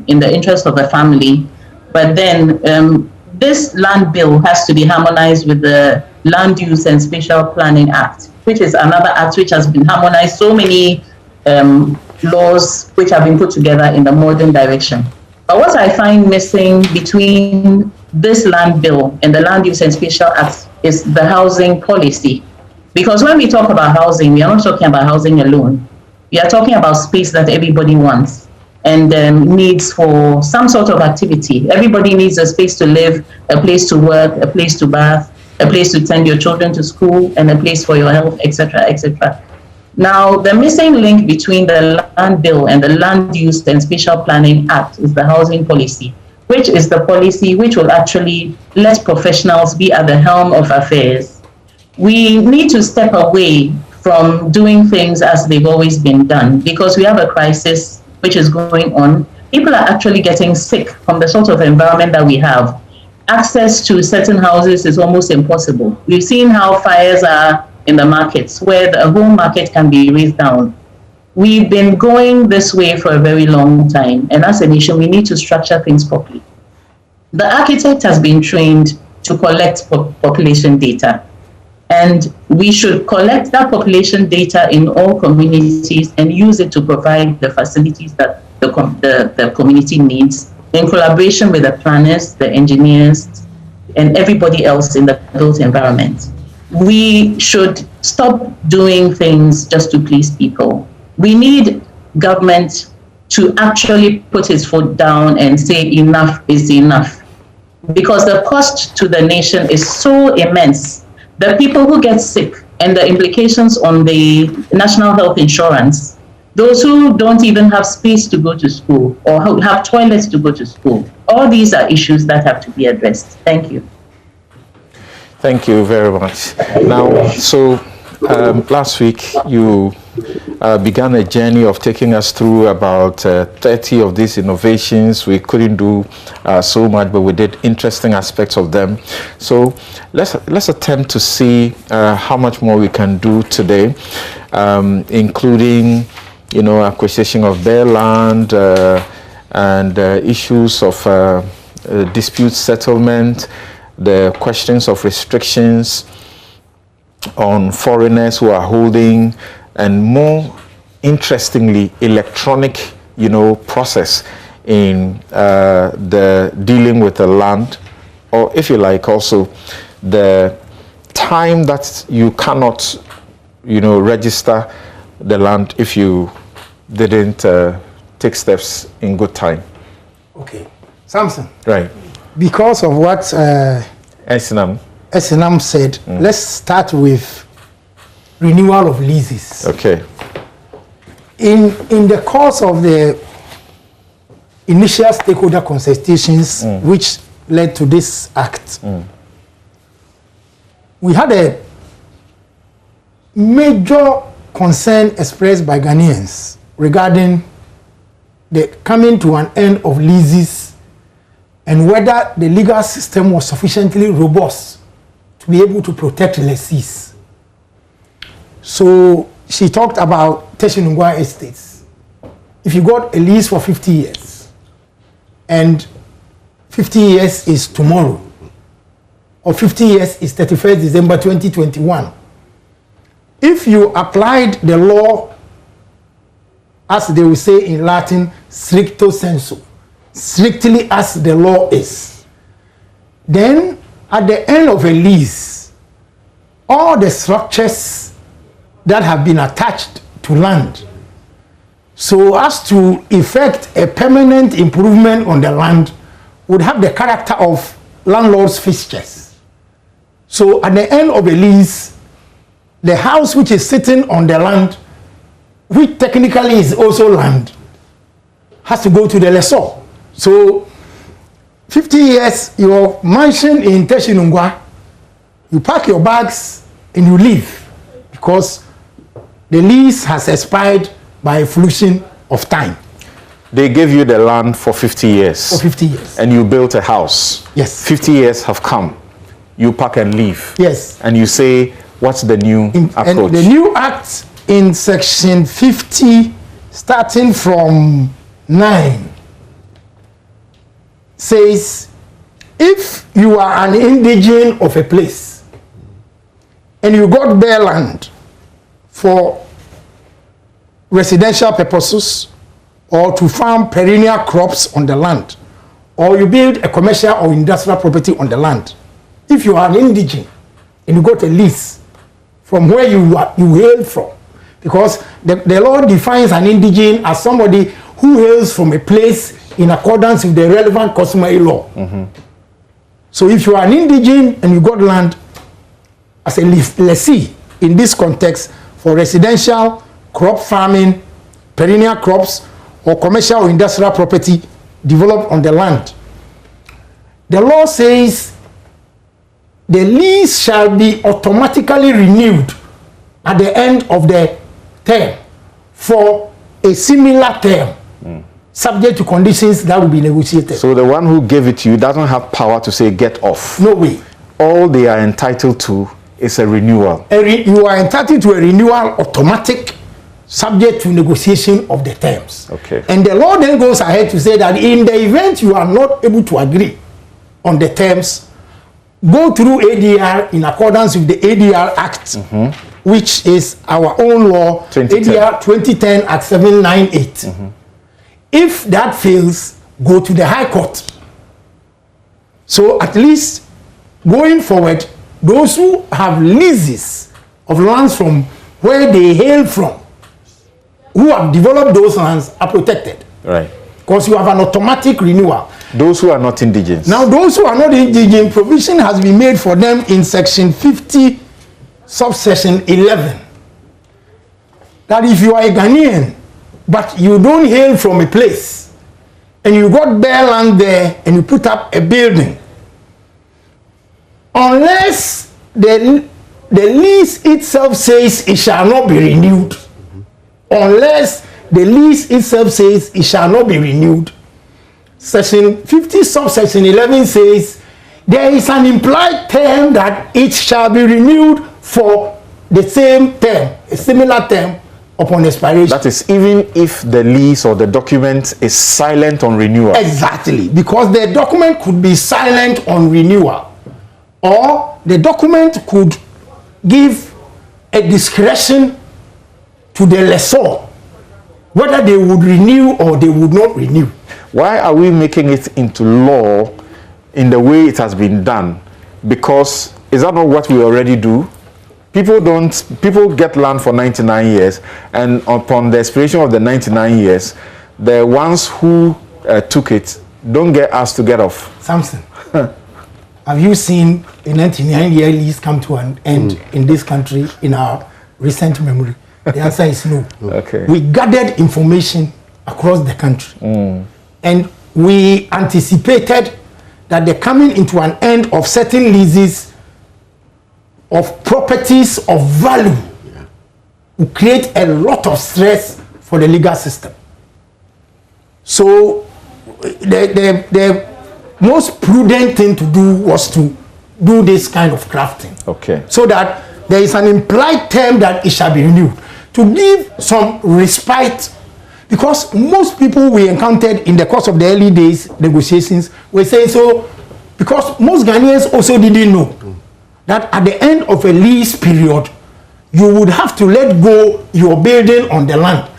in the interest of the family. But then this land bill has to be harmonized with the Land Use and Spatial Planning Act, which is another act which has been harmonized. So many laws which have been put together in the modern direction. But what I find missing between this land bill and the Land Use and Spatial Act is the housing policy. Because when we talk about housing, we are not talking about housing alone. We are talking about space that everybody wants and needs for some sort of activity. Everybody needs a space to live, a place to work, a place to bath, a place to send your children to school, and a place for your health, etc., etc. Now, the missing link between the Land Bill and the Land Use and Spatial Planning Act is the housing policy, which is the policy which will actually let professionals be at the helm of affairs we need to step away from doing things as they've always been done, because we have a crisis which is going on. People are actually getting sick from the sort of environment that we have. Access to certain houses is almost impossible. We've seen how fires are in the markets, where the whole market can be razed down. We've been going this way for a very long time, and as a nation, we need to structure things properly. The architect has been trained to collect population data, and we should collect that population data in all communities and use it to provide the facilities that the community needs, in collaboration with the planners, the engineers, and everybody else in the built environment. We should stop doing things just to please people. We need government to actually put its foot down and say enough is enough, because the cost to the nation is so immense. The people who get sick and the implications on the national health insurance, those who don't even have space to go to school or have toilets to go to school, all these are issues that have to be addressed. Thank you. Thank you very much. Now, so last week you began a journey of taking us through about 30 of these innovations. We couldn't do so much, but we did interesting aspects of them. So let's attempt to see how much more we can do today, including, you know, acquisition of bare land and issues of dispute settlement, the questions of restrictions on foreigners who are holding, and more interestingly, electronic, you know, process in the dealing with the land, or if you like, also the time that you cannot, you know, register the land if you didn't take steps in good time. Okay, Samson. Right. Because of what Esinam said, let's start with renewal of leases. Okay. In the course of the initial stakeholder consultations, which led to this act, we had a major concern expressed by Ghanaians regarding the coming to an end of leases and whether the legal system was sufficiently robust to be able to protect lessees. So she talked about Teshinungwa estates. If you got a lease for 50 years, and 50 years is tomorrow, or 50 years is 31st December 2021, if you applied the law, as they will say in Latin, stricto sensu, strictly as the law is, then at the end of a lease, all the structures that have been attached to land so as to effect a permanent improvement on the land would have the character of landlord's fixtures. So at the end of a lease, the house which is sitting on the land, which technically is also land, has to go to the lessor. So 50 years, your mansion in Teshinungwa, you pack your bags and you leave because the lease has expired by a fluxion of time. They gave you the land for 50 years. For 50 years. And you built a house. Yes. 50 years have come. You pack and leave. Yes. And you say, what's the new approach? And the new act in section 50, starting from 9, says, if you are an indigene of a place and you got bare land for residential purposes or to farm perennial crops on the land, or you build a commercial or industrial property on the land, if you are an indigene and you got a lease from where you hail from, because the law defines an indigene as somebody who hails from a place in accordance with the relevant customary law. So if you are an indigene and you got land as a lessee in this context for residential, crop farming, perennial crops, or commercial or industrial property developed on the land, the law says the lease shall be automatically renewed at the end of the term for a similar term, subject to conditions that will be negotiated. So the one who gave it to you doesn't have power to say get off. No way. All they are entitled to is a renewal. You are entitled to a renewal automatic, subject to negotiation of the terms. Okay. And the law then goes ahead to say that in the event you are not able to agree on the terms, go through ADR in accordance with the ADR Act, which is our own law, 2010. ADR 2010 Act 798. If that fails, go to the High Court. So at least going forward, those who have leases of lands from where they hail from, who have developed those lands, are protected. Right. Because you have an automatic renewal. Those who are not indigents. Now, those who are not indigent, provision has been made for them in section 50, subsection 11. That if you are a Ghanaian, but you don't hail from a place, and you got bare land there, and you put up a building, unless the lease itself says it shall not be renewed, unless the lease itself says it shall not be renewed, section 50 subsection 11 says there is an implied term that it shall be renewed for the same term, a similar term upon expiration. That is, even if the lease or the document is silent on renewal. Exactly, because the document could be silent on renewal, or the document could give a discretion to the lessor whether they would renew or they would not renew. Why are we making it into law in the way it has been done? Because is that not what we already do? People get land for 99 years, and upon the expiration of the 99 years, the ones who took it don't get asked to get off. Samson, have you seen a 99-year lease come to an end in this country in our recent memory? The answer is no. Okay. We gathered information across the country, and we anticipated that the coming into an end of certain leases of properties of value will create a lot of stress for the legal system. So the most prudent thing to do was to do this kind of crafting. Okay. So that there is an implied term that it shall be renewed, to give some respite, because most people we encountered in the course of the early days negotiations were saying so, because most Ghanaians also didn't know that at the end of a lease period, you would have to let go your building on the land.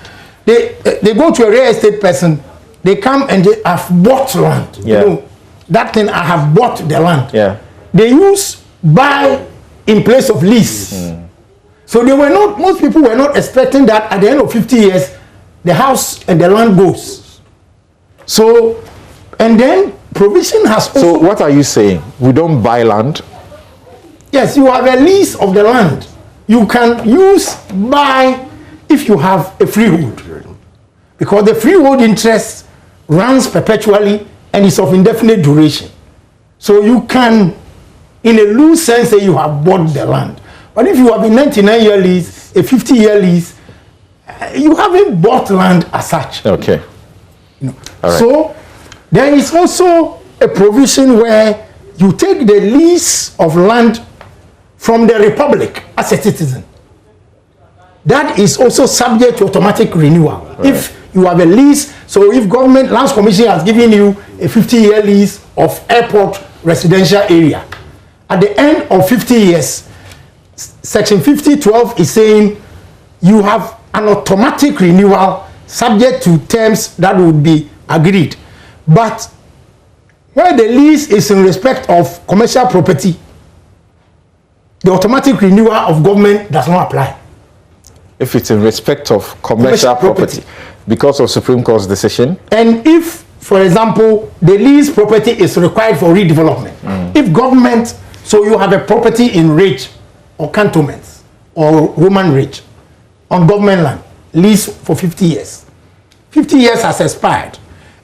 They go to a real estate person, they come and they have bought land. Yeah. You know, that thing, I have bought the land. Yeah. They use buy in place of lease. So they were not, most people were not expecting that at the end of 50 years, the house and the land goes. So, and then provision has also... So what are you saying? We don't buy land? Yes, you have a lease of the land. You can use buy if you have a freehold, because the freehold interest runs perpetually and is of indefinite duration. So you can, in a loose sense, say you have bought the land. But if you have a 99-year lease, a 50-year lease, you haven't bought land as such. Okay. No. All right. So there is also a provision where you take the lease of land from the Republic as a citizen. That is also subject to automatic renewal. Right. If you have a lease, so if government lands commission has given you a 50-year lease of airport residential area, at the end of 50 years, section 50(12) is saying you have an automatic renewal subject to terms that would be agreed. But where the lease is in respect of commercial property, the automatic renewal of government does not apply. If it's in respect of commercial property, because of Supreme Court's decision. And if, for example, the lease property is required for redevelopment, if government, so you have a property in Ridge or cantonments or Roman Ridge on government land, lease for 50 years. 50 years has expired,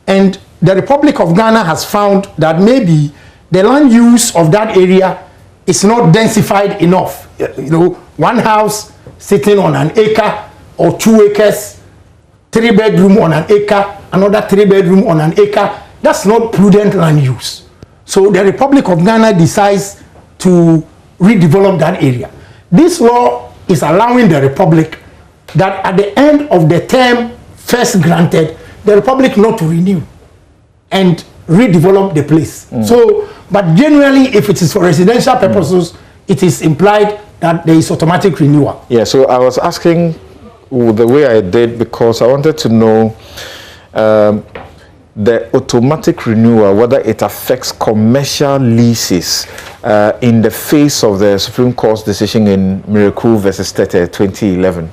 and the Republic of Ghana has found that maybe the land use of that area it's not densified enough. You know, one house sitting on an acre or 2 acres, 3-bedroom on an acre, another 3-bedroom on an acre. That's not prudent land use. So the Republic of Ghana decides to redevelop that area. This law is allowing the Republic that at the end of the term first granted, the Republic not to renew and redevelop the place. So, but generally, if it is for residential purposes, it is implied that there is automatic renewal. Yeah, so I was asking the way I did because I wanted to know the automatic renewal, whether it affects commercial leases in the face of the Supreme Court's decision in Miracle versus Tete 2011.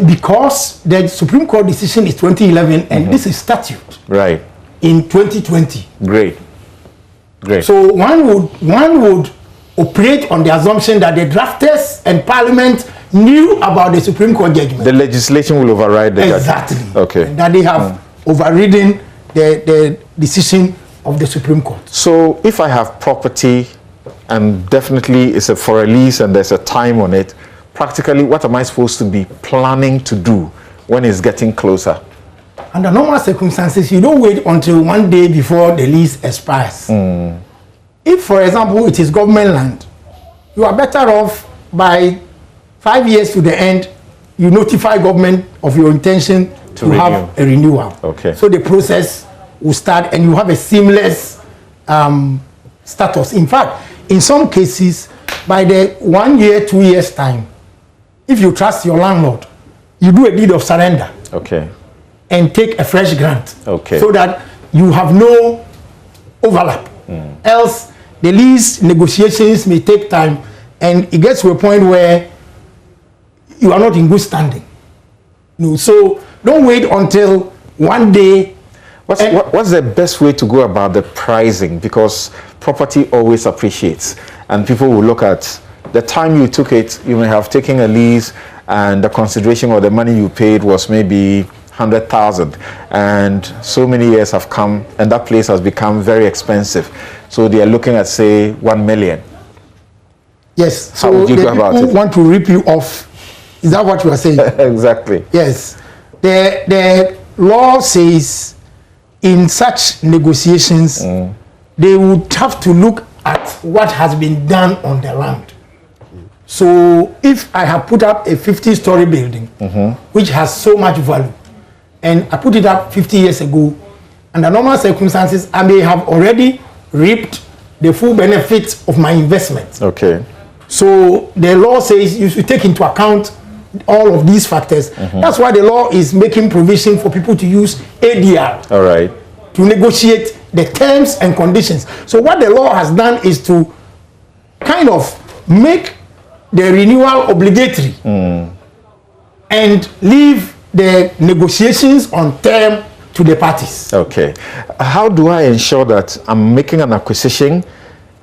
Because the Supreme Court decision is 2011 and this is statute. Right. In 2020. Great. Great. So one would operate on the assumption that the drafters and Parliament knew about the Supreme Court judgment. The legislation will override the exactly. judgment. Okay. And that they have overridden the decision of the Supreme Court. So if I have property and definitely it's for a lease and there's a time on it, practically what am I supposed to be planning to do when it's getting closer? Under normal circumstances, you don't wait until one day before the lease expires. If, for example, it is government land, you are better off by 5 years to the end, you notify government of your intention to have a renewal. Okay. So the process will start and you have a seamless status. In fact, in some cases, by the 1 year, 2 years time, if you trust your landlord, you do a deed of surrender. Okay. And take a fresh grant. Okay. So that you have no overlap. Else, the lease negotiations may take time and it gets to a point where you are not in good standing. No, so don't wait until one day. What's the best way to go about the pricing? Because property always appreciates and people will look at the time you took it. You may have taken a lease and the consideration or the money you paid was maybe 100,000 and so many years have come and that place has become very expensive. So they are looking at say 1 million. Yes. How would you go about it? Want to rip you off. Is that what you are saying? Exactly. Yes. The law says in such negotiations, they would have to look at what has been done on the land. So if I have put up a 50-story building, which has so much value, and I put it up 50 years ago, under normal circumstances, I may have already reaped the full benefits of my investment. Okay. So the law says you should take into account all of these factors. That's why the law is making provision for people to use ADR. All right. To negotiate the terms and conditions. So what the law has done is to kind of make the renewal obligatory and leave the negotiations on term to the parties. Okay. How do I ensure that I'm making an acquisition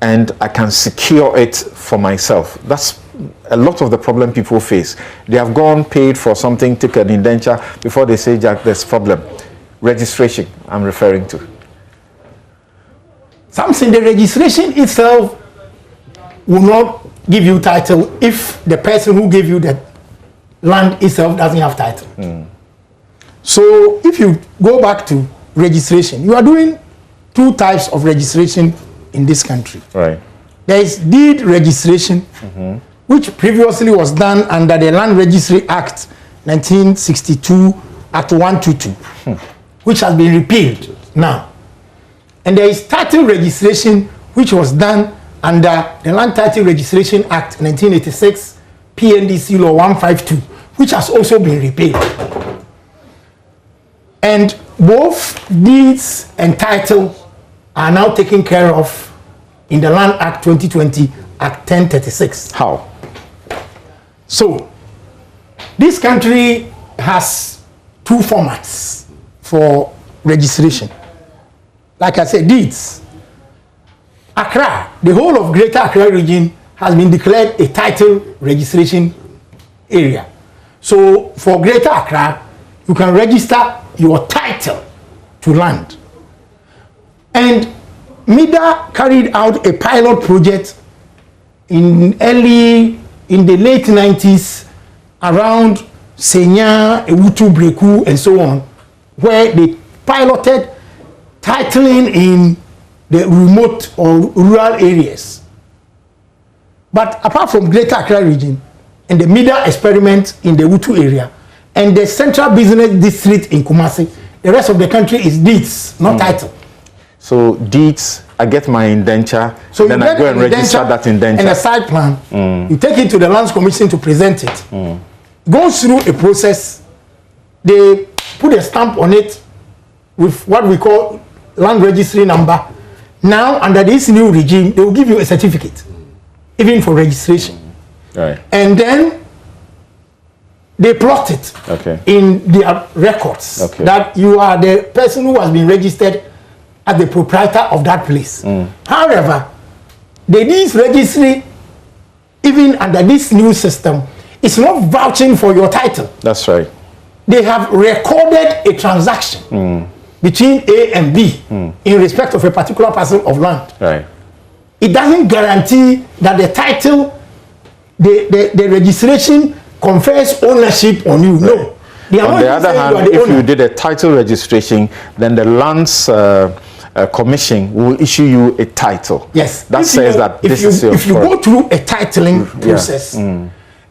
and I can secure it for myself? That's a lot of the problem people face. They have gone, paid for something, took an indenture before they say, Jack, there's problem. Registration, I'm referring to. Something, the registration itself will not give you title if the person who gave you the land itself doesn't have title. So if you go back to registration, you are doing 2 types of registration in this country. Right. There is deed registration, which previously was done under the Land Registry Act 1962, Act 122, which has been repealed now. And there is title registration, which was done under the Land Title Registration Act 1986, PNDC Law 152, which has also been repealed. And both deeds and title are now taken care of in the Land Act 2020, Act 1036. How? So, this country has 2 formats for registration. Like I said, deeds. Accra, the whole of Greater Accra region has been declared a title registration area. So, for Greater Accra, you can register your title to land. And MIDA carried out a pilot project in the late 90s around Senya, Ewutu, Breku, and so on, where they piloted titling in the remote or rural areas. But apart from Greater Accra region and the MIDA experiment in the Ewutu area and the Central Business District in Kumasi, the rest of the country is deeds, not title. So deeds, I get my indenture, so then I go and register that indenture. And a site plan, you take it to the Lands Commission to present it. Goes through a process, they put a stamp on it with what we call land registry number. Now, under this new regime, they will give you a certificate, even for registration. Right. And then they plot it in their records that you are the person who has been registered as the proprietor of that place. However, the deeds registry, even under this new system, is not vouching for your title. That's right. They have recorded a transaction between A and B in respect of a particular parcel of land. Right. It doesn't guarantee that the title, the registration confers ownership on you. No. On the other hand, if you did a title registration, then the lands commission will issue you a title. Yes. That says that this is your if you go through a titling process,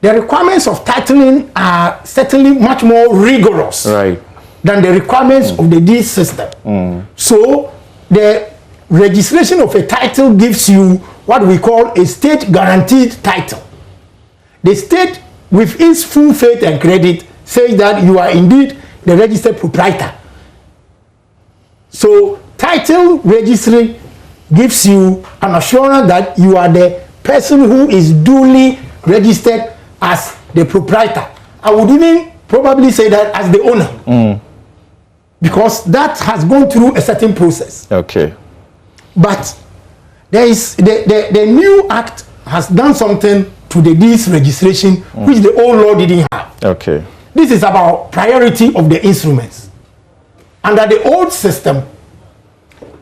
the requirements of titling are certainly much more rigorous than the requirements of the deed system. So the registration of a title gives you what we call a state guaranteed title. The state, with its full faith and credit, says that you are indeed the registered proprietor. So title registry gives you an assurance that you are the person who is duly registered as the proprietor. I would even probably say that as the owner, because that has gone through a certain process. Okay. But there is the new act has done something to the deeds registration which the old law didn't have. Okay. This is about priority of the instruments. Under the old system,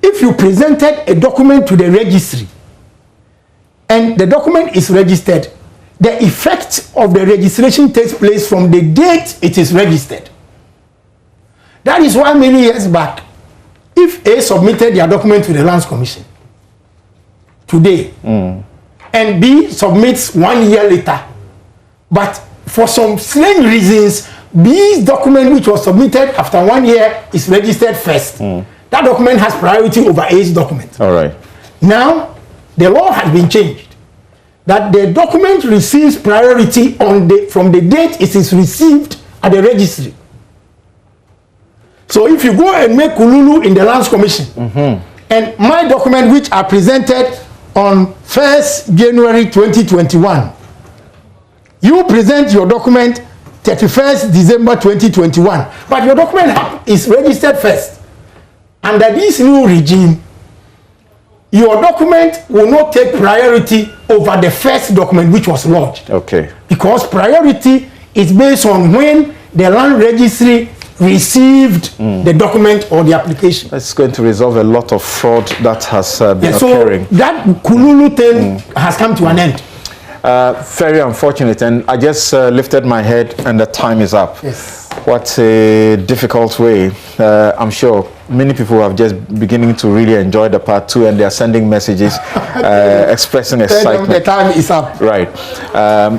if you presented a document to the registry and the document is registered, the effect of the registration takes place from the date it is registered. That is why many years back, if A submitted their document to the Lands Commission today, and B submits 1 year later, but for some strange reasons, B's document, which was submitted after 1 year, is registered first. That document has priority over A's document. All right. Now, the law has been changed that the document receives priority from the date it is received at the registry. So if you go and make Kululu in the Lands Commission, and my document, which are presented on 1st January 2021, you present your document 31st December 2021, but your document is registered first. Under this new regime, your document will not take priority over the first document which was lodged. Okay. Because priority is based on when the land registry received the document or the application. That's going to resolve a lot of fraud that has been occurring. So that Kululu thing has come to an end. Very unfortunate, and I just lifted my head and the time is up. Yes. What a difficult way. I'm sure many people are just beginning to really enjoy the part 2 and they are sending messages expressing excitement. The time is up. Right.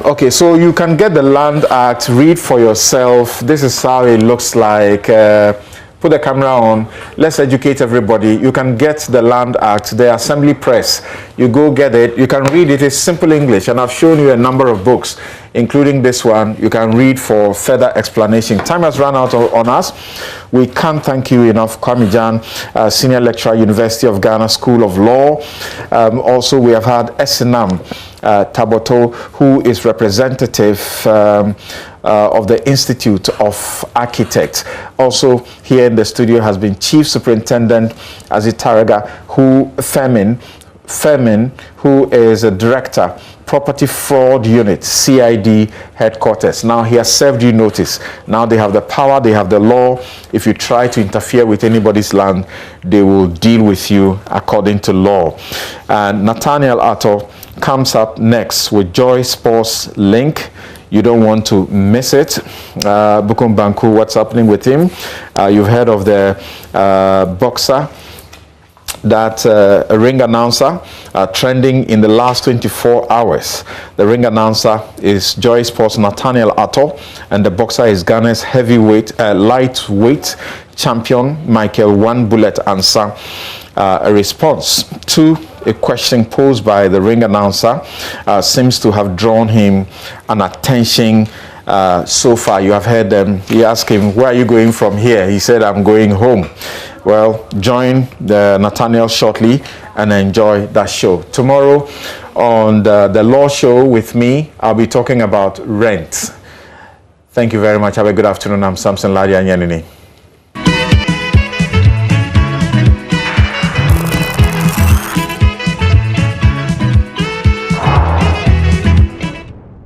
Okay, so you can get the Land Act, read for yourself. This is how it looks like. Put the camera on. Let's educate everybody. You can get the Land Act, the Assembly Press. You go get it. You can read it. It's simple English, and I've shown you a number of books, including this one. You can read for further explanation. Time has run out on us. We can't thank you enough, Kwame Jan, Senior Lecturer, University of Ghana School of Law. Also, we have had Esinam Taboto, who is representative of the Institute of Architects. Also here in the studio has been Chief Superintendent Azitaraga Femin, who is a Director, Property Fraud Unit, CID headquarters. Now he has served you notice. Now they have the power, they have the law. If you try to interfere with anybody's land, they will deal with you according to law. And Nathaniel Atto comes up next with Joy Sports Link. You don't want to miss it. Bukum Banku, what's happening with him? You've heard of the boxer, that a ring announcer trending in the last 24 hours. The ring announcer is Joy Sports' Nathaniel Atto, and the boxer is Ghana's heavyweight, lightweight champion Michael One Bullet Ansah. A response to a question posed by the ring announcer seems to have drawn him an attention. So far, you have heard them. He asked him, "Where are you going from here?" He said, "I'm going home." Well, join the Nathaniel shortly and enjoy that show. Tomorrow on the Law Show with me, I'll be talking about rent. Thank you very much. Have a good afternoon. I'm Samson Ladia Nyanini.